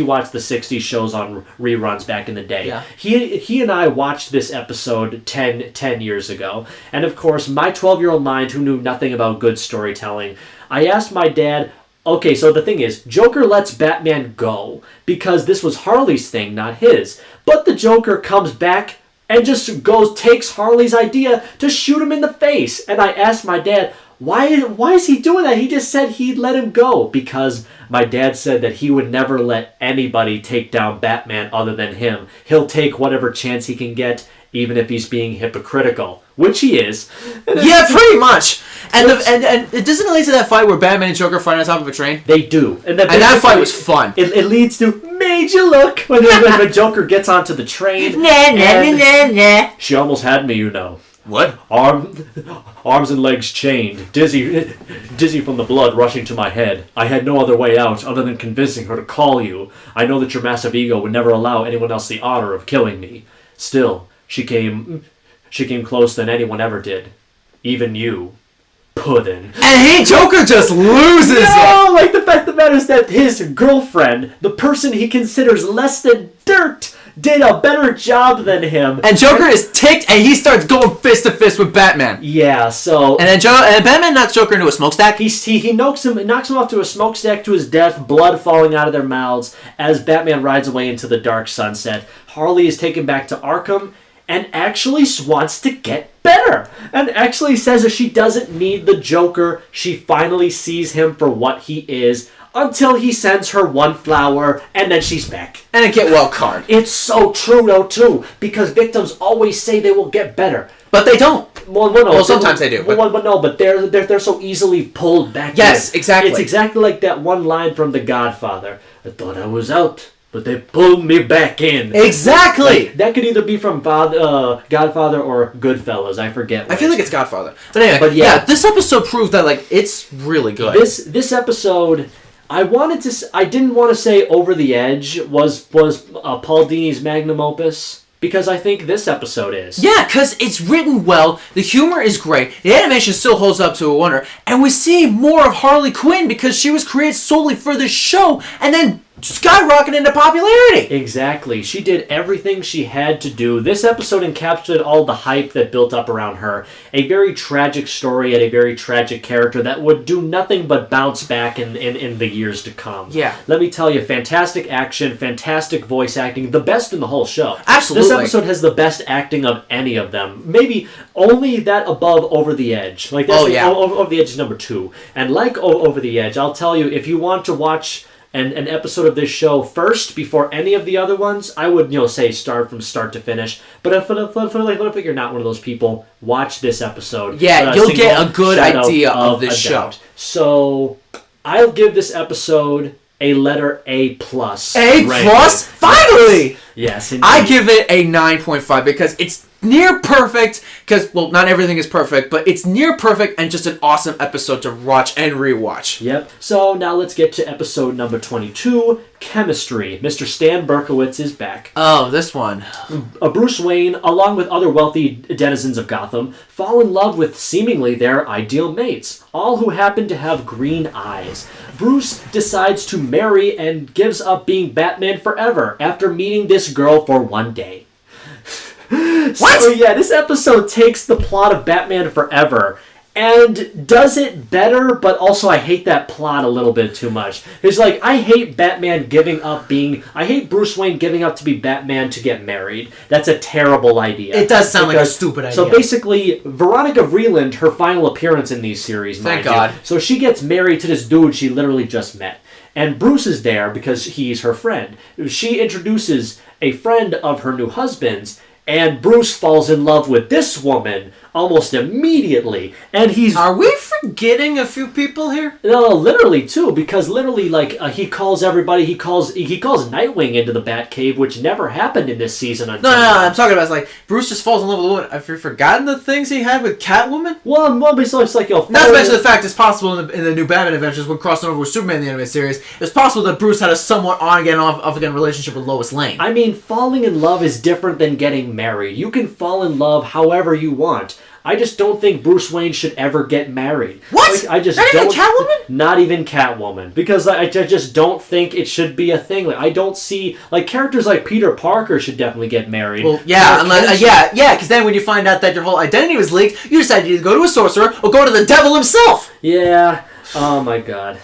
watched the '60s shows on reruns back in the day. Yeah. He and I watched this episode 10 years ago, and of course, my 12-year-old mind, who knew nothing about good storytelling, I asked my dad, okay, so the thing is, Joker lets Batman go because this was Harley's thing, not his. But the Joker comes back and just takes Harley's idea to shoot him in the face. And I asked my dad, why is he doing that? He just said he'd let him go because my dad said that he would never let anybody take down Batman other than him. He'll take whatever chance he can get, even if he's being hypocritical, which he is. Yeah, pretty much. And it doesn't lead to that fight where Batman and Joker fight on top of a train. They do, and that fight was fun. It leads to made you look when Joker gets onto the train. Nah. She almost had me, you know. What? Arms and legs chained, dizzy from the blood rushing to my head. I had no other way out other than convincing her to call you. I know that your massive ego would never allow anyone else the honor of killing me. Still, she came closer than anyone ever did. Even you. pudding. And Joker just loses it. No, like the fact of the matter is that his girlfriend, the person he considers less than dirt, did a better job than him. And Joker is ticked, and he starts going fist to fist with Batman. Yeah, so... And then Batman knocks Joker into a smokestack. He knocks him off to a smokestack to his death, blood falling out of their mouths, as Batman rides away into the dark sunset. Harley is taken back to Arkham, and actually wants to get better. And actually says that she doesn't need the Joker. She finally sees him for what he is, until he sends her one flower, and then she's back. And a get well card. It's so true, though, too, because victims always say they will get better. But they don't. Well, sometimes they do. But they're so easily pulled back. Yes, exactly. It's exactly like that one line from The Godfather. I thought I was out, but they pulled me back in. Exactly. Like, that could either be from Godfather or Goodfellas. I forget. I feel like it's Godfather. But anyway, yeah, this episode proved that it's really good. This episode. I didn't want to say Over the Edge was Paul Dini's magnum opus, because I think this episode is. Yeah, because it's written well, the humor is great, the animation still holds up to a wonder, and we see more of Harley Quinn because she was created solely for this show, and then skyrocketed into popularity. Exactly. She did everything she had to do. This episode encapsulated all the hype that built up around her. A very tragic story and a very tragic character that would do nothing but bounce back in the years to come. Yeah. Let me tell you, fantastic action, fantastic voice acting, the best in the whole show. Absolutely. This episode has the best acting of any of them. Maybe only that above Over the Edge. Like that's Over the Edge is number 2. And like Over the Edge, I'll tell you, if you want to watch an episode of this show first before any of the other ones, I would say start from start to finish. But if you're not one of those people, watch this episode. Yeah, you'll get a good idea of this show. So I'll give this episode a letter A+. A+? Finally! Yes, indeed. I give it a 9.5 because it's near perfect, because, well, not everything is perfect, but it's near perfect and just an awesome episode to watch and rewatch. Yep. So now let's get to episode number 22, Chemistry. Mr. Stan Berkowitz is back. Oh, this one. Bruce Wayne, along with other wealthy denizens of Gotham, fall in love with seemingly their ideal mates, all who happen to have green eyes. Bruce decides to marry and gives up being Batman forever after meeting this girl for one day. What? So yeah, this episode takes the plot of Batman Forever and does it better, but also I hate that plot a little bit too much. It's like, I hate I hate Bruce Wayne giving up to be Batman to get married. That's a terrible idea. It does sound like a stupid idea. So basically, Veronica Vreeland, her final appearance in these series, thank God. So she gets married to this dude she literally just met. And Bruce is there because he's her friend. She introduces a friend of her new husband's, and Bruce falls in love with this woman almost immediately. And he's... Are we forgetting a few people here? No, literally too, because literally, he calls everybody. He calls Nightwing into the Batcave, which never happened in this season. No, I'm talking about Bruce just falls in love with a woman. Have you forgotten the things he had with Catwoman? Well, it's like not to mention the fact it's possible in the new Batman Adventures when crossing over with Superman in the animated series, it's possible that Bruce had a somewhat on again, off again relationship with Lois Lane. I mean, falling in love is different than getting married. You can fall in love however you want. I just don't think Bruce Wayne should ever get married. What? I just not don't. Even Catwoman? Not even Catwoman, because I just don't think it should be a thing. I don't see characters like Peter Parker should definitely get married. Well, yeah, because then when you find out that your whole identity was leaked, you decide to either go to a sorcerer or go to the devil himself. Yeah. Oh my God.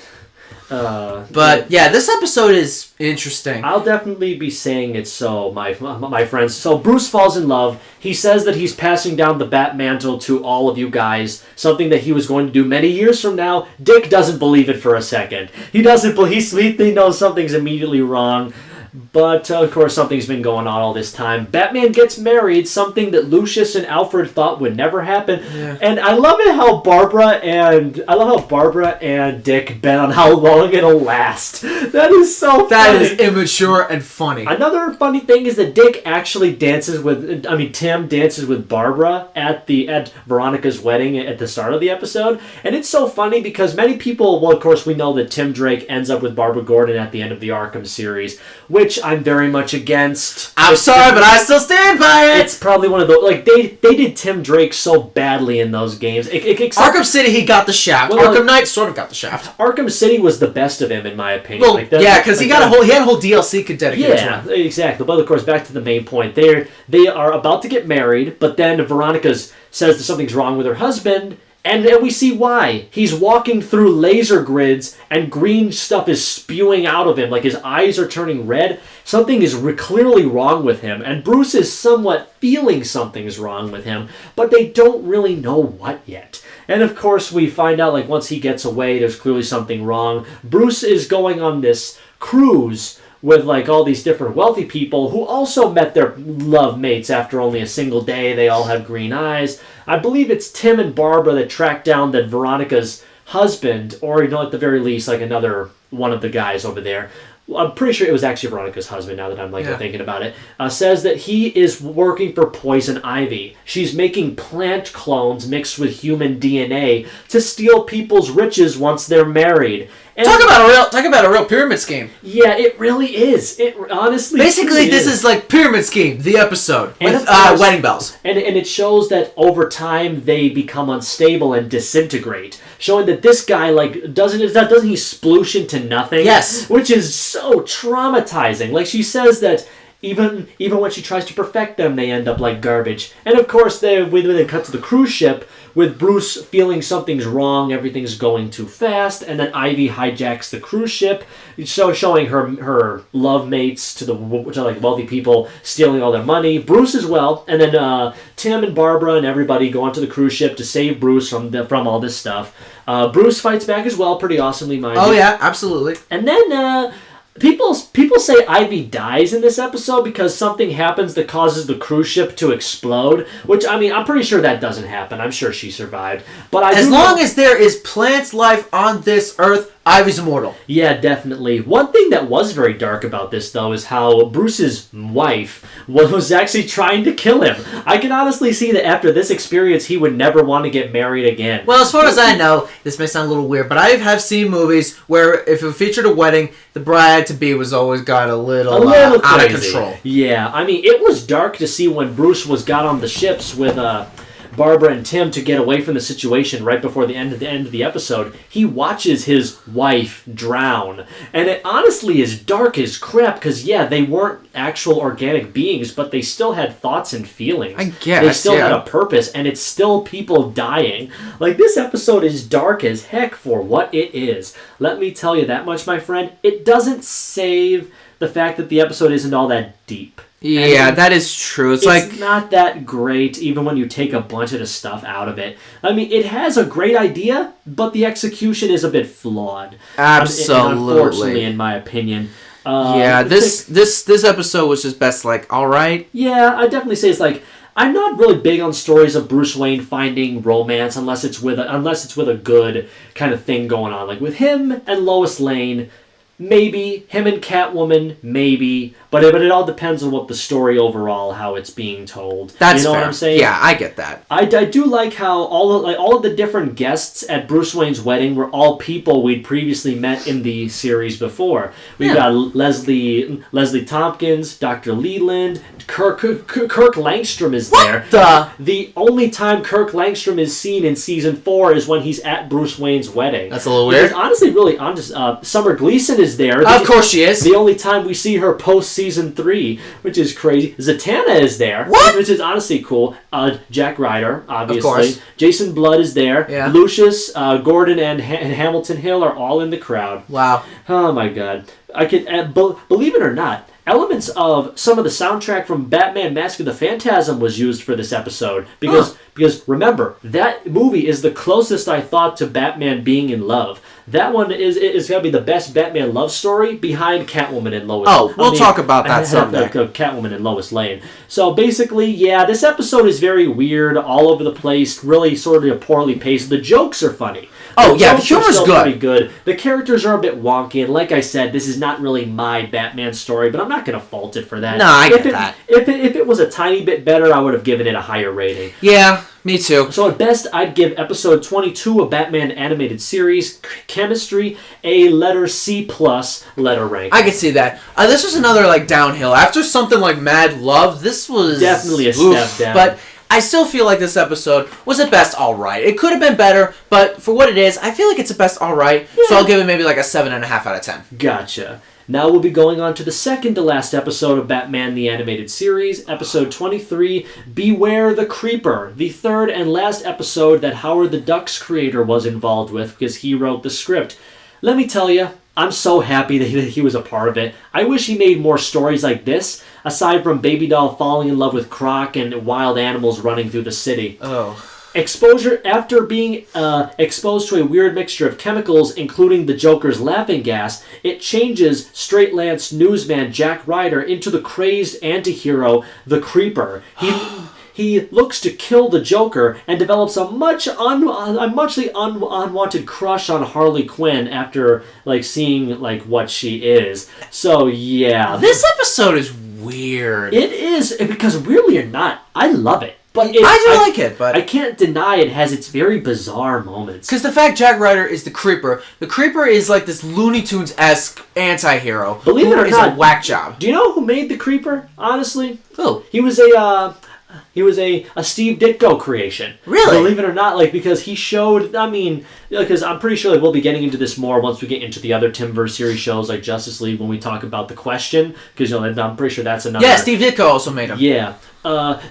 But yeah, this episode is interesting. I'll definitely be saying it so, my friends. So Bruce falls in love. He says that he's passing down the Bat mantle to all of you guys, something that he was going to do many years from now. Dick doesn't believe it for a second. He doesn't believe. He knows something's immediately wrong. But, of course, something's been going on all this time. Batman gets married, something that Lucius and Alfred thought would never happen. Yeah. And I love how Barbara and Dick bet on how long it'll last. That is so funny. That is immature and funny. Another funny thing is that Tim dances with Barbara at Veronica's wedding at the start of the episode. And it's so funny because many people, well, of course, we know that Tim Drake ends up with Barbara Gordon at the end of the Arkham series, which which I'm very much against. I'm sorry, but I still stand by it. It's probably one of those, like, they did Tim Drake so badly in those games. Arkham City, he got the shaft. Well, Arkham Knight sort of got the shaft. Arkham City was the best of him, in my opinion. Well, like yeah, because he had a whole DLC dedicated to him. Yeah, exactly. But of course, back to the main point. They are about to get married, but then Veronica says that something's wrong with her husband, and we see why. He's walking through laser grids, and green stuff is spewing out of him, like his eyes are turning red. Something is clearly wrong with him, and Bruce is somewhat feeling something's wrong with him, but they don't really know what yet. And of course, we find out, like, once he gets away, there's clearly something wrong. Bruce is going on this cruise with, like, all these different wealthy people who also met their love mates after only a single day. They all have green eyes. I believe it's Tim and Barbara that track down that Veronica's husband, or, you know, at the very least, like, another one of the guys over there. I'm pretty sure it was actually Veronica's husband, now that I'm thinking about it, says that he is working for Poison Ivy. She's making plant clones mixed with human DNA to steal people's riches once they're married. And Talk about a real pyramid scheme. Yeah, it really is. It honestly Basically, this is like Pyramid Scheme, the episode, with wedding bells. And it shows that over time they become unstable and disintegrate, showing that this guy, like, doesn't he sploosh into nothing? Yes. Which is so traumatizing. Like, she says that even when she tries to perfect them, they end up like garbage. And of course, we then cut to the cruise ship with Bruce feeling something's wrong, everything's going too fast, and then Ivy hijacks the cruise ship, so showing her love mates to which are like wealthy people, stealing all their money. Bruce as well, and then Tim and Barbara and everybody go onto the cruise ship to save Bruce from all this stuff. Bruce fights back as well, pretty awesomely, mind you. Oh yeah, absolutely. And then People say Ivy dies in this episode because something happens that causes the cruise ship to explode, which, I mean, I'm pretty sure that doesn't happen. I'm sure she survived. But as long as there is plant life on this earth, Ivy's immortal. Yeah, definitely. One thing that was very dark about this, though, is how Bruce's wife was actually trying to kill him. I can honestly see that after this experience, he would never want to get married again. Well, as far as I know, this may sound a little weird, but I have seen movies where if it featured a wedding, the bride-to-be was always got a little out of control. Yeah, I mean, it was dark to see when Bruce got on the ships with Barbara and Tim to get away from the situation right before the end of the episode. He watches his wife drown, and it honestly is dark as crap because they weren't actual organic beings, but they still had thoughts and feelings. I guess they still had a purpose, and it's still people dying. Like, this episode is dark as heck for what it is. Let me tell you that much, my friend. It doesn't save the fact that the episode isn't all that deep. Yeah, that is true. It's not that great, even when you take a bunch of the stuff out of it. I mean, it has a great idea, but the execution is a bit flawed. Absolutely. Unfortunately, in my opinion. This episode was just best, all right. Yeah, I definitely say it's I'm not really big on stories of Bruce Wayne finding romance unless it's with a good kind of thing going on. Like with him and Lois Lane, maybe. Him and Catwoman, maybe. But it all depends on what the story overall, how it's being told. That's fair. What I'm saying? Yeah, I get that. I do like how all of the different guests at Bruce Wayne's wedding were all people we'd previously met in the series before. We've got Leslie Tompkins, Dr. Leland, Kirk Langstrom is there. The only time Kirk Langstrom is seen in season 4 is when he's at Bruce Wayne's wedding. That's a little weird. Honestly, really, Summer Gleason is there. Of course she is. The only time we see her post season 3, which is crazy. Zatanna is there. What? Which is honestly cool. Jack Ryder, obviously. Of course. Jason Blood is there. Yeah. Lucius, Gordon, and Hamilton Hill are all in the crowd. Wow. Oh my god. I could believe it or not, elements of some of the soundtrack from Batman Mask of the Phantasm was used for this episode. Because remember, that movie is the closest I thought to Batman being in love. That one is going to be the best Batman love story behind Catwoman and Lois. Oh, we'll talk about that someday. Catwoman and Lois Lane. So basically, this episode is very weird, all over the place, really sort of poorly paced. The jokes are funny. The humor's good. Pretty good. The characters are a bit wonky, and like I said, this is not really my Batman story, but I'm not going to fault it for that. No, I get that. If it was a tiny bit better, I would have given it a higher rating. Yeah, Me too. So at best, I'd give episode 22 of Batman Animated Series, Chemistry, a letter C+ letter rank. I could see that. This was another, like, downhill. After something like Mad Love, this was... Definitely a step down. But I still feel like this episode was at best alright. It could have been better, but for what it is, I feel like it's at best alright. Yeah. So I'll give it maybe like a 7.5 out of 10. Gotcha. Now we'll be going on to the second to last episode of Batman the Animated Series, episode 23, Beware the Creeper, the third and last episode that Howard the Duck's creator was involved with because he wrote the script. Let me tell you, I'm so happy that he was a part of it. I wish he made more stories like this, aside from Baby Doll falling in love with Croc and wild animals running through the city. Oh. Exposure after being exposed to a weird mixture of chemicals, including the Joker's laughing gas, it changes straight-lance newsman Jack Ryder into the crazed anti-hero, the Creeper. He looks to kill the Joker and develops a muchly unwanted crush on Harley Quinn after seeing what she is. So yeah, this episode is weird. It is, because weirdly or not, I love it. But I like it, but I can't deny it has its very bizarre moments. Because the fact Jack Ryder is the Creeper is like this Looney Tunes-esque anti-hero. Believe it or not, a whack job. Do you know who made the Creeper? Honestly, who? He was a Steve Ditko creation. Really? Believe it or not, because he showed. I mean, because I'm pretty sure that we'll be getting into this more once we get into the other Timverse series shows like Justice League when we talk about the Question. Because I'm pretty sure that's another. Yeah, Steve Ditko also made him. Yeah.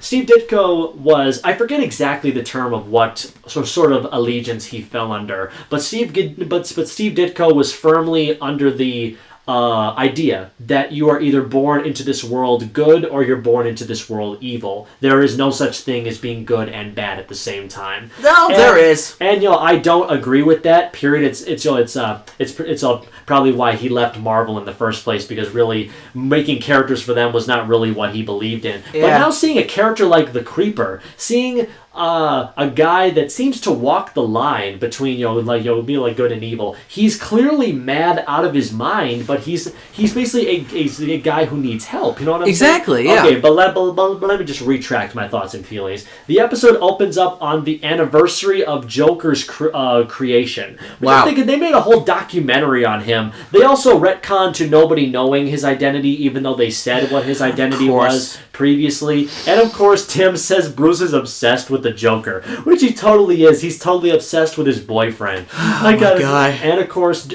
Steve Ditko was, I forget exactly the term of what sort of allegiance he fell under, but Steve Ditko was firmly under the idea that you are either born into this world good or you're born into this world evil. There is no such thing as being good and bad at the same time. No, there is. And I don't agree with that. Period. It's probably why he left Marvel in the first place, because really making characters for them was not really what he believed in. Yeah. But now seeing a character like the Creeper, seeing a guy that seems to walk the line between be like good and evil. He's clearly mad out of his mind, but he's basically a guy who needs help. You know what I'm saying? Exactly. Yeah. Okay, but let me just retract my thoughts and feelings. The episode opens up on the anniversary of Joker's creation. Wow. I'm thinking they made a whole documentary on him. They also retconned to nobody knowing his identity, even though they said what his identity was previously. And of course, Tim says Bruce is obsessed with the Joker, which he totally is. He's totally obsessed with his boyfriend. My God. And of course,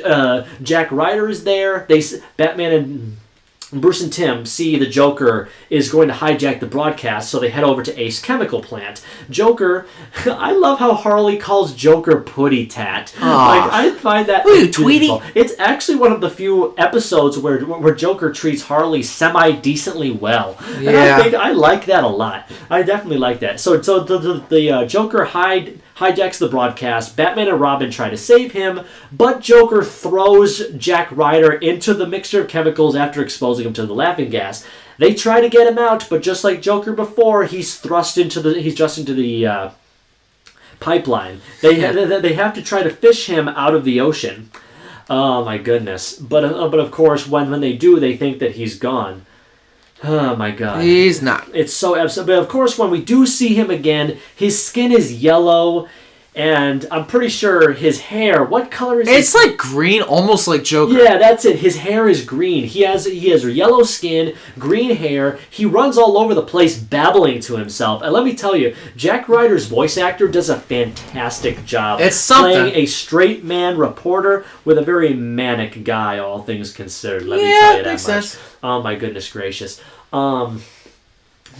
Jack Ryder is there. Batman and Bruce and Tim see the Joker is going to hijack the broadcast, so they head over to Ace Chemical Plant. Joker, I love how Harley calls Joker Putty Tat. I find that Tweety. It's actually one of the few episodes where Joker treats Harley semi-decently well. Yeah. And I like that a lot. I definitely like that. So the Joker hijacks the broadcast. Batman and Robin try to save him, but Joker throws Jack Ryder into the mixture of chemicals after exposing him to the laughing gas. They try to get him out, but just like Joker before, he's thrust into the pipeline. They have to try to fish him out of the ocean. Oh my goodness! But of course, when they do, they think that he's gone. Oh my God. He's not. It's so absurd. But of course, when we do see him again, his skin is yellow, and I'm pretty sure his hair, what color is it? It's like green, almost like Joker. Yeah, that's it. His hair is green. He has yellow skin, green hair. He runs all over the place babbling to himself. And let me tell you, Jack Ryder's voice actor does a fantastic job. It's something. Playing a straight man reporter with a very manic guy, all things considered. Let me tell you that makes much. Sense. Oh my goodness gracious.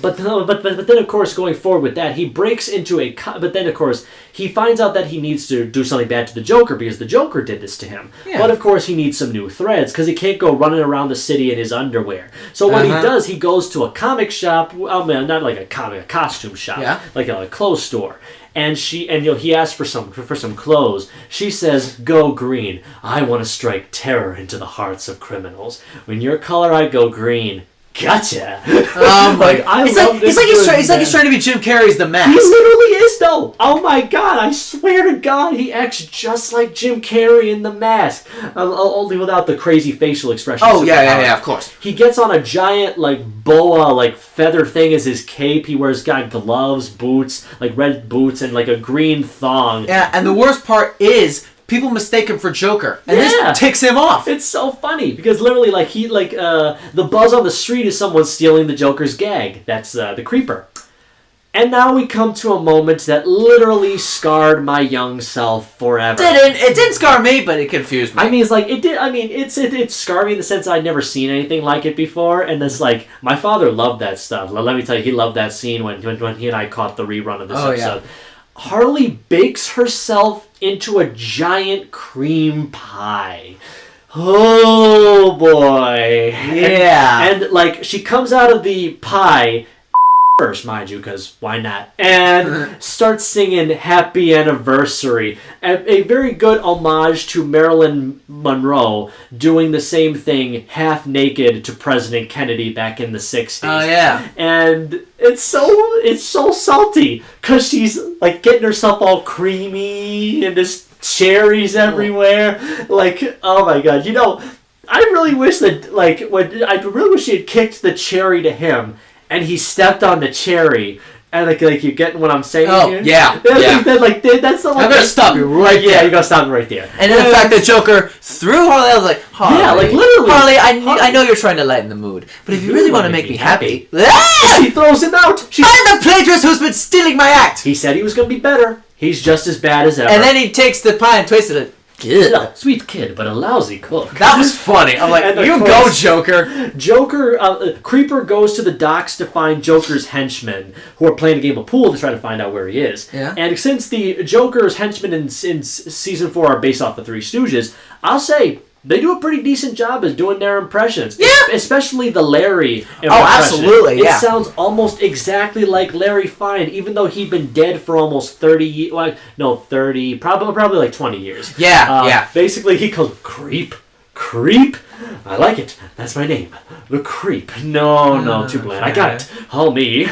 But then, of course, going forward with that, he breaks into but then, of course, he finds out that he needs to do something bad to the Joker because the Joker did this to him. Yeah. But, of course, he needs some new threads because he can't go running around the city in his underwear. So what he does, he goes to a comic shop. Oh, man, not like a costume shop. Like a clothes store. And he asks for some clothes. She says, "Go green. I want to strike terror into the hearts of criminals. When your color, I go green." Gotcha. It's like he's trying to be Jim Carrey's The Mask. He literally is though. Oh my God, I swear to God, he acts just like Jim Carrey in The Mask. Only without the crazy facial expressions. Oh, yeah, of course. He gets on a giant, like, boa, like, feather thing as his cape. He wears, gloves, boots, like, red boots, and, like, a green thong. Yeah, and the worst part is people mistake him for Joker, and this ticks him off. It's so funny because literally, the buzz on the street is someone stealing the Joker's gag. That's the Creeper. And now we come to a moment that literally scarred my young self forever. It didn't scar me, but it confused me. I mean, it scarred me in the sense I'd never seen anything like it before, and it's like my father loved that stuff. Let me tell you, he loved that scene when he and I caught the rerun of this episode. Yeah. Harley bakes herself into a giant cream pie. Oh boy. Yeah. And like she comes out of the pie first, mind you, because why not? And starts singing Happy Anniversary. A very good homage to Marilyn Monroe doing the same thing half naked to President Kennedy back in the 60s. Oh, yeah. And it's so salty because she's like getting herself all creamy and there's cherries everywhere. Like, oh my God. You know, I really wish she had kicked the cherry to him and he stepped on the cherry. And like you getting what I'm saying here? Yeah. That's the one. I'm gonna stop you right there. Yeah, you gotta stop me right there. And then the fact that Joker threw Harley, I was like, Harley. Yeah, like literally. Harley, I know you're trying to lighten the mood, but if you really want to make me happy, she throws him out. I'm the plagiarist who's been stealing my act. He said he was gonna be better. He's just as bad as ever. And then he takes the pie and twists it. Yeah, sweet kid, but a lousy cook. That was funny. I'm like, you go, Joker. Creeper goes to the docks to find Joker's henchmen, who are playing a game of pool to try to find out where he is. Yeah. And since the Joker's henchmen in season 4 are based off the Three Stooges, I'll say they do a pretty decent job at doing their impressions. Yeah. Especially the Larry impression. Oh, absolutely, yeah. It sounds almost exactly like Larry Fine, even though he'd been dead for almost 30 years. Well, no, 30, probably like 20 years. Yeah. Basically, he calls Creep. I like it. That's my name. The Creep. No, too bland. I got it. Call me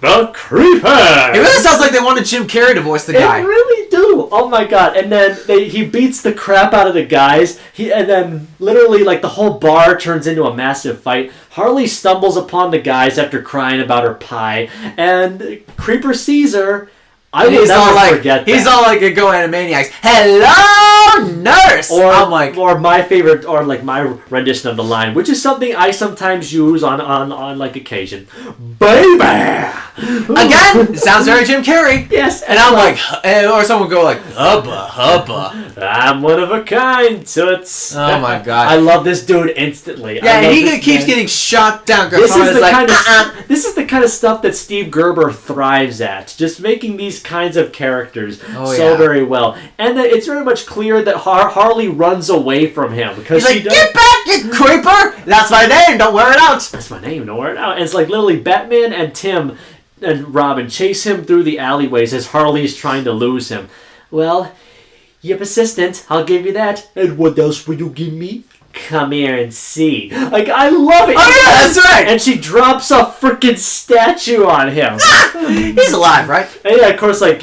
the Creeper. It really sounds like they wanted Jim Carrey to voice the guy. It really do. Oh my God. And then he beats the crap out of the guys. And then literally like the whole bar turns into a massive fight. Harley stumbles upon the guys after crying about her pie. And Creeper sees her. I will never forget that. He's all like a Go Animaniacs. Hello, nurse! Or my favorite, or like my rendition of the line, which is something I sometimes use on like occasion. Baby! Again, it sounds very Jim Carrey. Yes. And I'm like, or someone would go like, hubba. I'm one of a kind, toots. Oh my God. I love this dude instantly. Yeah, and he keeps getting shot down. This is the kind of stuff that Steve Gerber thrives at. Just making these kinds of characters very well. And that it's very much clear that Harley runs away from him because he's like, get back, you creeper! That's my name, don't wear it out. That's my name, don't wear it out. And it's like literally Batman and Tim and Robin chase him through the alleyways as Harley's trying to lose him. Well, you're persistent, I'll give you that. And what else will you give me? Come here and see. Like, I love it. Oh, yeah, that's right. And she drops a freaking statue on him. He's alive, right? And yeah, of course, like,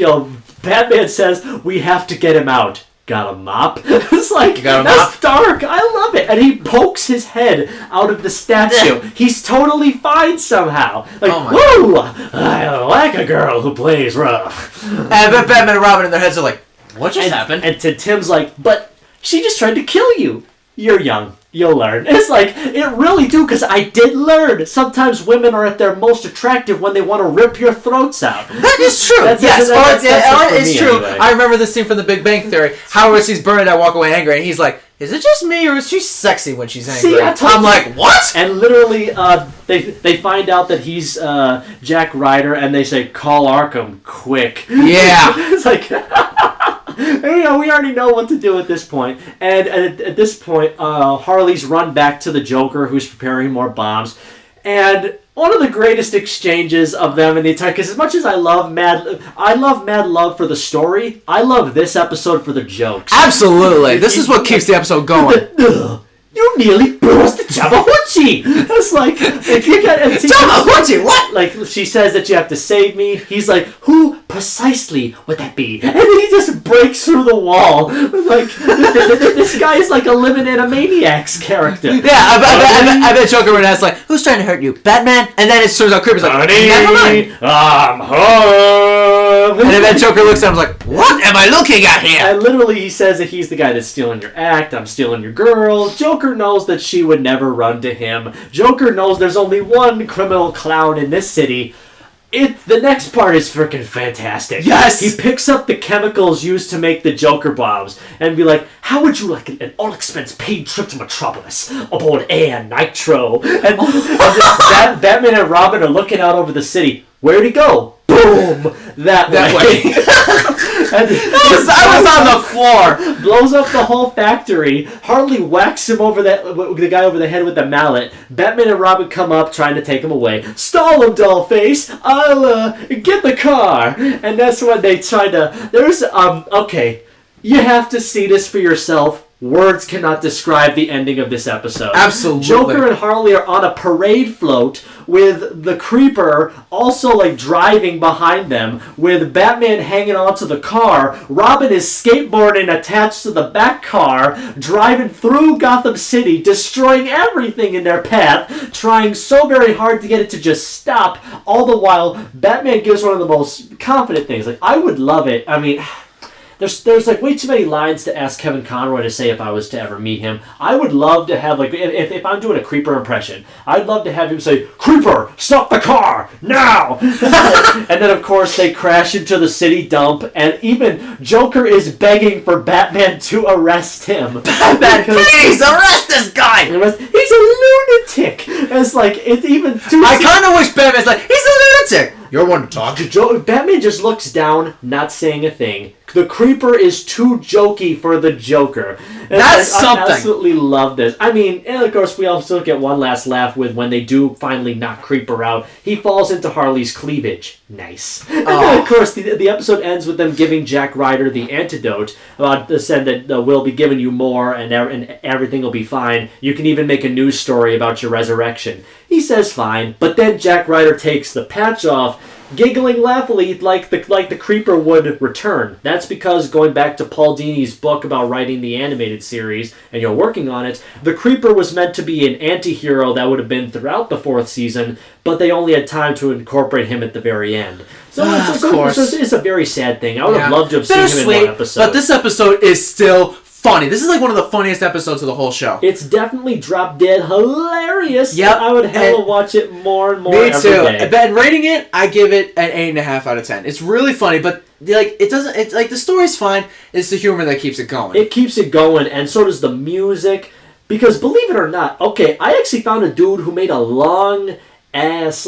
Batman says, we have to get him out. Got a mop? It's like, that's dark. I love it. And he pokes his head out of the statue. He's totally fine somehow. Like, woo! I like a girl who plays rough. And Batman and Robin in their heads are like, what just happened? And to Tim's like, but she just tried to kill you. You're young. You'll learn. It's like, it really do, because I did learn. Sometimes women are at their most attractive when they want to rip your throats out. That is true. It's true. Anyway. I remember this scene from The Big Bang Theory. How when she's burned, I walk away angry, and he's like, is it just me, or is she sexy when she's angry? See, I'm like, what? And literally, they find out that he's Jack Ryder, and they say, call Arkham, quick. Yeah. It's like... we already know what to do at this point. And at this point, Harley's run back to the Joker, who's preparing more bombs. And one of the greatest exchanges of them in the entire... Because as much as I love Mad Love for the story, I love this episode for the jokes. Absolutely. This is what keeps the episode going. You nearly burst the Jabberwood Hoochie! It's like you got Hoochie, what? Like she says that you have to save me. He's like, who precisely would that be? And he just breaks through the wall. Like this guy is like a living Animaniacs character. Yeah, I bet Joker would ask like, who's trying to hurt you, Batman? And then it turns out Creeper's like, never mind. I'm home. And then Joker looks at him like, what am I looking at here? And literally he says that he's the guy that's stealing your act, I'm stealing your girl. Joker knows that she would never run to him. Joker knows there's only one criminal clown in this city. The next part is freaking fantastic. Yes! He picks up the chemicals used to make the Joker bombs and be like, how would you like an all-expense paid trip to Metropolis aboard Air Nitro? And Batman and Robin are looking out over the city. Where'd he go? Boom! That way. I was on the floor. Blows up the whole factory. Harley whacks him over the guy over the head with the mallet. Batman and Robin come up trying to take him away. Stall him, dollface. I'll get the car. And that's when they try to. There's okay. You have to see this for yourself. Words cannot describe the ending of this episode. Absolutely. Joker and Harley are on a parade float with the Creeper also like driving behind them with Batman hanging onto the car. Robin is skateboarding attached to the back car, driving through Gotham City, destroying everything in their path, trying so very hard to get it to just stop. All the while, Batman gives one of the most confident things. Like, I would love it. I mean, There's like way too many lines to ask Kevin Conroy to say if I was to ever meet him. I would love to have, like, if I'm doing a Creeper impression, I'd love to have him say, Creeper, stop the car, now! And then, of course, they crash into the city dump, and even Joker is begging for Batman to arrest him. Batman, please, arrest this guy! He's a lunatic! It's like, it's even too... I kind of wish Batman's like, he's a lunatic! You're one to talk. Batman just looks down, not saying a thing. The Creeper is too jokey for the Joker. That's something. I absolutely love this. I mean, and of course, we also get one last laugh with when they do finally knock Creeper out. He falls into Harley's cleavage. Nice. And then, of course, the episode ends with them giving Jack Ryder the antidote. Said that we'll be giving you more and everything will be fine. You can even make a news story about your resurrection. He says fine, but then Jack Ryder takes the patch off, giggling laughingly like the Creeper would return. That's because, going back to Paul Dini's book about writing the animated series, and you're working on it, the Creeper was meant to be an anti-hero that would have been throughout the 4th season, but they only had time to incorporate him at the very end. So it's a very sad thing. I would have loved to have seen him in one episode. But this episode is still funny. This is like one of the funniest episodes of the whole show. It's definitely drop dead hilarious. Yep. I would hella watch it more and more Me every too. day. And rating it, I give it an 8.5 out of 10. It's really funny, but like it doesn't. It's like the story's fine. It's the humor that keeps it going. It keeps it going, and so does the music. Because believe it or not, okay, I actually found a dude who made a long ass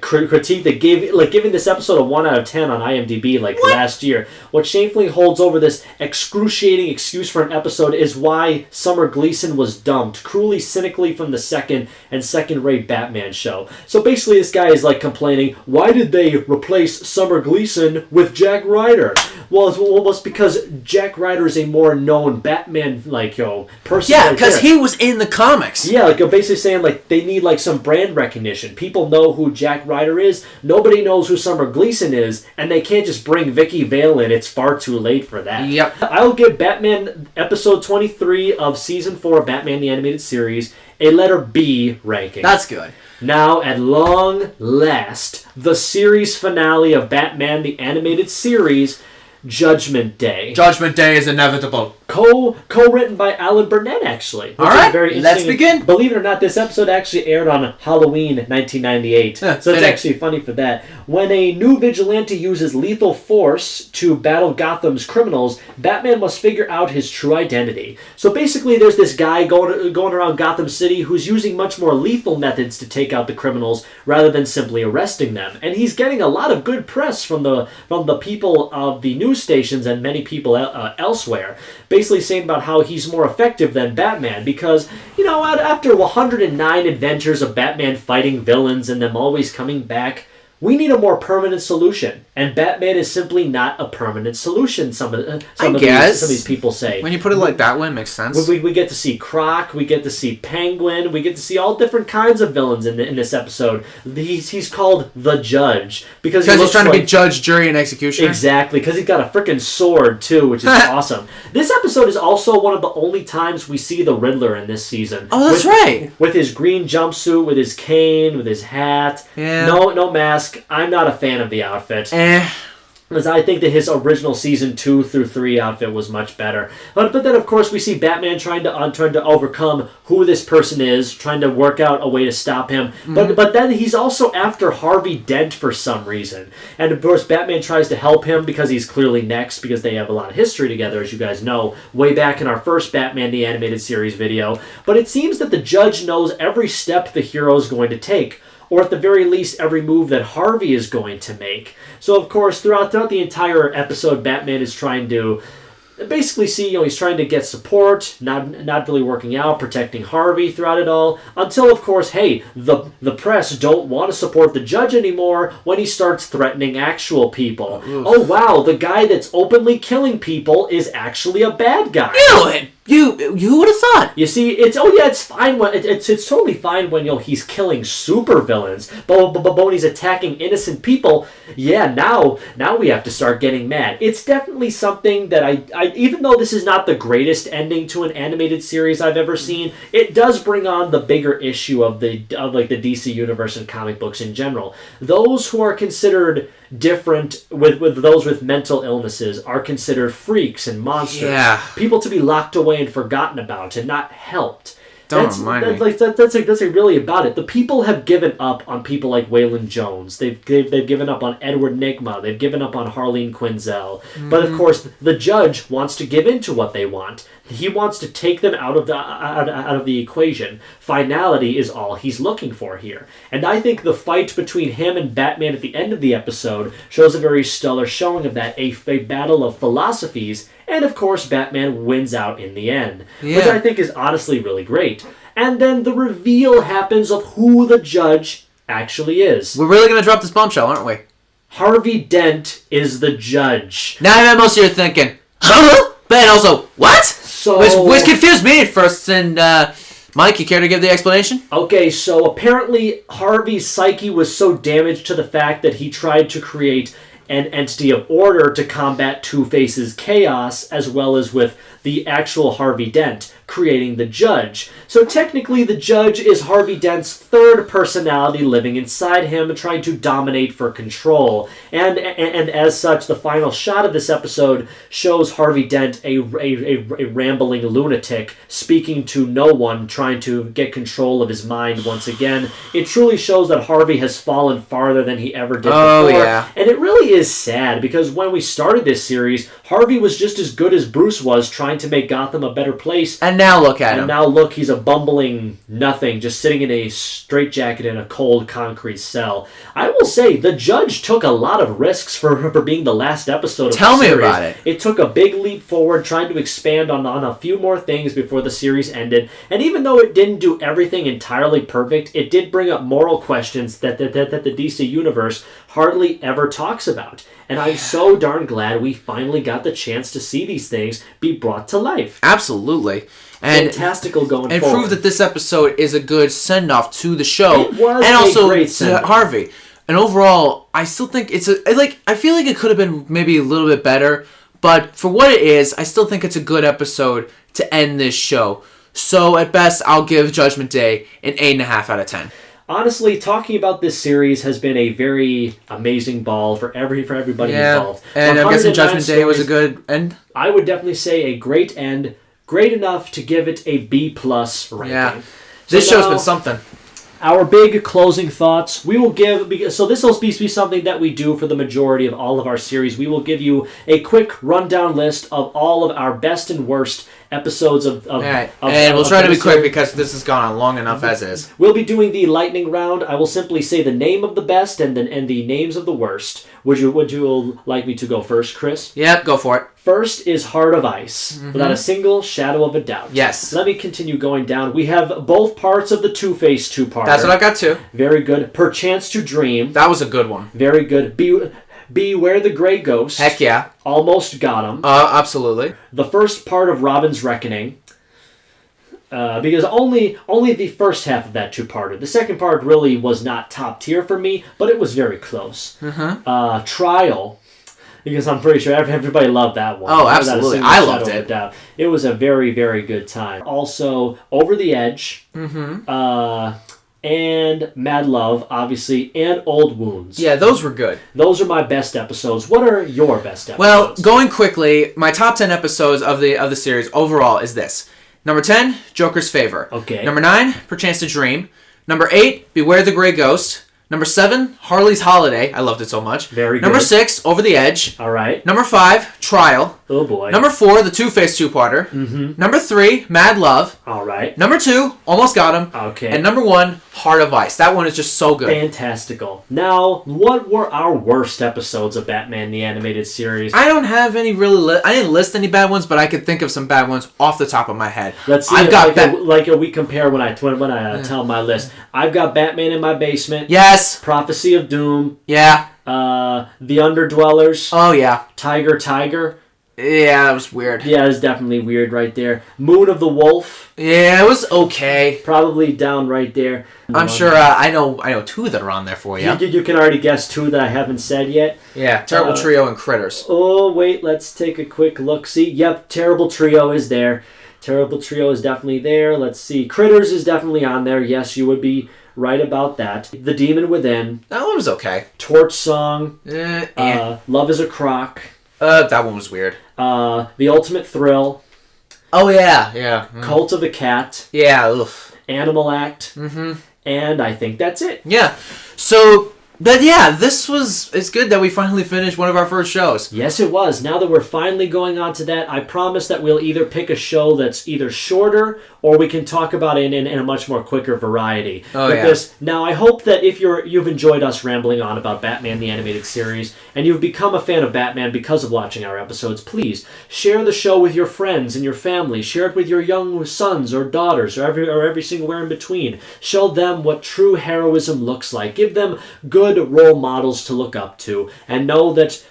critique that giving this episode a 1 out of 10 on IMDb last year. What shamefully holds over this excruciating excuse for an episode is why Summer Gleason was dumped cruelly, cynically from the second-rate Batman show. So basically, this guy is like complaining, why did they replace Summer Gleason with Jack Ryder? Well, it's because Jack Ryder is a more known Batman person. Yeah, because he was in the comics. Yeah, basically saying they need some brand recognition. People know who Jack Ryder is. Nobody knows who Summer Gleason is, and they can't just bring Vicky Vale in. It's far too late for that. Yep. I'll give Batman episode 23 of season 4 Batman the Animated Series a letter B ranking. That's good. Now, at long last, the series finale of Batman the Animated Series, Judgment Day. Judgment Day is inevitable. Co-written by Alan Burnett, actually. All right, very let's begin. Believe it or not, this episode actually aired on Halloween 1998. So it's actually funny for that. When a new vigilante uses lethal force to battle Gotham's criminals, Batman must figure out his true identity. So basically, there's this guy going around Gotham City who's using much more lethal methods to take out the criminals rather than simply arresting them. And he's getting a lot of good press from the people of the news stations and many people elsewhere. Basically saying about how he's more effective than Batman because, after 109 adventures of Batman fighting villains and them always coming back, we need a more permanent solution. And Batman is simply not a permanent solution, some of these people say. When you put it like that way, it makes sense. We get to see Croc, we get to see Penguin, we get to see all different kinds of villains in this episode. He's called the Judge. Because he's trying to be judge, jury, and executioner? Exactly, because he's got a freaking sword, too, which is awesome. This episode is also one of the only times we see the Riddler in this season. Oh, that's right. With his green jumpsuit, with his cane, with his hat. Yeah. No mask. I'm not a fan of the outfit. Because I think that his original season 2 through 3 outfit was much better. But then, of course, we see Batman trying to overcome who this person is, trying to work out a way to stop him. Mm-hmm. But then he's also after Harvey Dent for some reason. And, of course, Batman tries to help him because he's clearly next, because they have a lot of history together, as you guys know, way back in our first Batman the Animated Series video. But it seems that the Judge knows every step the hero is going to take, or at the very least, every move that Harvey is going to make. So, of course, throughout the entire episode, Batman is trying to basically see, he's trying to get support, not really working out, protecting Harvey throughout it all, until, of course, hey, the press don't want to support the Judge anymore when he starts threatening actual people. Oof. Oh, wow, the guy that's openly killing people is actually a bad guy. You would have thought. You see, it's fine when it's totally fine when he's killing supervillains, but when he's attacking innocent people, now we have to start getting mad. It's definitely something that I even though this is not the greatest ending to an animated series I've ever seen, it does bring on the bigger issue of the DC universe and comic books in general. Those who are considered different with those with mental illnesses are considered freaks and monsters. Yeah. People to be locked away and forgotten about and not helped. That's really about it. The people have given up on people like Waylon Jones. They've given up on Edward Nygma. They've given up on Harleen Quinzel. Mm-hmm. But of course, the Judge wants to give in to what they want. He wants to take them out of the equation. Finality is all he's looking for here. And I think the fight between him and Batman at the end of the episode shows a very stellar showing of that, a battle of philosophies. And of course, Batman wins out in the end, which I think is honestly really great. And then the reveal happens of who the Judge actually is. We're really going to drop this bombshell, aren't we? Harvey Dent is the Judge. Now I bet most of you are thinking, huh? But also, what? Which confused me at first, and Mike, you care to give the explanation? Okay, so apparently Harvey's psyche was so damaged to the fact that he tried to create an entity of order to combat Two-Face's chaos, as well as with the actual Harvey Dent, creating the Judge. So technically the Judge is Harvey Dent's third personality living inside him, trying to dominate for control. And as such, the final shot of this episode shows Harvey Dent, a rambling lunatic, speaking to no one, trying to get control of his mind once again. It truly shows that Harvey has fallen farther than he ever did before. Yeah. And it really is sad, because when we started this series, Harvey was just as good as Bruce was trying to make Gotham a better place. And now look at him. And now look, he's a bumbling nothing, just sitting in a straitjacket in a cold concrete cell. I will say, the Judge took a lot of risks for being the last episode of the series. Tell me about it. It took a big leap forward, trying to expand on a few more things before the series ended. And even though it didn't do everything entirely perfect, it did bring up moral questions that the DC Universe hardly ever talks about. And I'm so darn glad we finally got the chance to see these things be brought to life. Absolutely. And fantastical going forward. And prove that this episode is a good send-off to the show. It was and a also great to send-off. Harvey. And overall, I still think I feel like it could have been maybe a little bit better, but for what it is, I still think it's a good episode to end this show. So at best, I'll give Judgment Day an 8.5 out of 10. Honestly, talking about this series has been a very amazing ball for everybody involved. And I'm guessing Judgment Day was a good end? I would definitely say a great end. Great enough to give it a B+ ranking. Yeah. This show's been something. Our big closing thoughts. We will give, so this will be something that we do for the majority of all of our series. We will give you a quick rundown list of all of our best and worst episodes of and we'll try to be quick because this has gone on long enough as is. We'll be doing the lightning round. I will simply say the name of the best and the names of the worst. Would you like me to go first, Chris? Yep, go for it. First is Heart of Ice, without a single shadow of a doubt. Yes. Let me continue going down. We have both parts of the Two-Face two-parter. That's what I got too. Very good. Perchance to Dream. That was a good one. Very good. Beware the Grey Ghost. Heck yeah. Almost got him. Absolutely. The first part of Robin's Reckoning. Because only the first half of that two-parter. The second part really was not top tier for me, but it was very close. Trial, because I'm pretty sure everybody loved that one. Oh, absolutely. I loved it. It was a very, very good time. Also, Over the Edge, and Mad Love, obviously, and Old Wounds. Yeah, those were good. Those are my best episodes. What are your best episodes? Well, going quickly, my top 10 episodes of the series overall is this. Number 10, Joker's Favor. Okay. Number 9, Perchance to Dream. Number 8, Beware the Grey Ghost. Number 7, Harley's Holiday. I loved it so much. Very good. Number 6, Over the Edge. All right. Number 5, Trial. Oh, boy. Number 4, the Two-Face two-parter. Number 3, Mad Love. All right. Number 2, Almost Got Him. Okay. And number 1, Heart of Ice. That one is just so good. Fantastical. Now, what were our worst episodes of Batman the Animated Series? I don't have any really... I didn't list any bad ones, but I could think of some bad ones off the top of my head. Let's see. We compare when I tell my list. I've got Batman in My Basement. Yes. Prophecy of Doom. Yeah. The Underdwellers. Oh, yeah. Tiger. Yeah, that was weird. Yeah, it was definitely weird right there. Moon of the Wolf. Yeah, it was okay. Probably down right there. I'm sure I know 2 that are on there for you. You can already guess 2 that I haven't said yet. Yeah, Terrible Trio and Critters. Oh, wait, let's take a quick look. See, yep, Terrible Trio is there. Terrible Trio is definitely there. Let's see. Critters is definitely on there. Yes, you would be right about that. The Demon Within. That one was okay. Torch Song. Love is a Crock. That one was weird. The Ultimate Thrill. Oh, yeah. Cult of the Cat. Yeah, oof. Animal Act. And I think that's it. Yeah. So, but yeah, it's good that we finally finished one of our first shows. Yes, it was. Now that we're finally going on to that, I promise that we'll either pick a show that's either shorter or we can talk about it in a much more quicker variety. Now, I hope that if you've enjoyed us rambling on about Batman the Animated Series and you've become a fan of Batman because of watching our episodes, please share the show with your friends and your family. Share it with your young sons or daughters or every single where in between. Show them what true heroism looks like. Give them good role models to look up to, and know that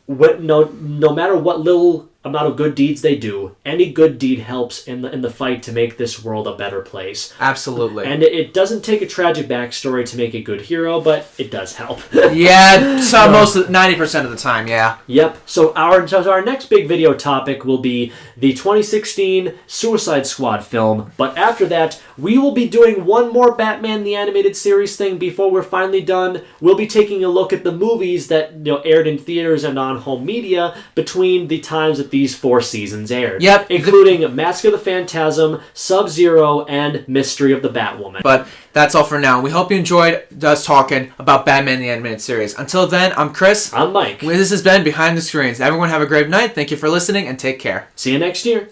no matter what little amount of good deeds they do, any good deed helps in the fight to make this world a better place. Absolutely. And it doesn't take a tragic backstory to make a good hero, but it does help. Yeah, most 90% of the time, yeah. Yep. So our next big video topic will be the 2016 Suicide Squad film, but after that, we will be doing one more Batman the Animated Series thing before we're finally done. We'll be taking a look at the movies that aired in theaters and on home media between the times that these 4 seasons aired. Yep. Including Mask of the Phantasm, Sub-Zero, and Mystery of the Batwoman. But that's all for now. We hope you enjoyed us talking about Batman the Animated Series. Until then, I'm Chris. I'm Mike. This has been Behind the Screens. Everyone have a great night. Thank you for listening, and take care. See you next year.